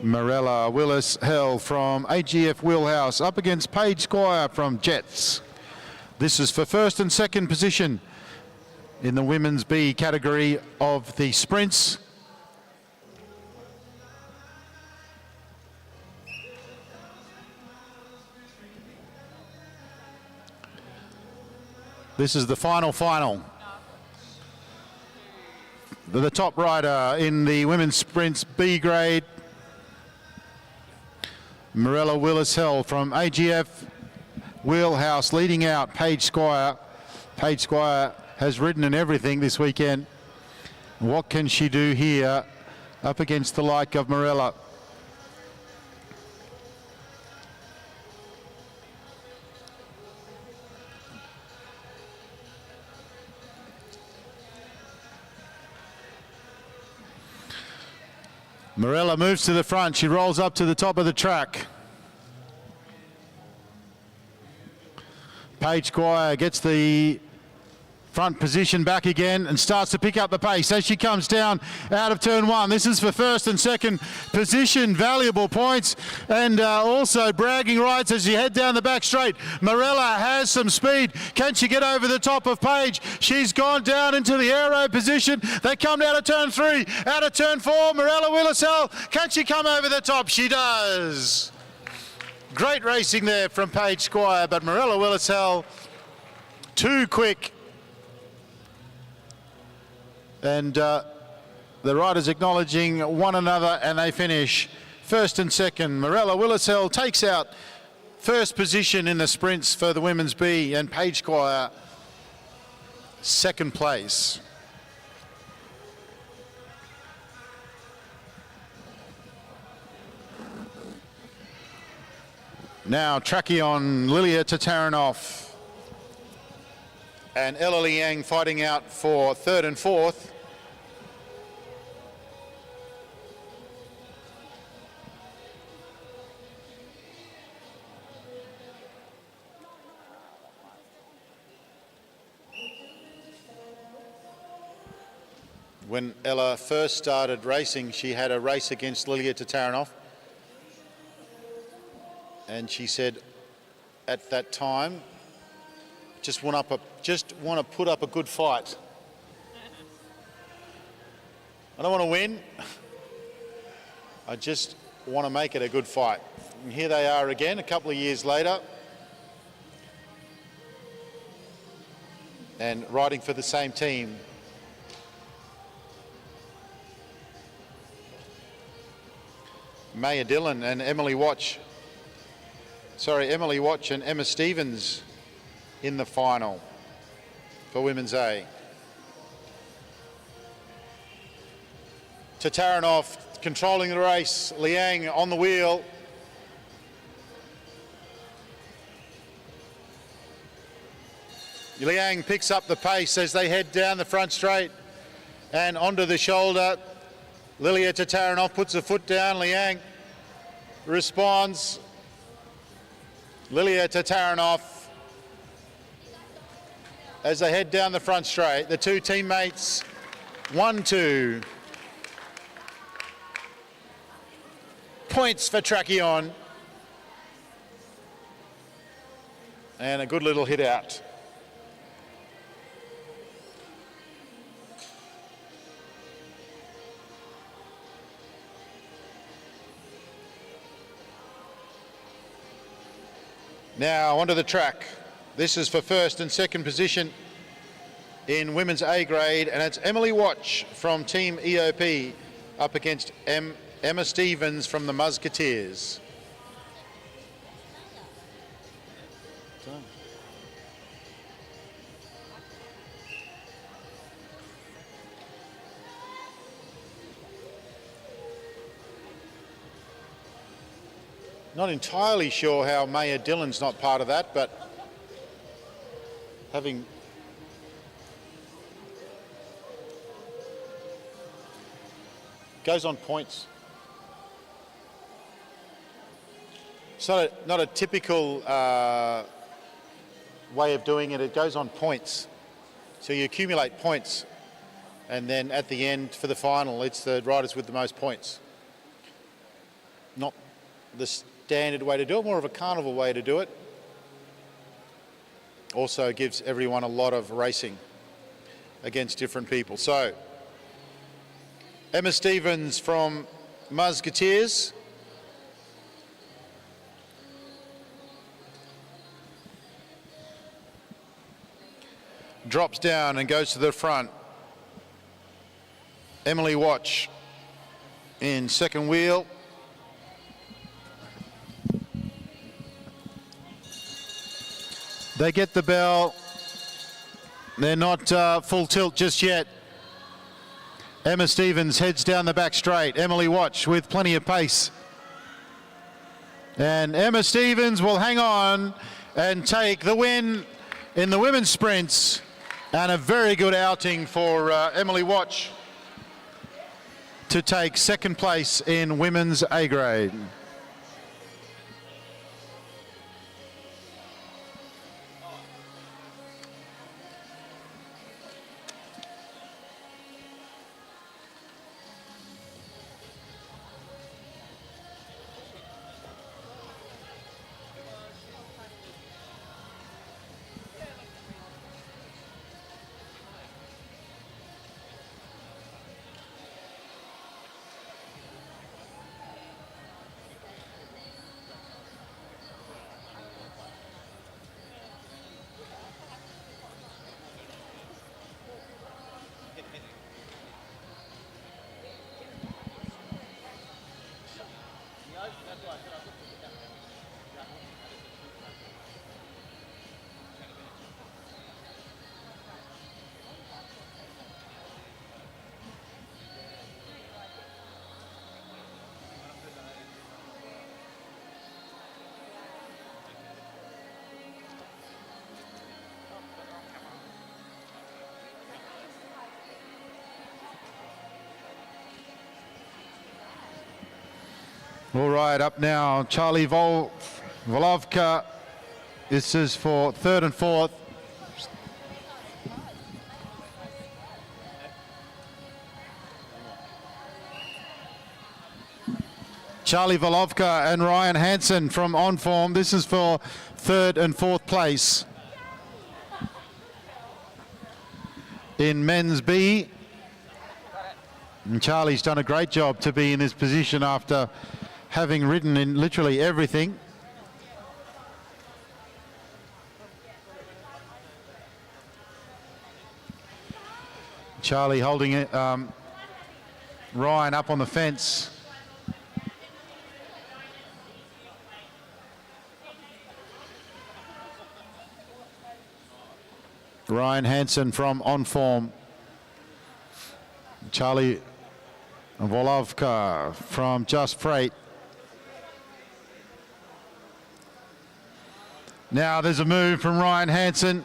Morella Willis-Hell from AGF Wheelhouse up against Paige Squire from Jets. This is for first and second position in the women's B category of the sprints. This is the final. The top rider in the women's sprints B grade, Morella Willis-Hell from AGF Wheelhouse leading out Paige Squire. Paige Squire has ridden in everything this weekend. What can she do here up against the like of Morella? Morella moves to the front. She rolls up to the top of the track. Paige Squire gets the front position back again and starts to pick up the pace as she comes down out of turn one. This is for first and second position, valuable points, and also bragging rights as you head down the back straight. Morella has some speed. Can she get over the top of Paige? She's gone down into the aero position. They come down to turn three, out of turn four. Morella Willis-Hell, can she come over the top? She does. Great racing there from Paige Squire, but Morella Willis-Hell too quick. And the riders acknowledging one another, and they finish first and second. Morella Willis-Hell takes out first position in the sprints for the women's B, and Paige Squire second place. Now Tracheon, Lilia Tatarinov and Ella Liang fighting out for third and fourth. When Ella first started racing, she had a race against Lilia Tatarinov. And she said at that time, just want to put up a good fight. I don't want to win. I just want to make it a good fight. And here they are again, a couple of years later. And riding for the same team. Maya Dillon and Emily Watch and Emma Stevens in the final for Women's A. Tatarinov controlling the race, Liang on the wheel. Liang picks up the pace as they head down the front straight and onto the shoulder. Lilia Tatarinov puts a foot down, Liang responds. Lilia Tatarinov as they head down the front straight. The two teammates, 1-2. Points for Tracheon. And a good little hit out. Now onto the track. This is for first and second position in women's A grade, and it's Emily Watch from Team EOP up against Emma Stevens from the Musketeers. Not entirely sure how Maya Dillon's not part of that, but having goes on points. It's not a typical way of doing it. It goes on points. So you accumulate points, and then at the end for the final, it's the riders with the most points. Not the standard way to do it, more of a carnival way to do it. Also gives everyone a lot of racing against different people. So, Emma Stevens from Musketeers. Drops down and goes to the front. Emily Watch in second wheel. They get the bell. They're not full tilt just yet. Emma Stevens heads down the back straight. Emily Watch with plenty of pace. And Emma Stevens will hang on and take the win in the women's sprints. And a very good outing for Emily Watch to take second place in women's A grade. All right, up now, Charlie Volovka. This is for third and fourth. Charlie Volovka and Ryan Hansen from On Form. This is for third and fourth place. In men's B. And Charlie's done a great job to be in this position after having ridden in literally everything. Charlie holding it, Ryan up on the fence. Ryan Hansen from On Form. Charlie Volovka from Just Freight. Now there's a move from Ryan Hansen.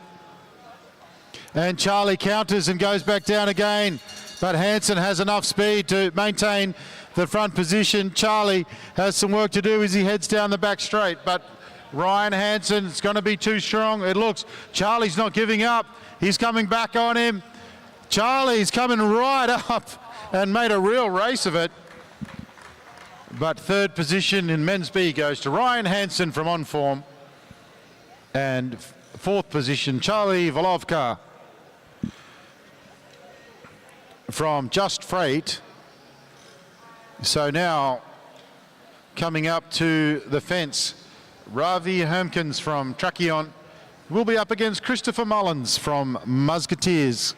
And Charlie counters and goes back down again. But Hansen has enough speed to maintain the front position. Charlie has some work to do as he heads down the back straight. But Ryan Hansen, it's going to be too strong. It looks, Charlie's not giving up. He's coming back on him. Charlie's coming right up and made a real race of it. But third position in men's B goes to Ryan Hansen from On Form. And fourth position, Charlie Volovka from Just Freight. So now coming up to the fence, Ravi Hermkins from Tracheon will be up against Christopher Mullins from Musketeers.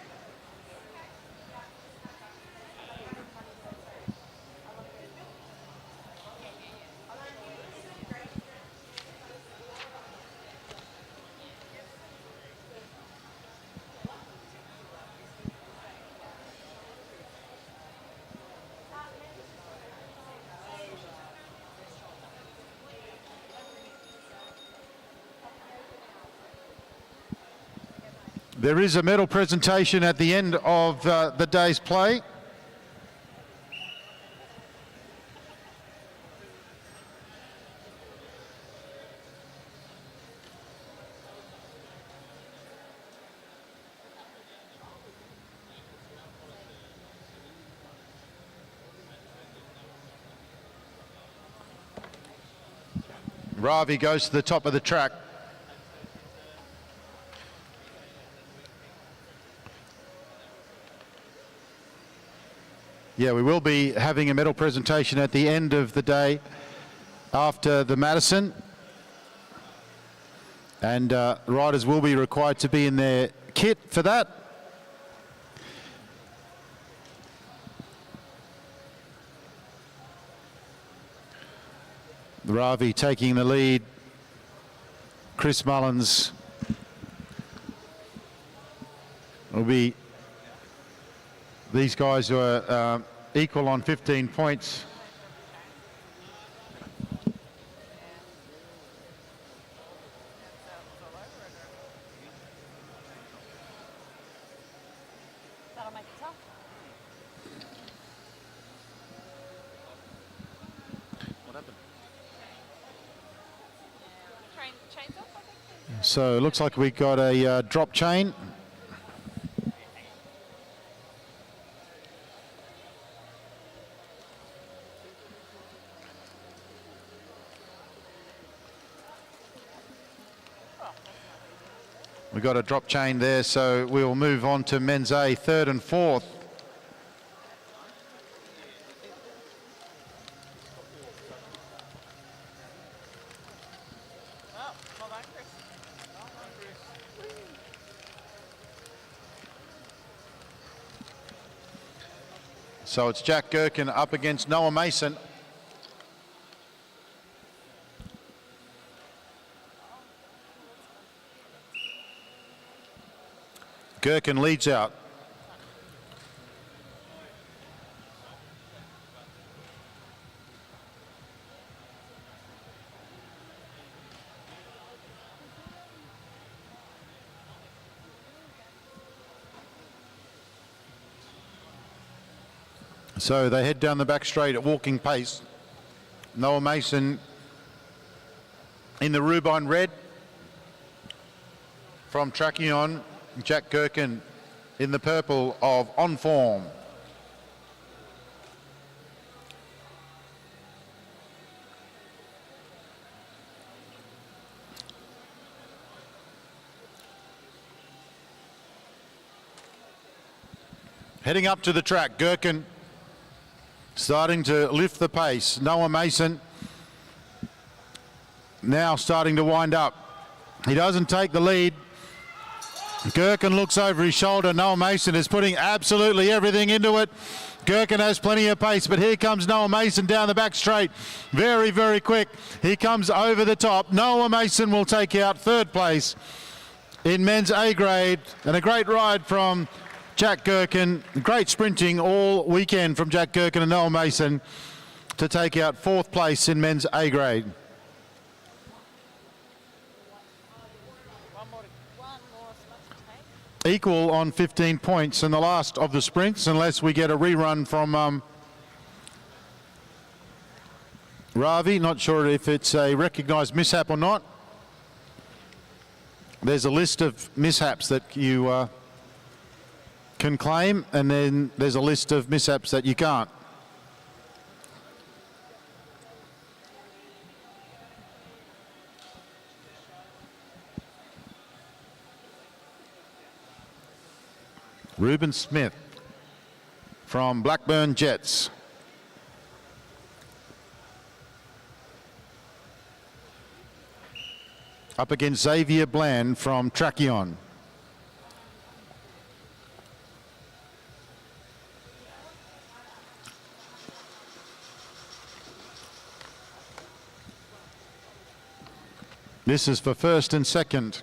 There is a medal presentation at the end of the day's play. Ravi goes to the top of the track. Yeah, we will be having a medal presentation at the end of the day after the Madison. And riders will be required to be in their kit for that. Ravi taking the lead. Chris Mullins will be, these guys are equal on 15 points.
That'll make it tough.
What happened?
Chains off, I think.
So it looks like we got a drop chain. We got a drop chain there, so we'll move on to men's A, third and fourth.
Oh, hold on, Chris.
So it's Jack Gherkin up against Noah Mason. Gherkin leads out. So they head down the back straight at walking pace. Noah Mason in the Rubine red from Tracheon. Jack Gherkin in the purple of On Form. Heading up to the track, Gherkin starting to lift the pace. Noah Mason now starting to wind up. He doesn't take the lead. Gherkin looks over his shoulder. Noah Mason is putting absolutely everything into it. Gherkin has plenty of pace, but here comes Noah Mason down the back straight. Very, very quick. He comes over the top. Noah Mason will take out third place. in men's A grade, and a great ride from Jack Gherkin. Great sprinting all weekend from Jack Gherkin and Noel Mason to take out fourth place in men's A grade. Equal on 15 points in the last of the sprints, unless we get a rerun from Ravi. Not sure if it's a recognised mishap or not. There's a list of mishaps that you can claim, and then there's a list of mishaps that you can't. Reuben Smith from Blackburn Jets. Up against Xavier Bland from Tracheon. This is for first and second.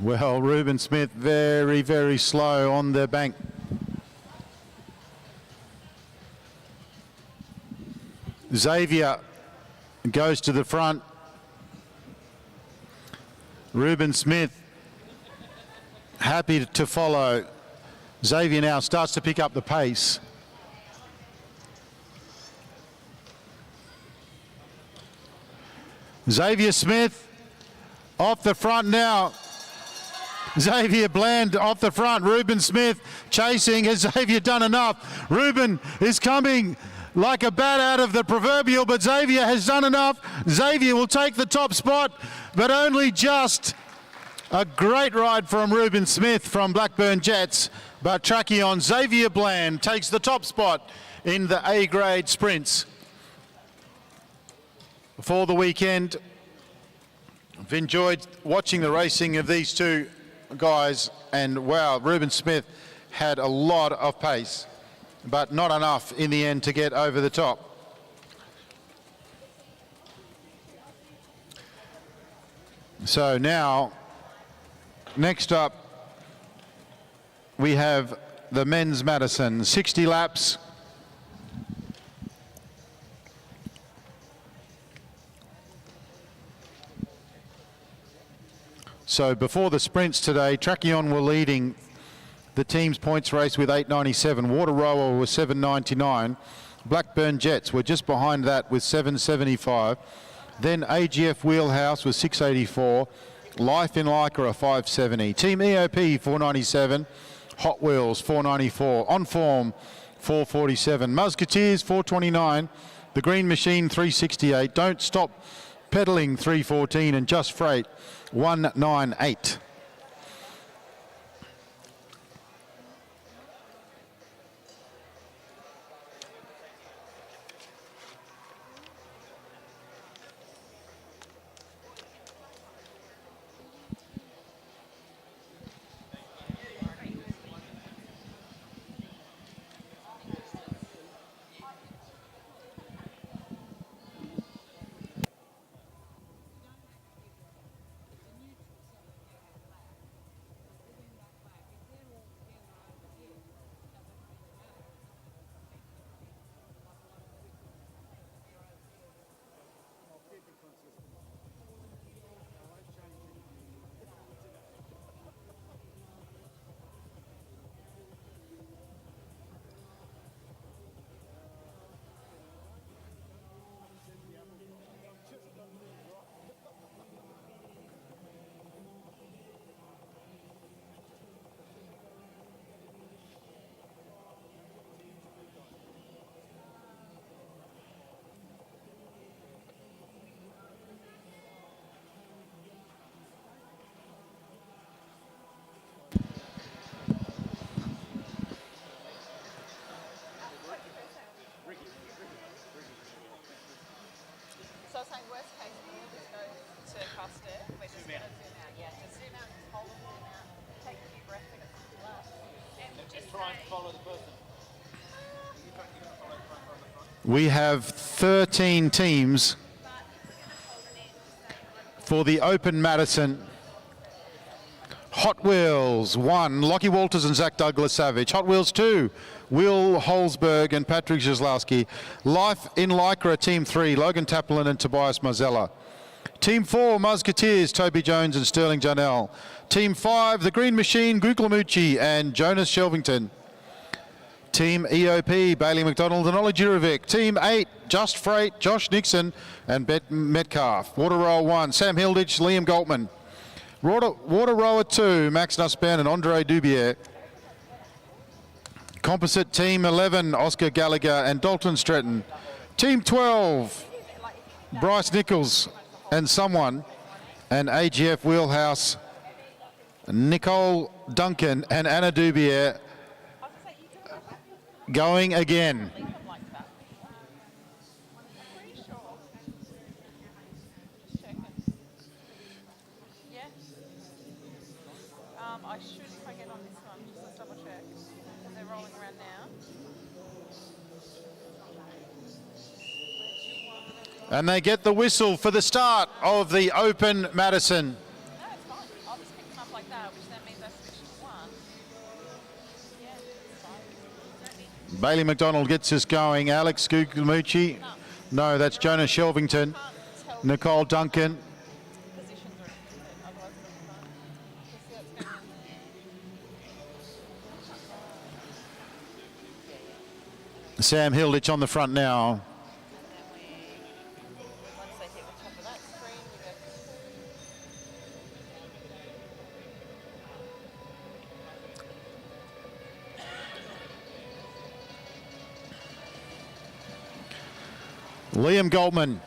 Well, Reuben Smith very, very slow on the bank. Xavier goes to the front. Reuben Smith happy to follow. Xavier now starts to pick up the pace. Xavier Smith off the front now. Xavier Bland off the front. Reuben Smith chasing. Has Xavier done enough? Reuben is coming like a bat out of the proverbial, but Xavier has done enough. Xavier will take the top spot, but only just. A great ride from Reuben Smith from Blackburn Jets, but Tracheon Xavier Bland takes the top spot in the A-grade sprints for the weekend. I've enjoyed watching the racing of these two guys, and wow, Reuben Smith had a lot of pace, but not enough in the end to get over the top. So now, next up, we have the men's Madison, 60 laps. So before the sprints today, Tracheon were leading the team's points race with 897. Water Rower was 799. Blackburn Jets were just behind that with 775. Then AGF Wheelhouse was 684. Life in Leica 570. Team EOP 497. Hot Wheels 494. On Form 447. Musketeers 429. The Green Machine 368. Don't Stop Pedaling 314, and Just Freight 198.
cast it. We're just going to zoom out. Yeah, just zoom out, just hold the zoom out. Take a few breaths and it's left. And just try and follow the person.
We have 13 teams for the Open Madison. Hot Wheels 1, Lockie Walters and Zach Douglas Savage. Hot Wheels 2, Will Holzberg and Patrick Zieslowski. Life in Lycra, Team 3, Logan Taplin and Tobias Marzella. Team 4, Musketeers, Toby Jones and Sterling Janelle. Team 5, The Green Machine, Guglielmucci and Jonas Shelvington. Team EOP, Bailey McDonald and Ollie Jurovic. Team 8, Just Freight, Josh Nixon and Bet Metcalf. Water Rower 1, Sam Hilditch, Liam Galtman. Water Rower 2, Max Nussbaum and Andre Dubier. Composite Team 11, Oscar Gallagher and Dalton Stretton. Team 12, Bryce Nichols and someone. And AGF Wheelhouse, Nicole Duncan and Anna Dubier. Going again.
I should, if I get on this one, just let's double check. Because they're rolling around now.
And they get the whistle for the start of the Open Madison.
No, it's fine. I'll just pick them up like that, which then means I switch to one. Yeah, it's fine.
Bailey McDonald gets us going. Alex Guglielmucci. No, that's Jonas Shelvington. Nicole Duncan.
Positions are interested, otherwise it's fine. Just see what's going on.
Sam Hilditch on the front now.
And then once they hit the top of that screen, we go.
Liam Galtman.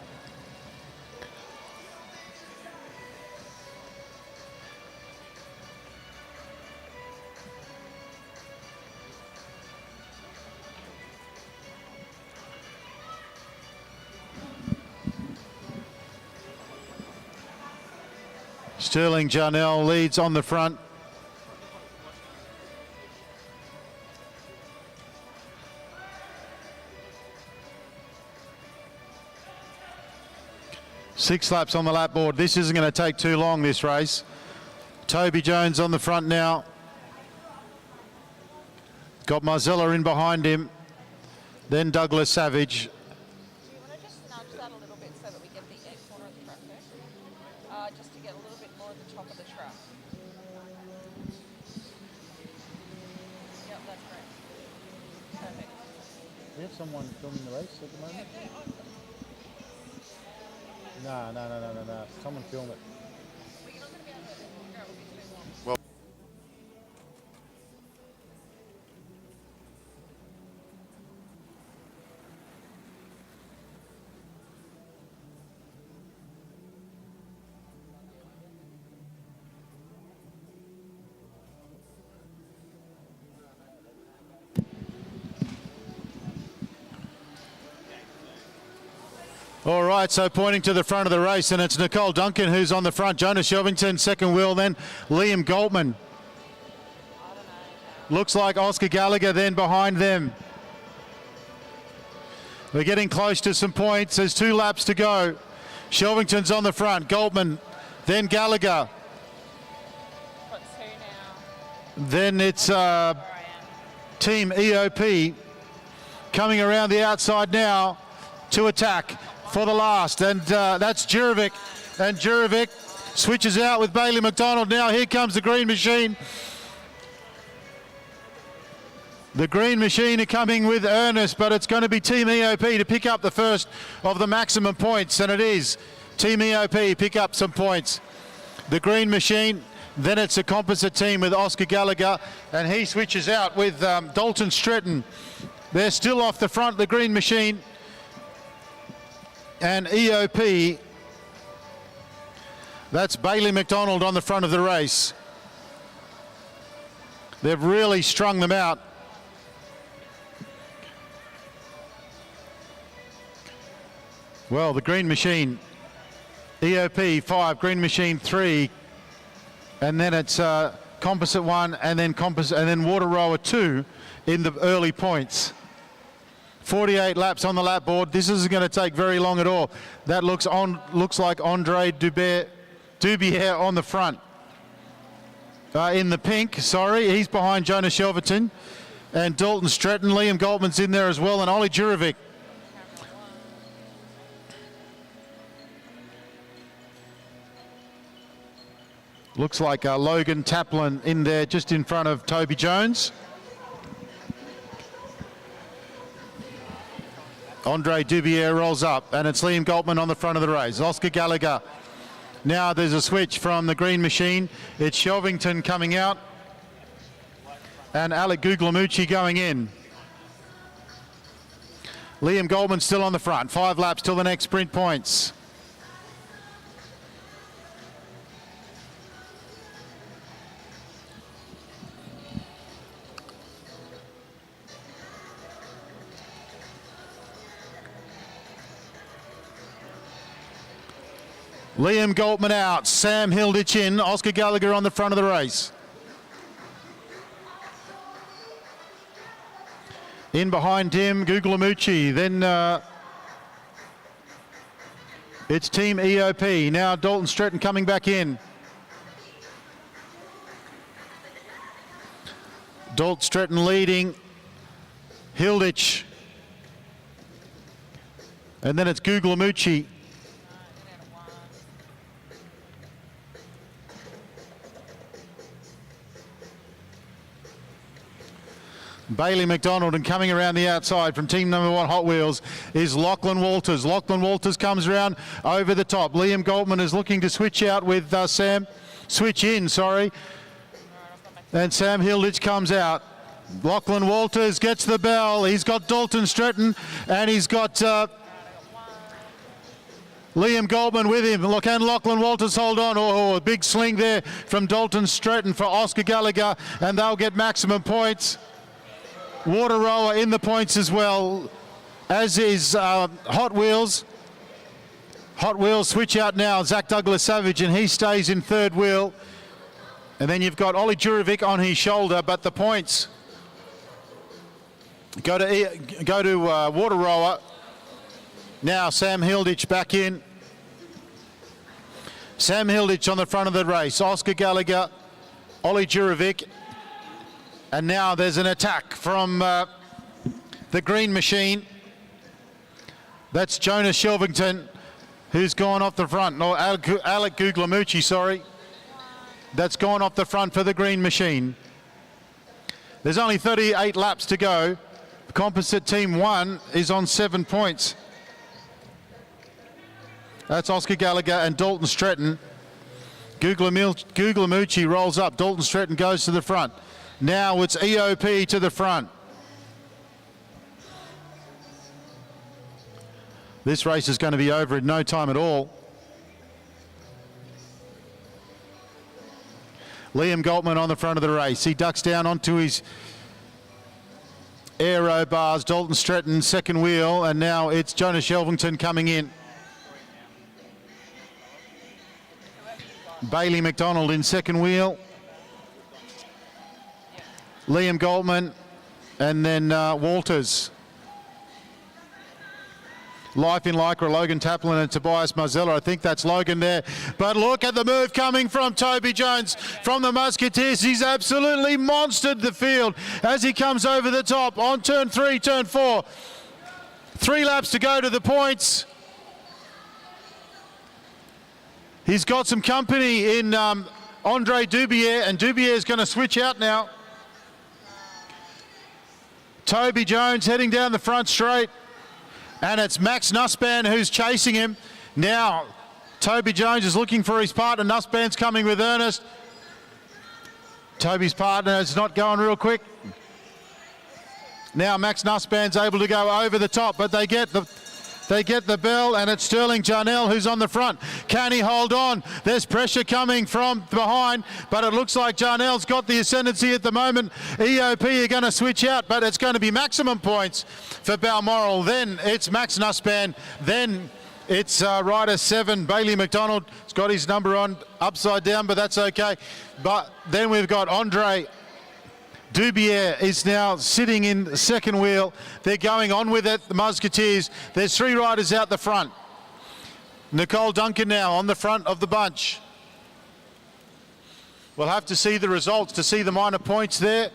Sterling Jarnell leads on the front. Six laps on the lap board. This isn't going to take too long, this race. Toby Jones on the front now. Got Marzella in behind him. Then Douglas Savage.
Do you want to just nudge that a little bit so that we get the corner of the track there? Just to get a little bit more at the top of the track. Yep, that's great. Perfect.
Do we have someone filming the race at the moment? No. Someone film it.
We're not going to be able to figure out what we're doing.
All right, so pointing to the front of the race, and it's Nicole Duncan who's on the front. Jonas Shelvington, second wheel, then Liam Galtman. Looks like Oscar Gallagher then behind them. We're getting close to some points. There's 2 laps to go. Shelvington's on the front, Galtman, then Gallagher.
Got 2 now.
Then it's
Where I am.
Team EOP coming around the outside now to attack for the last, and that's Jurovic, and Jurovic switches out with Bailey McDonald. Now here comes the Green Machine. The Green Machine are coming with earnest, but it's going to be Team EOP to pick up the first of the maximum points, and it is Team EOP pick up some points. The Green Machine, then it's a composite team with Oscar Gallagher, and he switches out with Dalton Stretton. They're still off the front, the Green Machine. And EOP, that's Bailey McDonald on the front of the race. They've really strung them out. Well, the Green Machine EOP 5, Green Machine 3, and then it's Composite 1, and then Water Rower 2 in the early points. 48 laps on the lap board. This isn't going to take very long at all. That looks like Andre Dubier on the front. In the pink, sorry, he's behind Jonas Shelverton and Dalton Stretton. Liam Goldman's in there as well, and Ollie Jurovic. Looks like Logan Taplin in there just in front of Toby Jones. Andre Dubier rolls up, and it's Liam Goldman on the front of the race. Oscar Gallagher. Now there's a switch from the Green Machine. It's Shelvington coming out and Alec Guglielmucci going in. Liam Goldman still on the front. 5 laps till the next sprint points. Liam Goldman out, Sam Hilditch in, Oscar Gallagher on the front of the race. In behind him, Guglielmucci. Then it's Team EOP. Now Dalton Stretton coming back in. Dalton Stretton leading, Hilditch. And then it's Guglielmucci. Bailey McDonald, and coming around the outside from team number 1 Hot Wheels is Lachlan Walters. Lachlan Walters comes around over the top. Liam Goldman is looking to switch out with switch in, sorry. And Sam Hilditch comes out. Lachlan Walters gets the bell. He's got Dalton Stretton and he's got Liam Goldman with him. Look, and Lachlan Walters hold on. Oh, a big sling there from Dalton Stretton for Oscar Gallagher, and they'll get maximum points. Water Rower in the points as well, as is Hot Wheels. Hot Wheels switch out now, Zach Douglas Savage, and he stays in third wheel. And then you've got Ollie Jurovic on his shoulder, but the points go to Water Rower. Now Sam Hilditch back in. Sam Hilditch on the front of the race. Oscar Gallagher, Ollie Jurovic. And now there's an attack from the Green Machine. That's Jonas Shelvington, who's gone off the front. No, Alec Guglielmucci, sorry. That's gone off the front for the Green Machine. There's only 38 laps to go. Composite Team 1 is on 7 points. That's Oscar Gallagher and Dalton Stretton. Guglielmucci rolls up. Dalton Stretton goes to the front. Now it's EOP to the front. This race is going to be over in no time at all. Liam Goldman on the front of the race. He ducks down onto his aero bars. Dalton Stretton second wheel, and now it's Jonas Shelvington coming in. Bailey McDonald in second wheel. Liam Goldman, and then Walters. Life in Lycra, Logan Taplin and Tobias Marzella. I think that's Logan there. But look at the move coming from Toby Jones from the Musketeers. He's absolutely monstered the field as he comes over the top on turn 3, turn 4. 3 laps to go to the points. He's got some company in Andre Dubier, and Dubier is going to switch out now. Toby Jones heading down the front straight, and it's Max Nussbaum who's chasing him. Now Toby Jones is looking for his partner. Nussbaum's coming with Ernest. Toby's partner is not going real quick. Now Max Nussbaum's able to go over the top, but they get the bell, and it's Sterling Jarnell who's on the front. Can he hold on? There's pressure coming from behind, but it looks like Jarnell's got the ascendancy at the moment. EOP are going to switch out, but it's going to be maximum points for Balmoral. Then it's Max Nussbaum, then It's rider 7, Bailey McDonald. He's got his number on upside down, but that's okay. But then we've got Andre Dubier is now sitting in the second wheel. They're going on with it, the Musketeers. There's 3 riders out the front. Nicole Duncan now on the front of the bunch. We'll have to see the results to see the minor points there.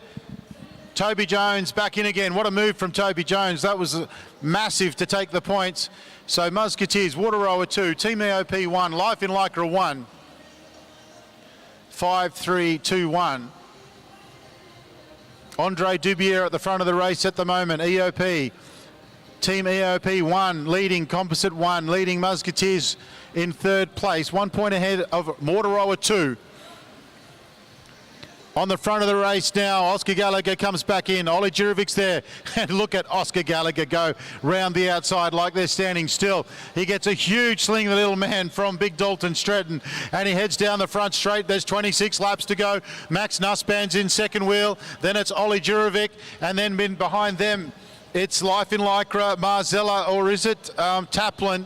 Toby Jones back in again. What a move from Toby Jones. That was massive to take the points. So Musketeers, Water Rower 2, Team EOP 1, Life in Lycra 1. 5-3-2-1. Andre Dubier at the front of the race at the moment. EOP, Team EOP 1, leading Composite 1, leading Musketeers in third place. 1 point ahead of Water Rower 2. On the front of the race now, Oscar Gallagher comes back in. Ollie Jurovic's there. And look at Oscar Gallagher go round the outside like they're standing still. He gets a huge sling, the little man, from Big Dalton Stratton. And he heads down the front straight. There's 26 laps to go. Max Nussbaum's in second wheel. Then it's Ollie Jurovic. And then behind them, it's Life in Lycra, Marzella, or is it Taplin?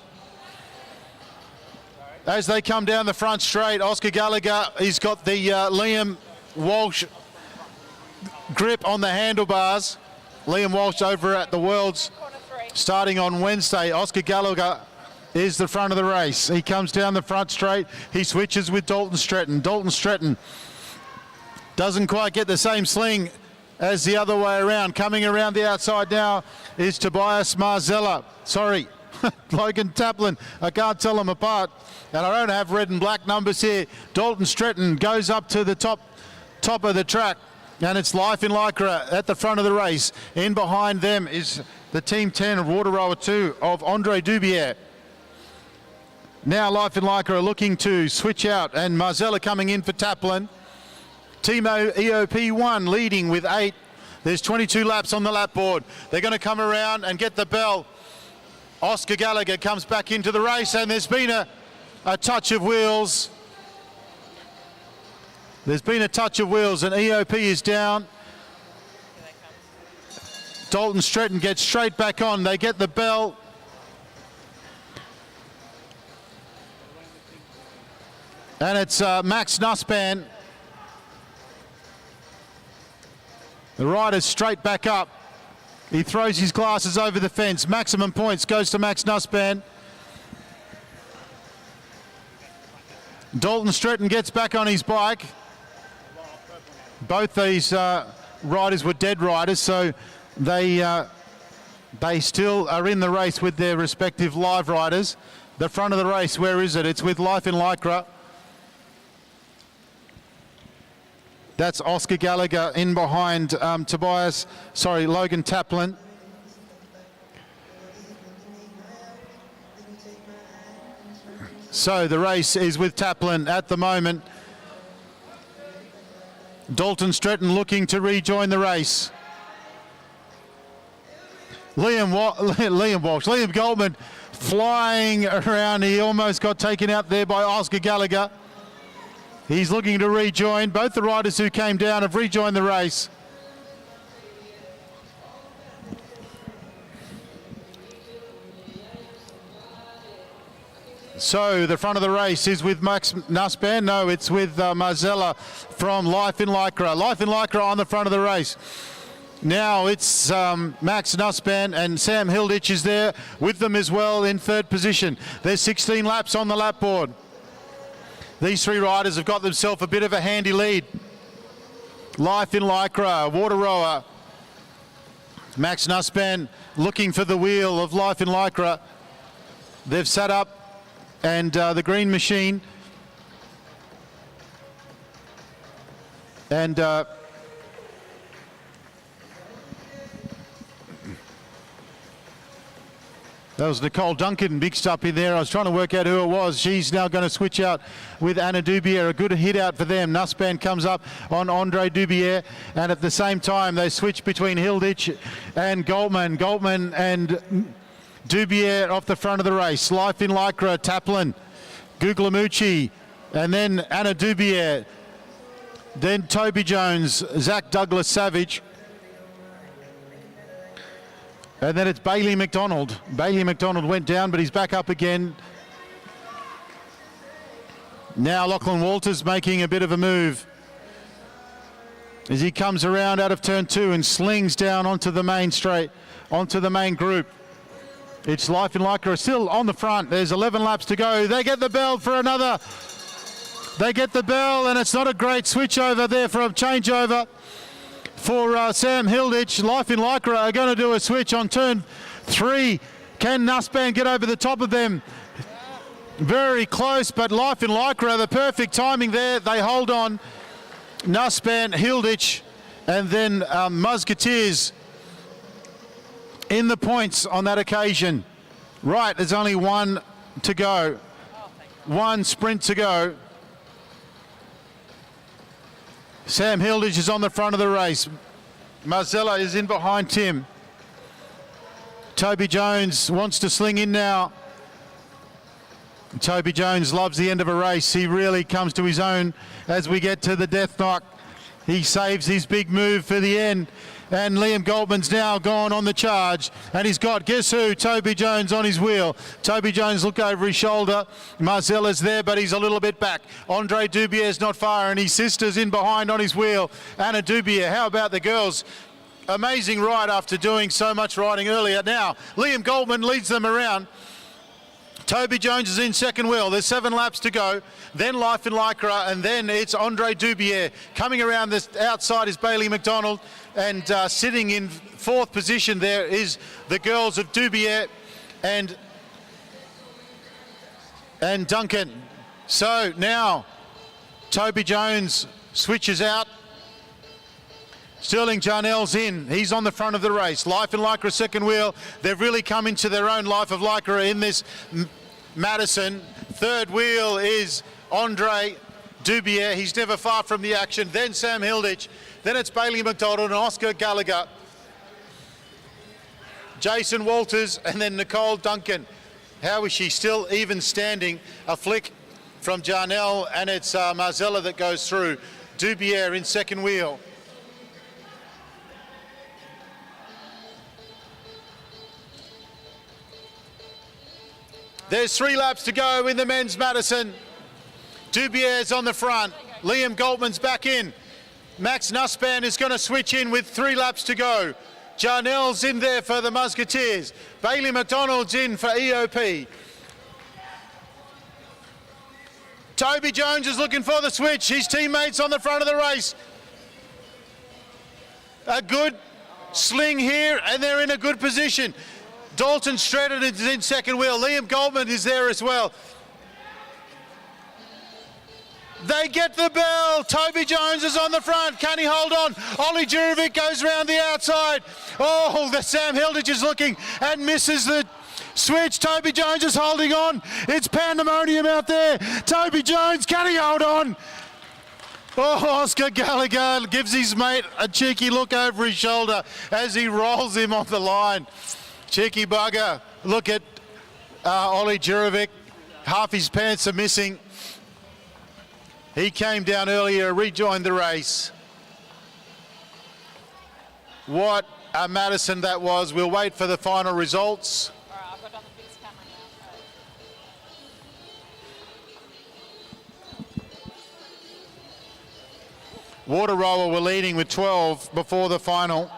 As they come down the front straight, Oscar Gallagher, he's got the Liam Walsh grip on the handlebars. Liam Walsh over at the Worlds starting on Wednesday. Oscar Gallagher is the front of the race. He comes down the front straight. He switches with Dalton Stratton. Dalton Stratton doesn't quite get the same sling as the other way around. Coming around the outside now is Tobias Marzella. Sorry, Logan Taplin. I can't tell them apart. And I don't have red and black numbers here. Dalton Stratton goes up to the top of the track, and it's Life in Lycra at the front of the race. In behind them is the Team 10 of Water Rower 2 of Andre Dubier. Now Life in Lycra are looking to switch out, and Marzella coming in for Taplin. Team EOP 1 leading with 8. There's 22 laps on the lap board. They're going to come around and get the bell. Oscar Gallagher comes back into the race, and there's been a touch of wheels. There's been a touch of wheels, and EOP is down. Dalton Stratton gets straight back on. They get the bell. And it's Max Nussbaum. The rider's straight back up. He throws his glasses over the fence. Maximum points goes to Max Nussbaum. Dalton Stratton gets back on his bike. Both these riders were dead riders, so they still are in the race with their respective live riders. The front of the race, where is it? It's with Life in Lycra. That's Oscar Gallagher in behind Logan Taplin. So the race is with Taplin at the moment. Dalton Stratton looking to rejoin the race. Liam Goldman flying around. He almost got taken out there by Oscar Gallagher. He's looking to rejoin. Both the riders who came down have rejoined the race. So the front of the race is with Max Nussbaum. No, it's with Marzella from Life in Lycra. Life in Lycra on the front of the race. Now it's Max Nussbaum, and Sam Hilditch is there with them as well in third position. There's 16 laps on the lap board. These 3 riders have got themselves a bit of a handy lead. Life in Lycra, Water Rower. Max Nussbaum looking for the wheel of Life in Lycra. They've sat up, and the green machine, and that was Nicole Duncan mixed up in there. I was trying to work out who it was. She's now going to switch out with Anna Dubier. A good hit out for them. Nussbaum comes up on Andre Dubier, and at the same time they switch between Hilditch and Goldman. Goldman and Dubier off the front of the race. Life in Lycra, Taplin, Guglielmucci, and then Anna Dubier. Then Toby Jones, Zach Douglas Savage. And then it's Bailey McDonald. Bailey McDonald went down, but he's back up again. Now Lachlan Walters making a bit of a move as he comes around out of turn 2 and slings down onto the main straight, onto the main group. It's Life in Lycra still on the front. There's 11 laps to go. They get the bell for another. They get the bell, and it's not a great switch over there for a changeover for Sam Hilditch. Life in Lycra are going to do a switch on turn 3. Can Nussbaum get over the top of them? Very close, but Life in Lycra, the perfect timing there. They hold on. Nussbaum, Hilditch, and then Musketeers in the points on that occasion. Right, there's only one to go. One sprint to go. Sam Hilditch is on the front of the race. Marzella is in behind Tim. Toby Jones wants to sling in now. Toby Jones loves the end of a race. He really comes to his own as we get to the death knock. He saves his big move for the end. And Liam Goldman's now gone on the charge. And he's got, guess who? Toby Jones on his wheel. Toby Jones look over his shoulder. Marzella's there, but he's a little bit back. Andre Dubier's not far, and his sister's in behind on his wheel. Anna Dubier, how about the girls? Amazing ride after doing so much riding earlier. Now, Liam Goldman leads them around. Toby Jones is in second wheel. There's 7 laps to go. Then Life in Lycra, and then it's Andre Dubier. Coming around this outside is Bailey McDonald, and sitting in 4th position there is the girls of Dubier and Duncan. So now Toby Jones switches out. Sterling Jarnell's in. He's on the front of the race. Life in Lycra second wheel. They've really come into their own Life of Lycra in this Madison. Third wheel is Andre Dubier. He's never far from the action. Then Sam Hilditch. Then it's Bailey McDonald and Oscar Gallagher. Jason Walters and then Nicole Duncan. How is she still even standing? A flick from Jarnell, and it's Marzella that goes through. Dubier in second wheel. There's 3 laps to go in the men's Madison. Dubier's on the front. Liam Goldman's back in. Max Nussbaum is going to switch in with 3 laps to go. Jarnell's in there for the Musketeers. Bailey McDonald's in for EOP. Toby Jones is looking for the switch. His teammates on the front of the race. A good sling here, and they're in a good position. Dalton Stratton is in second wheel. Liam Goldman is there as well. They get the bell. Toby Jones is on the front. Can he hold on? Ollie Jurovic goes round the outside. Oh, the Sam Hilditch is looking and misses the switch. Toby Jones is holding on. It's pandemonium out there. Toby Jones, can he hold on? Oh, Oscar Gallagher gives his mate a cheeky look over his shoulder as he rolls him off the line. Cheeky bugger. Look at Ollie Jurovic. Half his pants are missing. He came down earlier, rejoined the race. What a Madison that was. We'll wait for the final results.
All right, I've got on the fixed camera now.
Water Rower were leading with 12 before the final.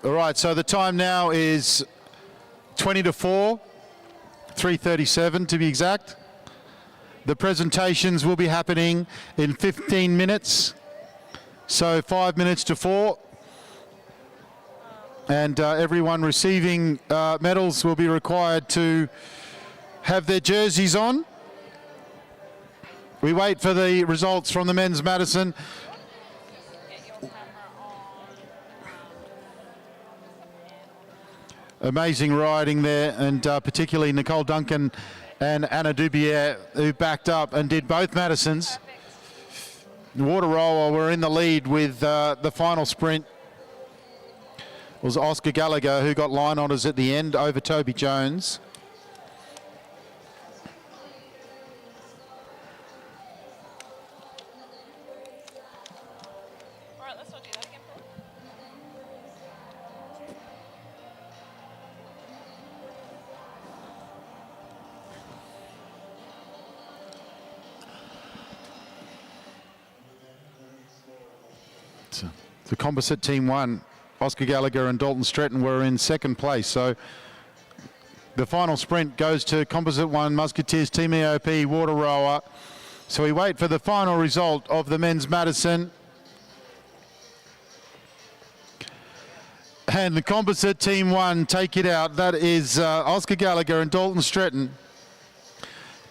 All right, so the time now is 20 to 4, 3:37 to be exact. The presentations will be happening in 15 minutes, so 5 minutes to 4. And everyone receiving medals will be required to have their jerseys on. We wait for the results from the men's Madison. Amazing riding there, and particularly Nicole Duncan and Anna Dubier, who backed up and did both Madisons. Wateroa were in the lead with the final sprint. It was Oscar Gallagher who got line honours at the end over Toby Jones.
All right, let's not do that again, Paul.
The composite team won. Oscar Gallagher and Dalton Stretton were in second place. So the final sprint goes to composite one, Musketeers Team EOP, Wateroa. So we wait for the final result of the men's Madison. And the composite team one take it out. That is Oscar Gallagher and Dalton Stretton.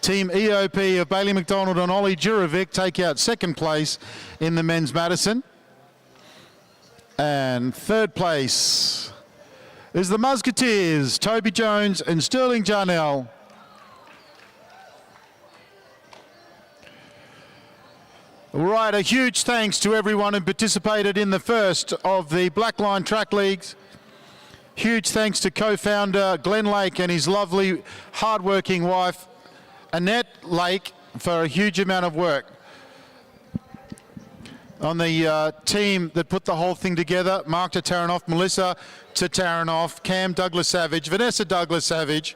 Team EOP of Bailey McDonald and Ollie Jurovic take out second place in the men's Madison. And third place is the Musketeers, Toby Jones and Sterling Jarnell. All right, a huge thanks to everyone who participated in the first of the Blackline Track Leagues. Huge thanks to co-founder Glenn Lake and his lovely, hard-working wife, Annette Lake, for a huge amount of work. On the team that put the whole thing together, Mark Tataranoff, Melissa Tataranoff, Cam Douglas Savage, Vanessa Douglas Savage.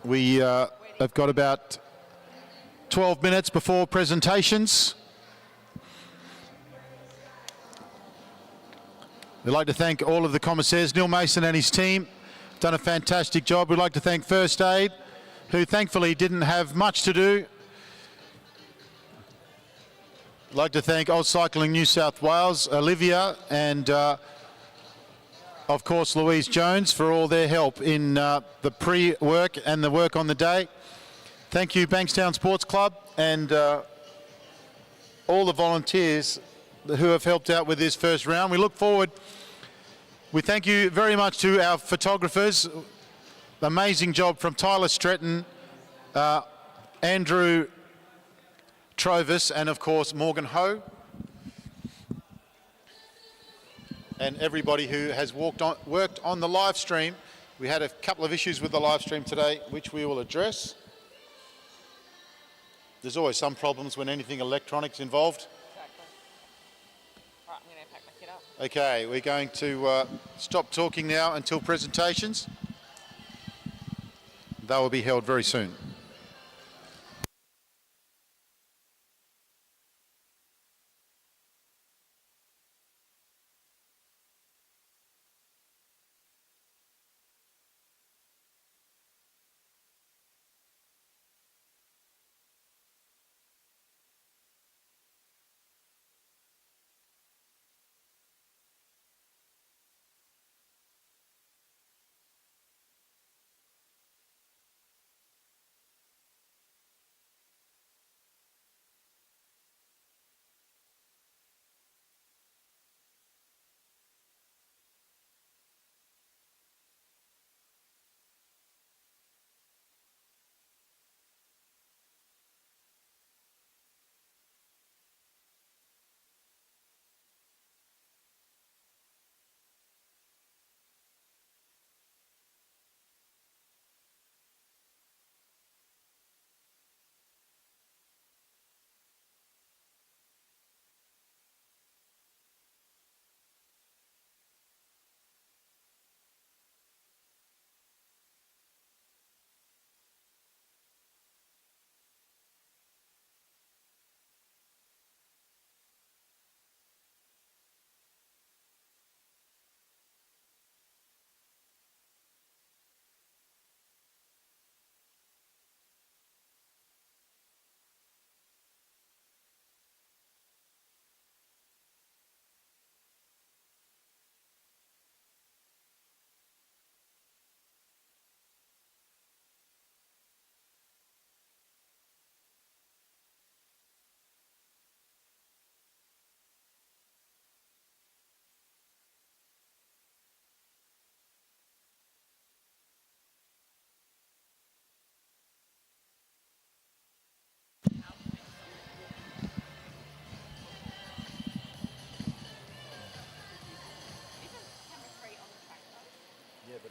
We have got about 12 minutes before presentations. We'd like to thank all of the commissaires. Neil Mason and his team done a fantastic job. We'd like to thank First Aid, who thankfully didn't have much to do. I'd like to thank Oz Cycling New South Wales, Olivia, and of course Louise Jones for all their help in the pre-work and the work on the day. Thank you Bankstown Sports Club and all the volunteers who have helped out with this first round. We look forward. We thank you very much to our photographers. Amazing job from Tyler Stretton, Andrew Trovis, and of course Morgan Ho. And everybody who has worked on the live stream. We had a couple of issues with the live stream today, which we will address. There's always some problems when anything electronics involved.
Exactly. All right, I'm going to pack my kit up.
Okay, we're going to stop talking now until presentations. They will be held very soon.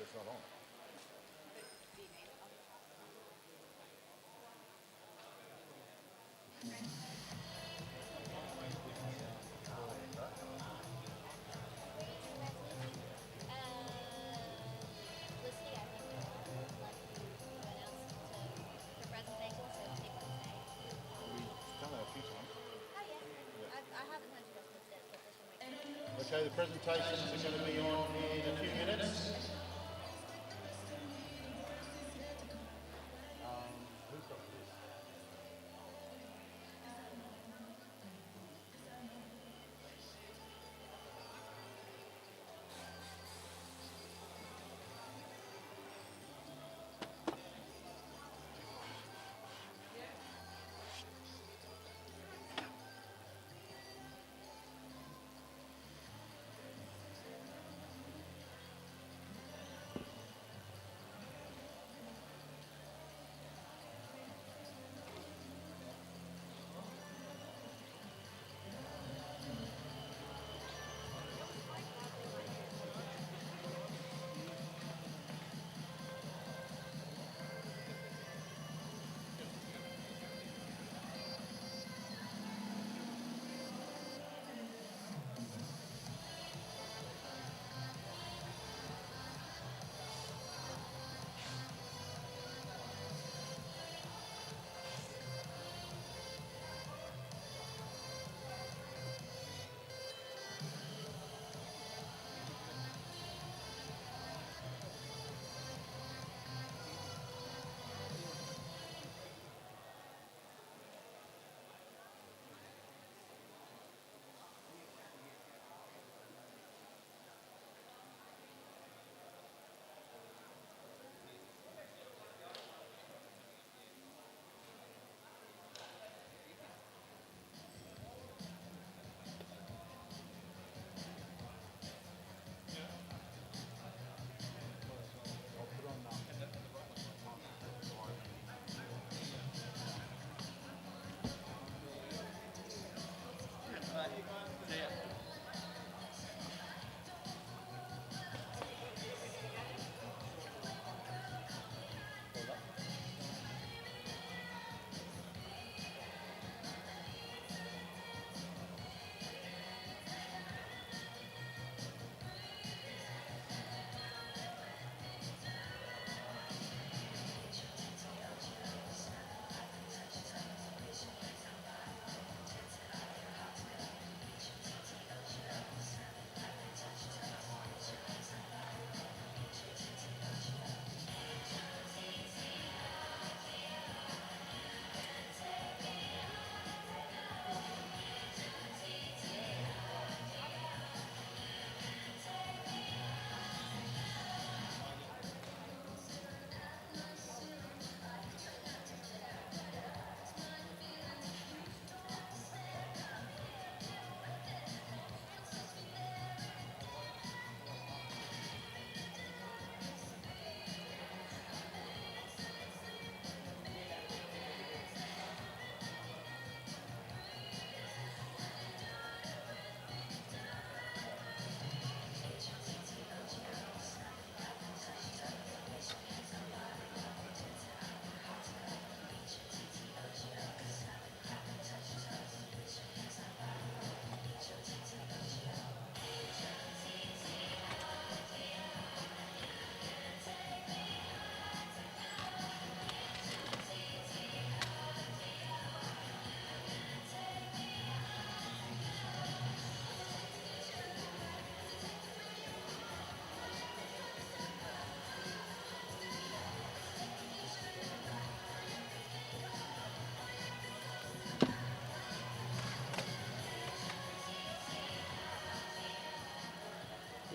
it's not on. We've done that a few times. Okay, the presentations are going to be on in a few minutes. Who's got this?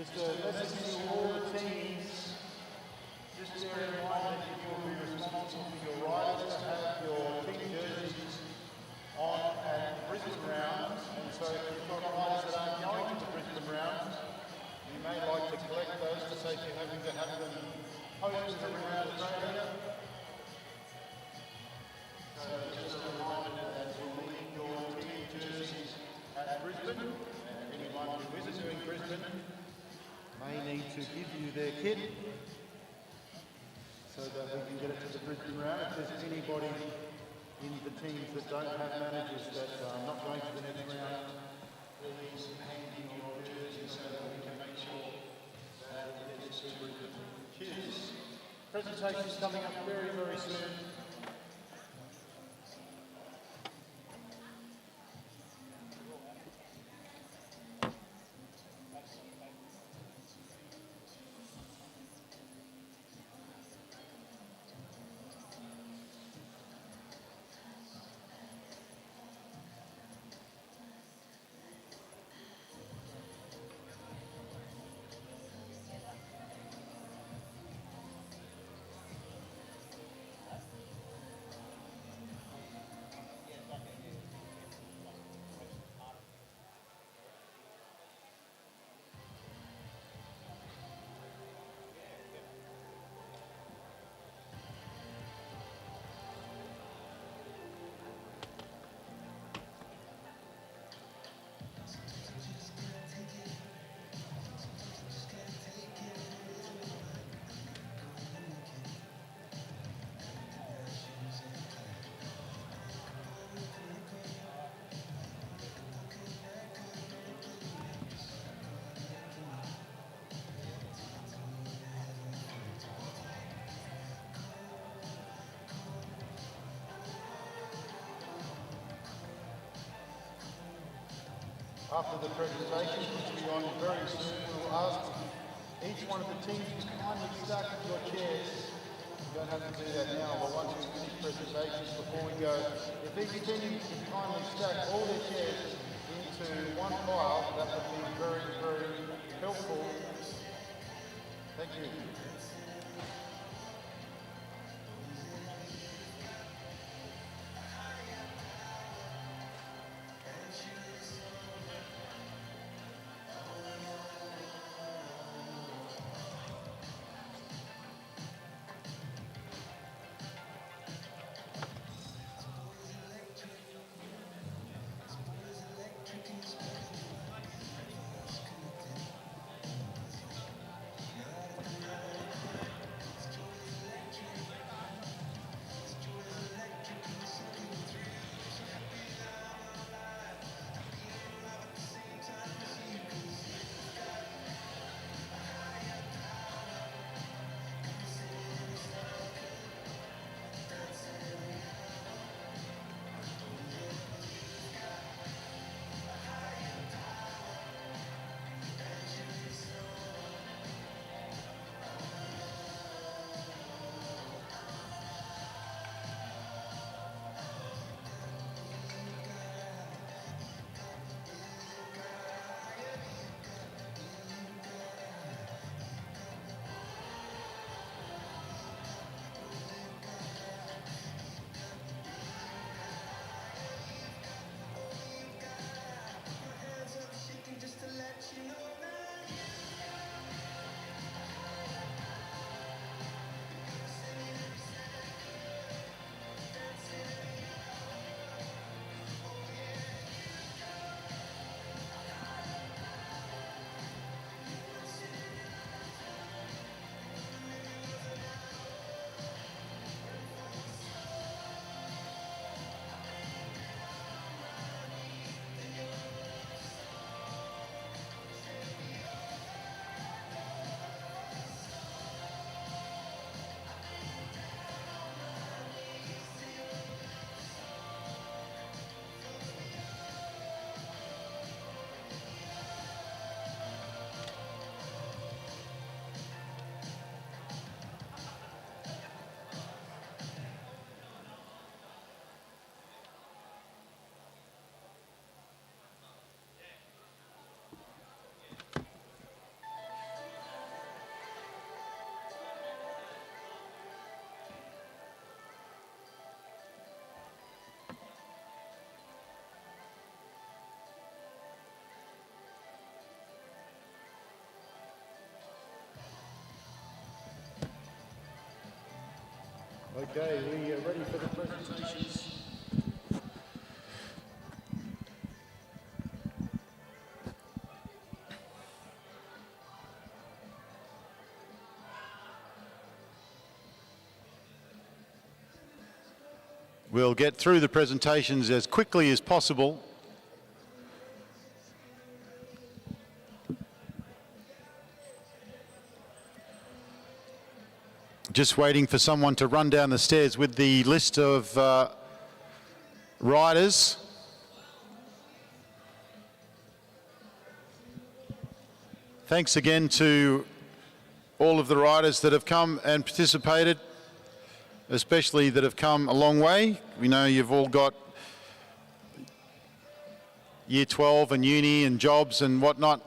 Just a message to all the teams. Just bear in mind that you will be responsible for your riders to have your team jerseys on at the Brisbane round. And so if you've got riders that aren't going to the Brisbane round, you may like to collect those to save you having to have them posted around Australia. So just a reminder that you'll need your team jerseys at Brisbane, and anyone who isn't doing Brisbane may need to give you their kit so that we can get it to the Brisbane round. If there's anybody in the teams that don't have managers that are not going to the next round, please hand in your jersey so that we can make sure that it gets to Brisbane. Cheers. Presentation's coming up very, very soon. After the presentation, which will be on very soon, we'll ask each one of the teams to kindly stack your chairs. You don't have to do that now, but once we finish presentations, before we go, if each team can kindly stack all their chairs into one pile, that would be very, very helpful. Thank you. Okay, we are ready for the presentations.
We'll get through the presentations as quickly as possible. Just waiting for someone to run down the stairs with the list of riders. Thanks again to all of the riders that have come and participated, especially that have come a long way. We know you've all got year 12 and uni and jobs and whatnot.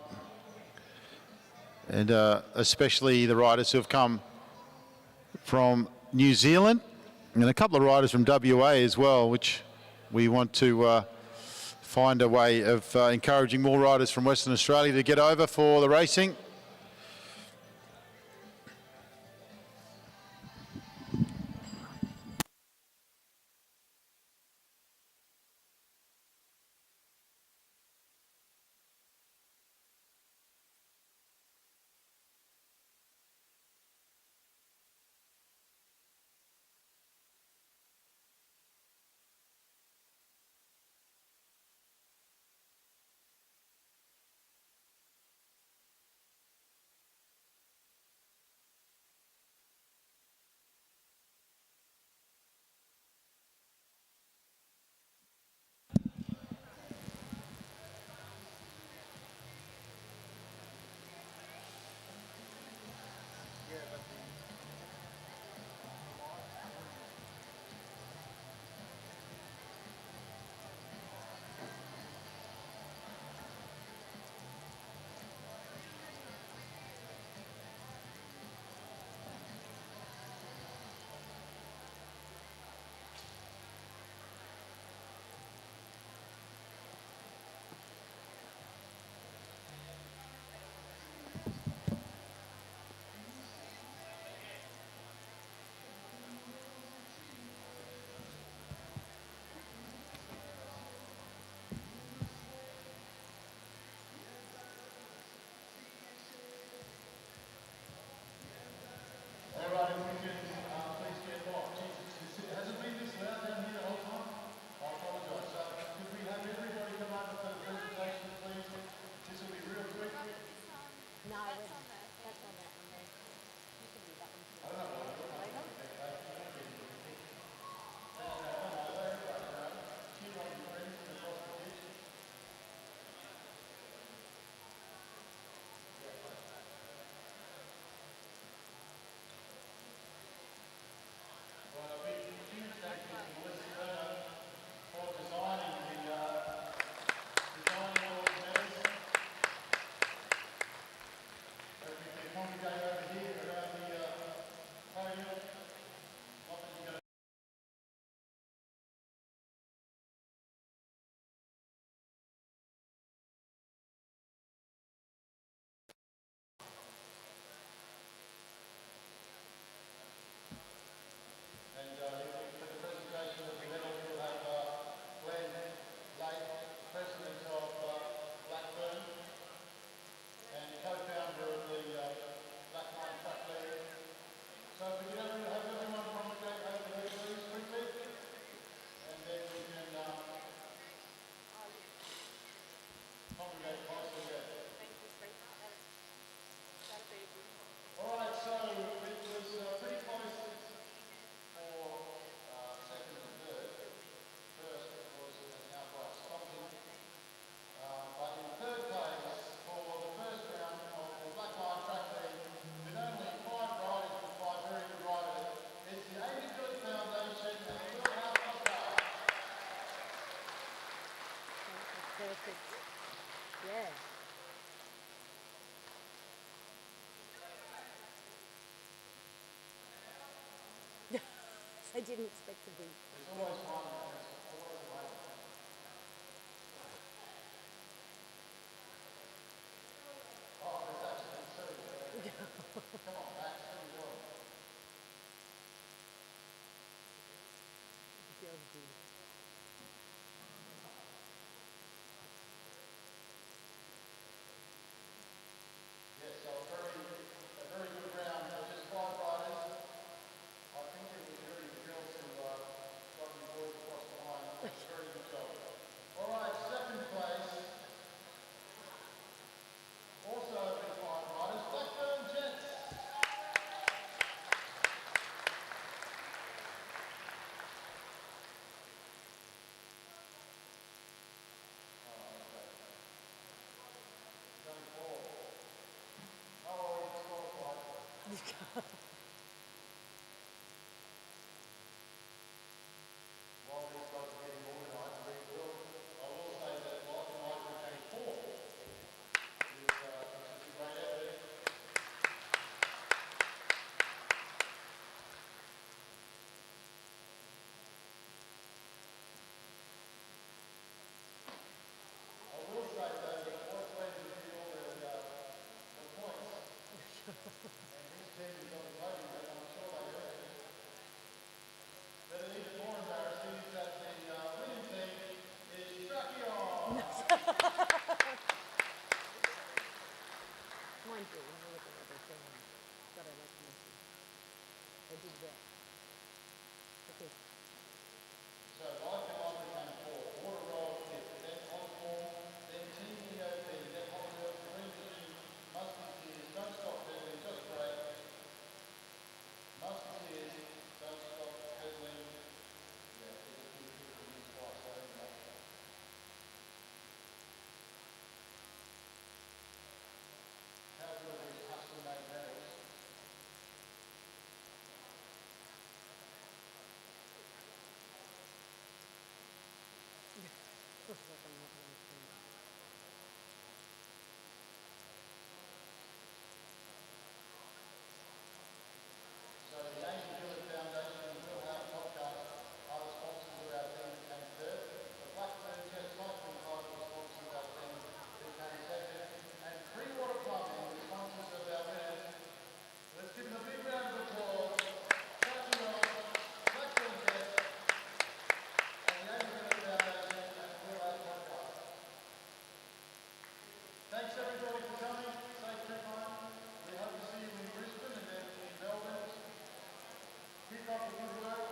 And especially the riders who have come from New Zealand and a couple of riders from WA as well, which we want to find a way of encouraging more riders from Western Australia to get over for the racing.
Yeah. I didn't expect to be.
They did well. Okay.
So Life and Life became 4, Water Roll 5th, then Osborne, then Team EOP, then Holiday, Green Vision, Musketeers, Don't Stop Pedaling, Just Break, Musketeers, Don't Stop Pedaling. Yeah, it's a few people in twice, so anyway. How good are these custom-made medals? So the Yankee Village Foundation and Will House Podcast are the sponsors of our team who came third. The Blackline Track Cycling Club are the sponsors of our team who came second. And Freewater Plumbing, the sponsors of our winners. Let's give them a big round of applause. Touching on Blackline Track and the Yankee Village Foundation and Will House Podcast. Thanks everybody for coming. Safe trip home. We hope to see you in Brisbane and then in Melbourne. Keep up the good work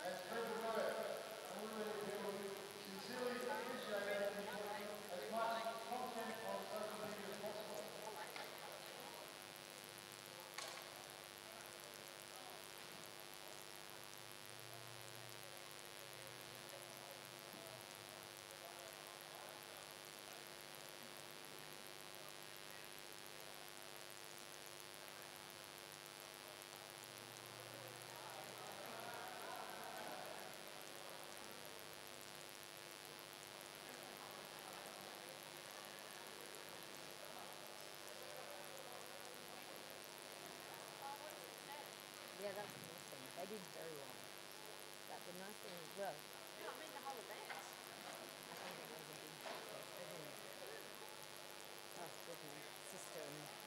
and spread the word. And we really sincerely appreciate it and put as much content on social media as possible.
Yeah, that was nice thing. They did very well. But the nice thing as well,
No, I mean the whole event.
I think it was a big success, isn't it? Us with my sister and